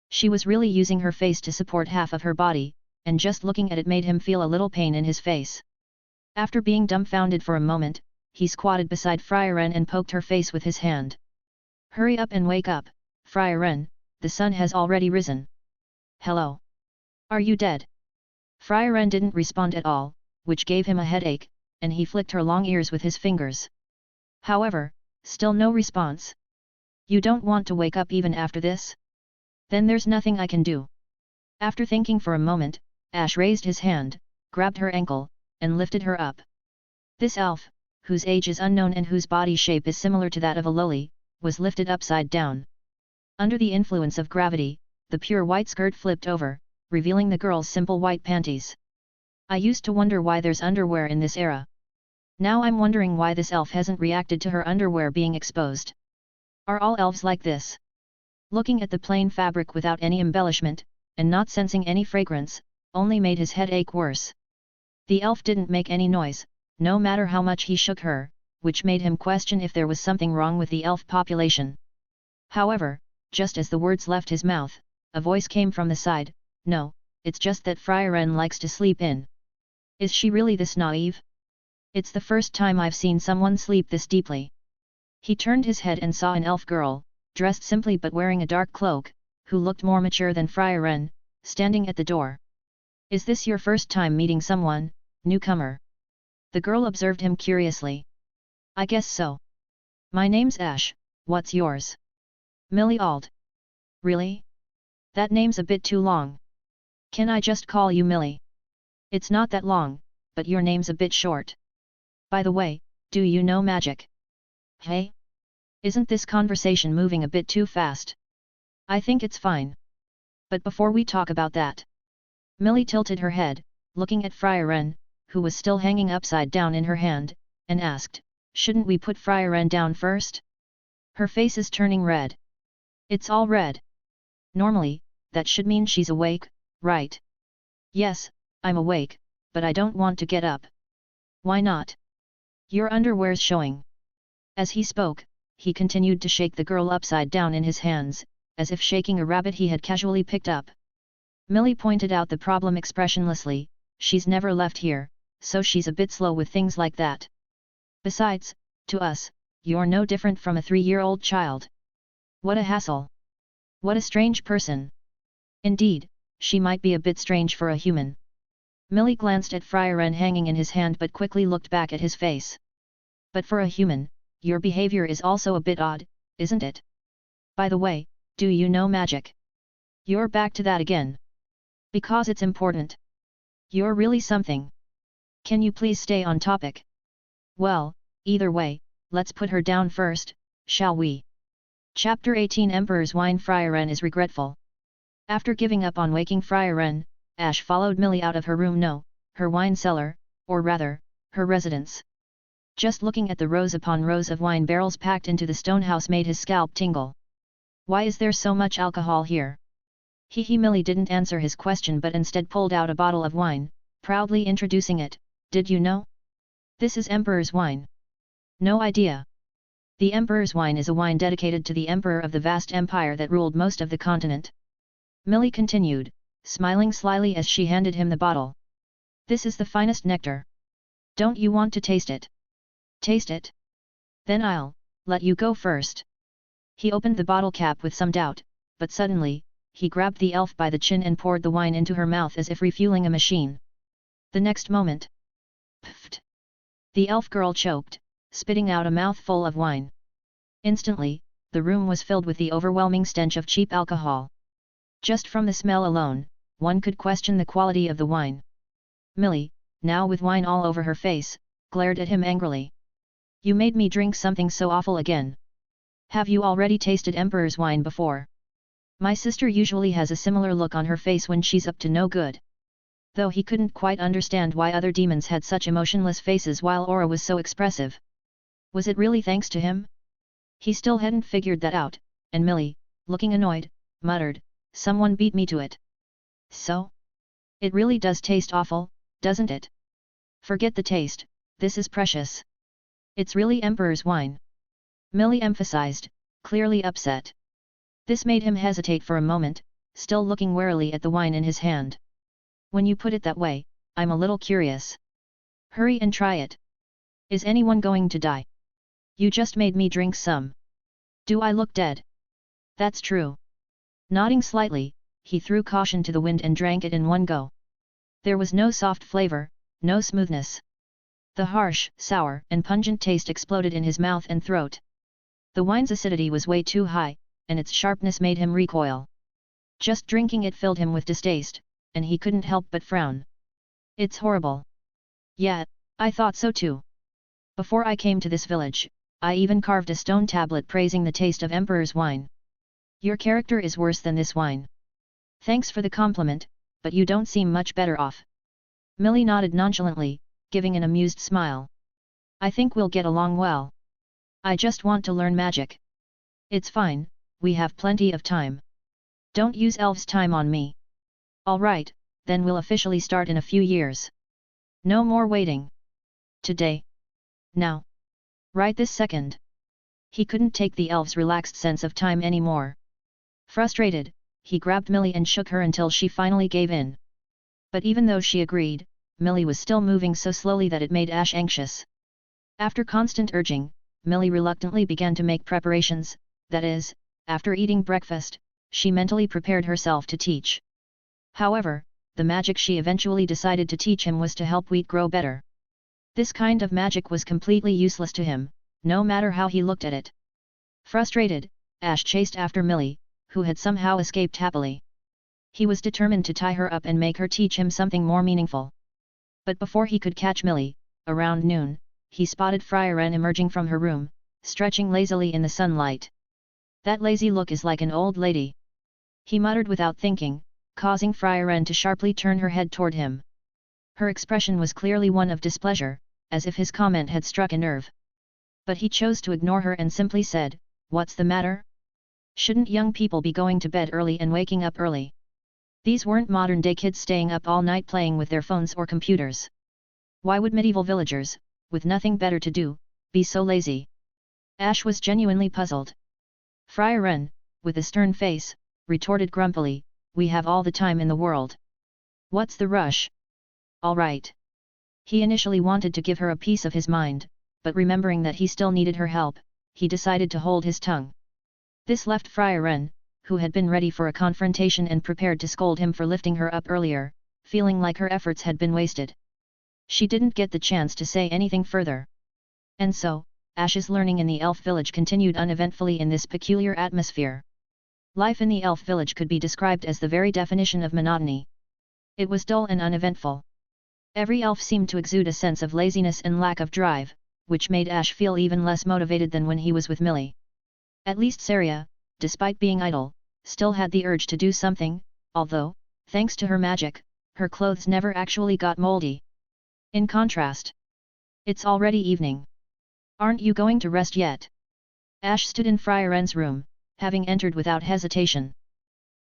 She was really using her face to support half of her body, and just looking at it made him feel a little pain in his face. After being dumbfounded for a moment, he squatted beside Frieren and poked her face with his hand. Hurry up and wake up, Frieren, the sun has already risen. Hello? Are you dead? Frieren didn't respond at all, which gave him a headache, and he flicked her long ears with his fingers. However, still no response. You don't want to wake up even after this? Then there's nothing I can do. After thinking for a moment, Ash raised his hand, grabbed her ankle, and lifted her up. This elf, whose age is unknown and whose body shape is similar to that of a lily, was lifted upside down. Under the influence of gravity, the pure white skirt flipped over, revealing the girl's simple white panties. I used to wonder why there's underwear in this era. Now I'm wondering why this elf hasn't reacted to her underwear being exposed. Are all elves like this? Looking at the plain fabric without any embellishment, and not sensing any fragrance, only made his head ache worse. The elf didn't make any noise, no matter how much he shook her, which made him question if there was something wrong with the elf population. However, just as the words left his mouth, a voice came from the side, "No, it's just that Frieren likes to sleep in." Is she really this naive? It's the first time I've seen someone sleep this deeply. He turned his head and saw an elf girl, dressed simply but wearing a dark cloak, who looked more mature than Frieren, standing at the door. Is this your first time meeting someone, newcomer? The girl observed him curiously. I guess so. My name's Ash, what's yours? Millie Ald. Really? That name's a bit too long. Can I just call you Millie? It's not that long, but your name's a bit short. By the way, do you know magic? Hey? Isn't this conversation moving a bit too fast? I think it's fine. But before we talk about that. Millie tilted her head, looking at Frieren, who was still hanging upside down in her hand, and asked, shouldn't we put Frieren down first? Her face is turning red. It's all red. Normally, that should mean she's awake, right? Yes, I'm awake, but I don't want to get up. Why not? Your underwear's showing. As he spoke, he continued to shake the girl upside down in his hands, as if shaking a rabbit he had casually picked up. Millie pointed out the problem expressionlessly, she's never left here, so she's a bit slow with things like that. Besides, to us, you're no different from a 3-year-old child. What a hassle. What a strange person. Indeed, she might be a bit strange for a human. Millie glanced at Frieren hanging in his hand but quickly looked back at his face. But for a human, your behavior is also a bit odd, isn't it? By the way, do you know magic? You're back to that again. Because it's important. You're really something. Can you please stay on topic? Well, either way, let's put her down first, shall we? Chapter 18 Emperor's Wine. Frieren is regretful. After giving up on waking Frieren, Ash followed Millie out of her room, no, her wine cellar, or rather, her residence. Just looking at the rows upon rows of wine barrels packed into the stone house made his scalp tingle. Why is there so much alcohol here? Millie didn't answer his question but instead pulled out a bottle of wine, proudly introducing it. Did you know? This is Emperor's wine. No idea. The Emperor's wine is a wine dedicated to the Emperor of the vast empire that ruled most of the continent. Millie continued, smiling slyly as she handed him the bottle. This is the finest nectar. Don't you want to taste it? Taste it? Then I'll let you go first. He opened the bottle cap with some doubt, but suddenly, he grabbed the elf by the chin and poured the wine into her mouth as if refueling a machine. The next moment, pfft! The elf girl choked, spitting out a mouthful of wine. Instantly, the room was filled with the overwhelming stench of cheap alcohol. Just from the smell alone, one could question the quality of the wine. Millie, now with wine all over her face, glared at him angrily. You made me drink something so awful again. Have you already tasted Emperor's wine before? My sister usually has a similar look on her face when she's up to no good. Though he couldn't quite understand why other demons had such emotionless faces while Aura was so expressive. Was it really thanks to him? He still hadn't figured that out, and Millie, looking annoyed, muttered, someone beat me to it. So? It really does taste awful, doesn't it? Forget the taste, this is precious. It's really Emperor's wine. Millie emphasized, clearly upset. This made him hesitate for a moment, still looking warily at the wine in his hand. When you put it that way, I'm a little curious. Hurry and try it. Is anyone going to die? You just made me drink some. Do I look dead? That's true. Nodding slightly, he threw caution to the wind and drank it in one go. There was no soft flavor, no smoothness. The harsh, sour, and pungent taste exploded in his mouth and throat. The wine's acidity was way too high, and its sharpness made him recoil. Just drinking it filled him with distaste, and he couldn't help but frown. It's horrible. Yeah, I thought so too. Before I came to this village, I even carved a stone tablet praising the taste of Emperor's wine. Your character is worse than this wine. Thanks for the compliment, but you don't seem much better off. Millie nodded nonchalantly, giving an amused smile. I think we'll get along well. I just want to learn magic. It's fine, we have plenty of time. Don't use elves' time on me. Alright, then we'll officially start in a few years. No more waiting. Today. Now. Right this second. He couldn't take the elf's relaxed sense of time anymore. Frustrated, he grabbed Millie and shook her until she finally gave in. But even though she agreed, Millie was still moving so slowly that it made Ash anxious. After constant urging, Millie reluctantly began to make preparations, that is, after eating breakfast, she mentally prepared herself to teach. However, the magic she eventually decided to teach him was to help wheat grow better. This kind of magic was completely useless to him, no matter how he looked at it. Frustrated, Ash chased after Millie, who had somehow escaped happily. He was determined to tie her up and make her teach him something more meaningful. But before he could catch Millie, around noon, he spotted Frieren emerging from her room, stretching lazily in the sunlight. That lazy look is like an old lady. He muttered without thinking, causing Frieren to sharply turn her head toward him. Her expression was clearly one of displeasure, as if his comment had struck a nerve. But he chose to ignore her and simply said, "What's the matter? Shouldn't young people be going to bed early and waking up early? These weren't modern-day kids staying up all night playing with their phones or computers. Why would medieval villagers, with nothing better to do, be so lazy?" Ash was genuinely puzzled. Frieren, with a stern face, retorted grumpily, "We have all the time in the world. What's the rush? All right." He initially wanted to give her a piece of his mind, but remembering that he still needed her help, he decided to hold his tongue. This left Frieren, who had been ready for a confrontation and prepared to scold him for lifting her up earlier, feeling like her efforts had been wasted. She didn't get the chance to say anything further. And so, Ash's learning in the elf village continued uneventfully in this peculiar atmosphere. Life in the elf village could be described as the very definition of monotony. It was dull and uneventful. Every elf seemed to exude a sense of laziness and lack of drive, which made Ash feel even less motivated than when he was with Millie. At least Saria, despite being idle, still had the urge to do something, although, thanks to her magic, her clothes never actually got moldy. In contrast, it's already evening. Aren't you going to rest yet? Ash stood in Frieren's room, having entered without hesitation.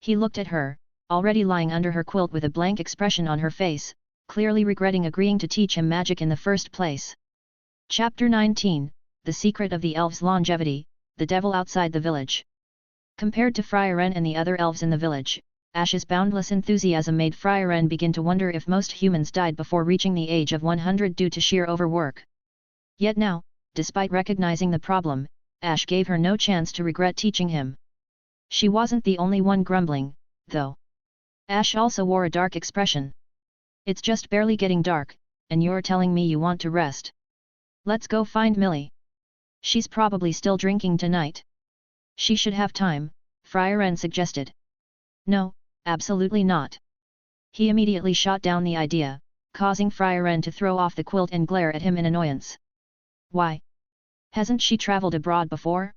He looked at her, already lying under her quilt with a blank expression on her face, clearly regretting agreeing to teach him magic in the first place. Chapter 19, The Secret of the Elves' Longevity, The Devil Outside the Village. Compared to Frieren and the other elves in the village, Ash's boundless enthusiasm made Frieren begin to wonder if most humans died before reaching the age of 100 due to sheer overwork. Yet now, despite recognizing the problem, Ash gave her no chance to regret teaching him. She wasn't the only one grumbling, though. Ash also wore a dark expression. It's just barely getting dark, and you're telling me you want to rest. Let's go find Millie. She's probably still drinking tonight. She should have time, Frieren suggested. No, absolutely not. He immediately shot down the idea, causing Frieren to throw off the quilt and glare at him in annoyance. Why? Hasn't she traveled abroad before?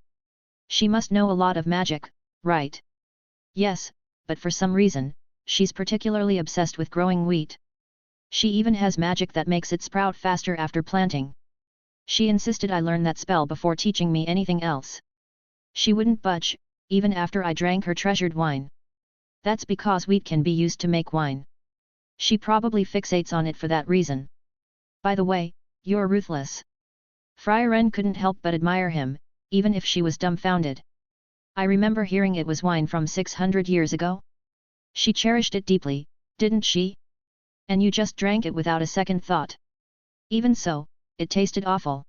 She must know a lot of magic, right? Yes, but for some reason, she's particularly obsessed with growing wheat. She even has magic that makes it sprout faster after planting. She insisted I learn that spell before teaching me anything else. She wouldn't budge, even after I drank her treasured wine. That's because wheat can be used to make wine. She probably fixates on it for that reason. By the way, you're ruthless. Frieren couldn't help but admire him, even if she was dumbfounded. I remember hearing it was wine from 600 years ago. She cherished it deeply, didn't she? And you just drank it without a second thought. Even so, it tasted awful.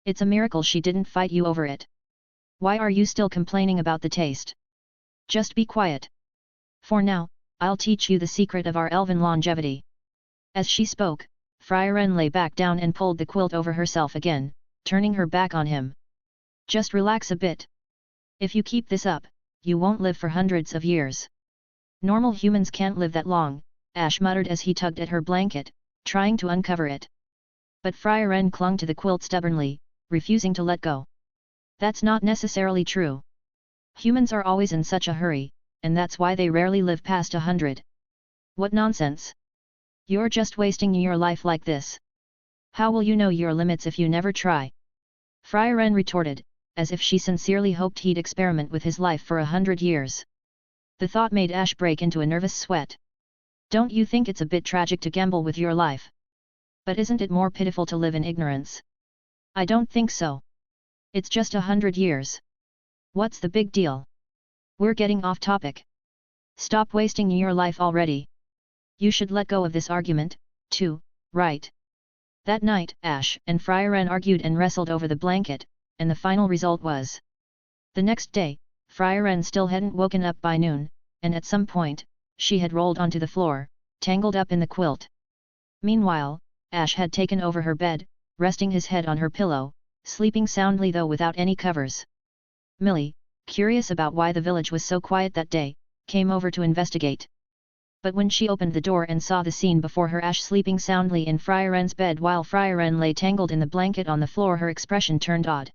It's a miracle she didn't fight you over it. Why are you still complaining about the taste? Just be quiet. For now, I'll teach you the secret of our elven longevity. As she spoke, Frieren lay back down and pulled the quilt over herself again, turning her back on him. Just relax a bit. If you keep this up, you won't live for hundreds of years. Normal humans can't live that long, Ash muttered as he tugged at her blanket, trying to uncover it. But Frieren clung to the quilt stubbornly, refusing to let go. That's not necessarily true. Humans are always in such a hurry, and that's why they rarely live past 100. What nonsense! You're just wasting your life like this. How will you know your limits if you never try? Frieren retorted, as if she sincerely hoped he'd experiment with his life for 100 years. The thought made Ash break into a nervous sweat. Don't you think it's a bit tragic to gamble with your life? But isn't it more pitiful to live in ignorance? I don't think so. It's just 100 years. What's the big deal? We're getting off topic. Stop wasting your life already. You should let go of this argument, too, right? That night, Ash and Frieren argued and wrestled over the blanket, and the final result was. The next day, Frieren still hadn't woken up by noon, and at some point, she had rolled onto the floor, tangled up in the quilt. Meanwhile, Ash had taken over her bed, resting his head on her pillow, sleeping soundly though without any covers. Millie, curious about why the village was so quiet that day, came over to investigate. But when she opened the door and saw the scene before her, Ash sleeping soundly in Frieren's bed while Frieren lay tangled in the blanket on the floor, her expression turned odd.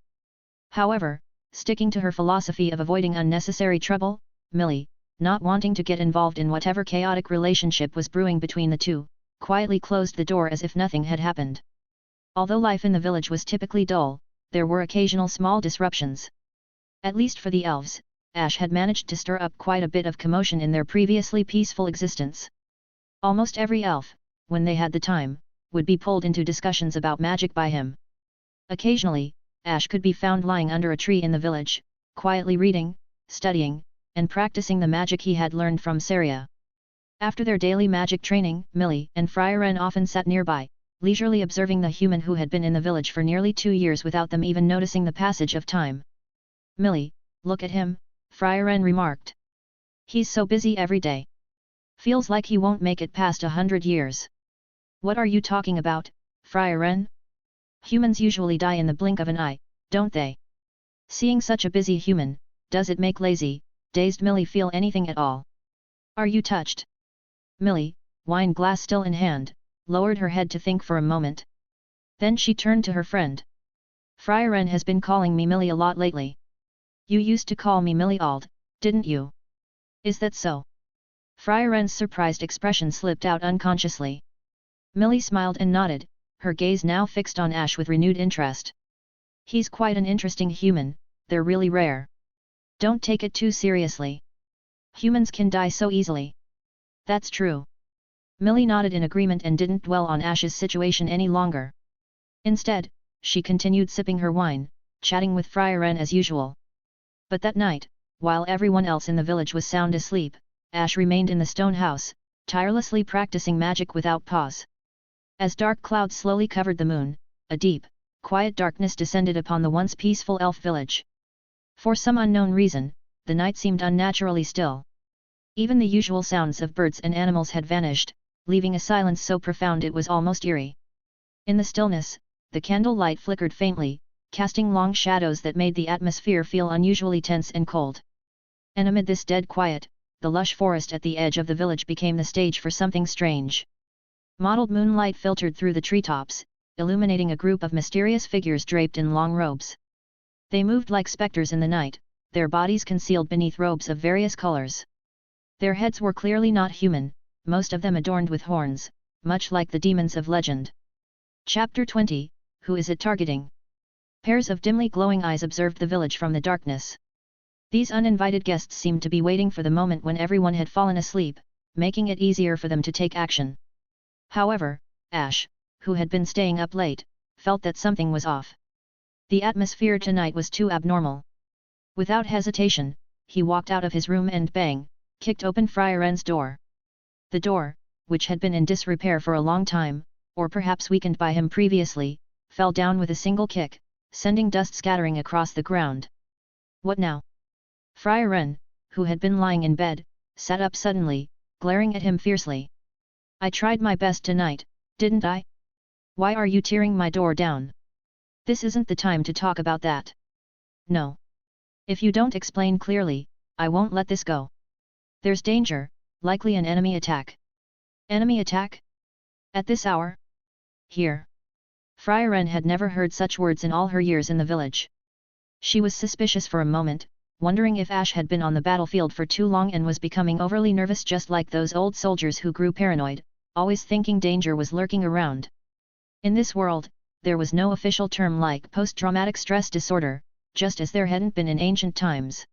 However, sticking to her philosophy of avoiding unnecessary trouble, Millie, not wanting to get involved in whatever chaotic relationship was brewing between the two, quietly closed the door as if nothing had happened. Although life in the village was typically dull, there were occasional small disruptions. At least for the elves, Ash had managed to stir up quite a bit of commotion in their previously peaceful existence. Almost every elf, when they had the time, would be pulled into discussions about magic by him. Occasionally, Ash could be found lying under a tree in the village, quietly reading, studying, and practicing the magic he had learned from Saria. After their daily magic training, Millie and Frieren often sat nearby, leisurely observing the human who had been in the village for nearly 2 years without them even noticing the passage of time. Millie, look at him, Frieren remarked. He's so busy every day. Feels like he won't make it past 100 years. What are you talking about, Frieren? Humans usually die in the blink of an eye, don't they? Seeing such a busy human, does it make lazy, dazed Millie feel anything at all? Are you touched? Millie, wine glass still in hand, lowered her head to think for a moment. Then she turned to her friend. Frieren has been calling me Millie a lot lately. You used to call me Millie, didn't you? Is that so? Frieren's surprised expression slipped out unconsciously. Millie smiled and nodded, her gaze now fixed on Ash with renewed interest. He's quite an interesting human, they're really rare. Don't take it too seriously. Humans can die so easily. That's true. Millie nodded in agreement and didn't dwell on Ash's situation any longer. Instead, she continued sipping her wine, chatting with Frieren as usual. But that night, while everyone else in the village was sound asleep, Ash remained in the stone house, tirelessly practicing magic without pause. As dark clouds slowly covered the moon, a deep, quiet darkness descended upon the once peaceful elf village. For some unknown reason, the night seemed unnaturally still. Even the usual sounds of birds and animals had vanished, leaving a silence so profound it was almost eerie. In the stillness, the candle light flickered faintly, casting long shadows that made the atmosphere feel unusually tense and cold. And amid this dead quiet, the lush forest at the edge of the village became the stage for something strange. Mottled moonlight filtered through the treetops, illuminating a group of mysterious figures draped in long robes. They moved like specters in the night, their bodies concealed beneath robes of various colors. Their heads were clearly not human, most of them adorned with horns, much like the demons of legend. Chapter 20, Who is it targeting? Pairs of dimly glowing eyes observed the village from the darkness. These uninvited guests seemed to be waiting for the moment when everyone had fallen asleep, making it easier for them to take action. However, Ash, who had been staying up late, felt that something was off. The atmosphere tonight was too abnormal. Without hesitation, he walked out of his room and kicked open Frieren's door. The door, which had been in disrepair for a long time, or perhaps weakened by him previously, fell down with a single kick, sending dust scattering across the ground. What now? Frieren, who had been lying in bed, sat up suddenly, glaring at him fiercely. I tried my best tonight, didn't I? Why are you tearing my door down? This isn't the time to talk about that. No. If you don't explain clearly, I won't let this go. There's danger, likely an enemy attack. Enemy attack? At this hour? Here. Frieren had never heard such words in all her years in the village. She was suspicious for a moment, wondering if Ash had been on the battlefield for too long and was becoming overly nervous just like those old soldiers who grew paranoid, always thinking danger was lurking around. In this world, there was no official term like post-traumatic stress disorder, just as there hadn't been in ancient times.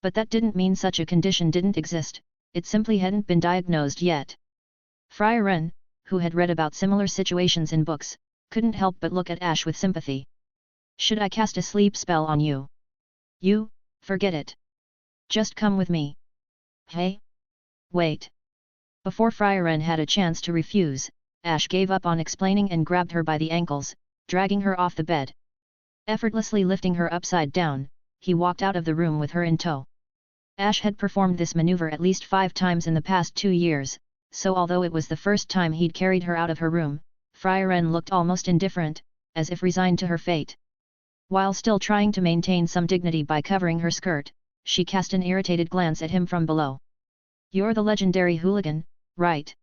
But that didn't mean such a condition didn't exist, it simply hadn't been diagnosed yet. Frieren, who had read about similar situations in books, couldn't help but look at Ash with sympathy. Should I cast a sleep spell on you? You, forget it. Just come with me. Hey? Wait. Before Frieren had a chance to refuse, Ash gave up on explaining and grabbed her by the ankles, dragging her off the bed. Effortlessly lifting her upside down, he walked out of the room with her in tow. Ash had performed this maneuver at least 5 times in the past 2 years, so although it was the first time he'd carried her out of her room, Frieren looked almost indifferent, as if resigned to her fate. While still trying to maintain some dignity by covering her skirt, she cast an irritated glance at him from below. You're the legendary hooligan, right?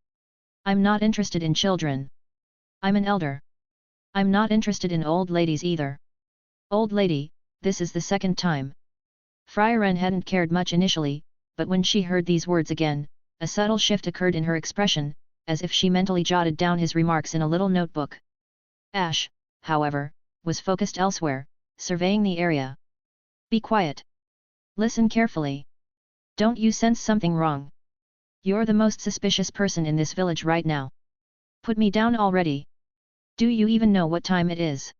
I'm not interested in children. I'm an elder. I'm not interested in old ladies either. Old lady, this is the second time. Frieren hadn't cared much initially, but when she heard these words again, a subtle shift occurred in her expression, as if she mentally jotted down his remarks in a little notebook. Ash, however, was focused elsewhere, surveying the area. Be quiet. Listen carefully. Don't you sense something wrong? You're the most suspicious person in this village right now. Put me down already. Do you even know what time it is?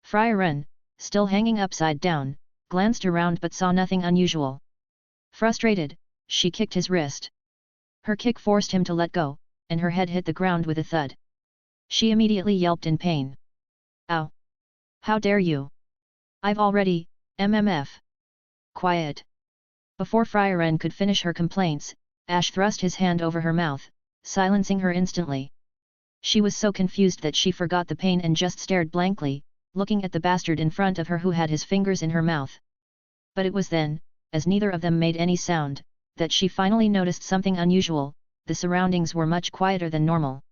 Frieren, still hanging upside down, glanced around but saw nothing unusual. Frustrated, she kicked his wrist. Her kick forced him to let go, and her head hit the ground with a thud. She immediately yelped in pain. Ow! How dare you! I've already, MMF. Quiet. Before Frieren could finish her complaints, Ash thrust his hand over her mouth, silencing her instantly. She was so confused that she forgot the pain and just stared blankly, looking at the bastard in front of her who had his fingers in her mouth. But it was then, as neither of them made any sound, that she finally noticed something unusual. The surroundings were much quieter than normal.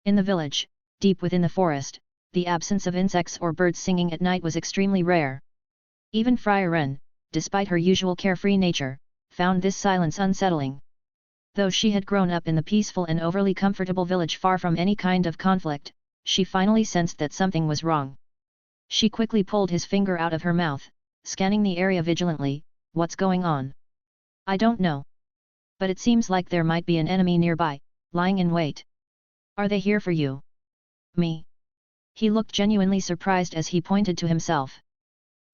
In the village, deep within the forest, the absence of insects or birds singing at night was extremely rare. Even Frieren, despite her usual carefree nature, found this silence unsettling. Though she had grown up in the peaceful and overly comfortable village far from any kind of conflict, she finally sensed that something was wrong. She quickly pulled his finger out of her mouth, scanning the area vigilantly. What's going on? I don't know. But it seems like there might be an enemy nearby, lying in wait. Are they here for you? Me? He looked genuinely surprised as he pointed to himself.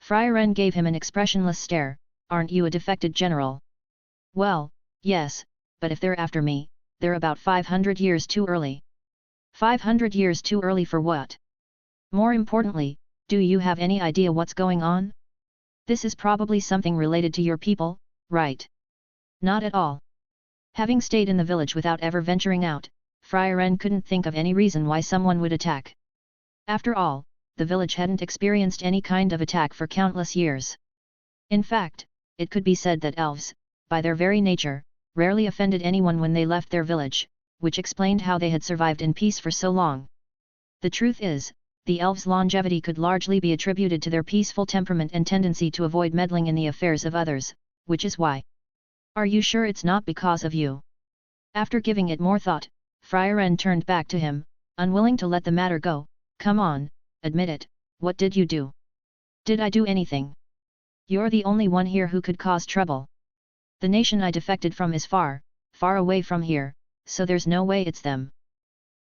Frieren gave him an expressionless stare. Aren't you a defected general? Well, yes, but if they're after me, they're about 500 years too early. 500 years too early for what? More importantly, do you have any idea what's going on? This is probably something related to your people, right? Not at all. Having stayed in the village without ever venturing out, Frieren couldn't think of any reason why someone would attack. After all, the village hadn't experienced any kind of attack for countless years. In fact, it could be said that elves, by their very nature, rarely offended anyone when they left their village, which explained how they had survived in peace for so long. The truth is, the elves' longevity could largely be attributed to their peaceful temperament and tendency to avoid meddling in the affairs of others, which is why. Are you sure it's not because of you? After giving it more thought, Frieren turned back to him, unwilling to let the matter go. Come on, admit it, what did you do? Did I do anything? You're the only one here who could cause trouble. The nation I defected from is far, far away from here, so there's no way it's them.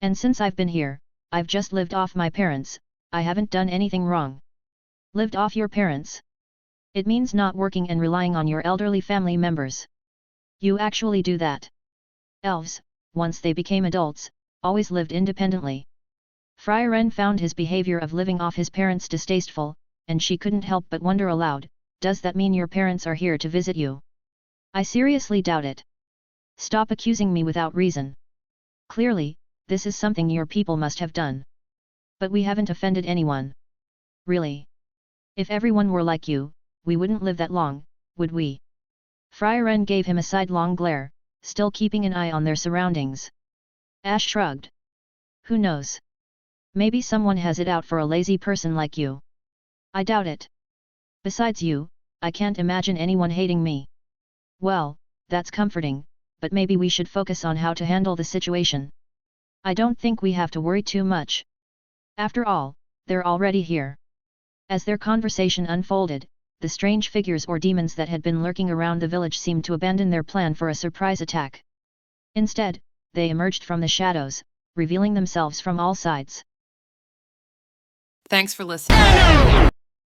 And since I've been here, I've just lived off my parents. I haven't done anything wrong. Lived off your parents? It means not working and relying on your elderly family members. You actually do that. Elves, once they became adults, always lived independently. Frieren found his behavior of living off his parents distasteful, and she couldn't help but wonder aloud, does that mean your parents are here to visit you? I seriously doubt it. Stop accusing me without reason. Clearly, this is something your people must have done. But we haven't offended anyone. Really? If everyone were like you, we wouldn't live that long, would we? Frieren gave him a sidelong glare, still keeping an eye on their surroundings. Ash shrugged. Who knows? Maybe someone has it out for a lazy person like you. I doubt it. Besides you, I can't imagine anyone hating me. Well, that's comforting, but maybe we should focus on how to handle the situation. I don't think we have to worry too much. After all, they're already here. As their conversation unfolded, the strange figures or demons that had been lurking around the village seemed to abandon their plan for a surprise attack. Instead, they emerged from the shadows, revealing themselves from all sides. Thanks for listening.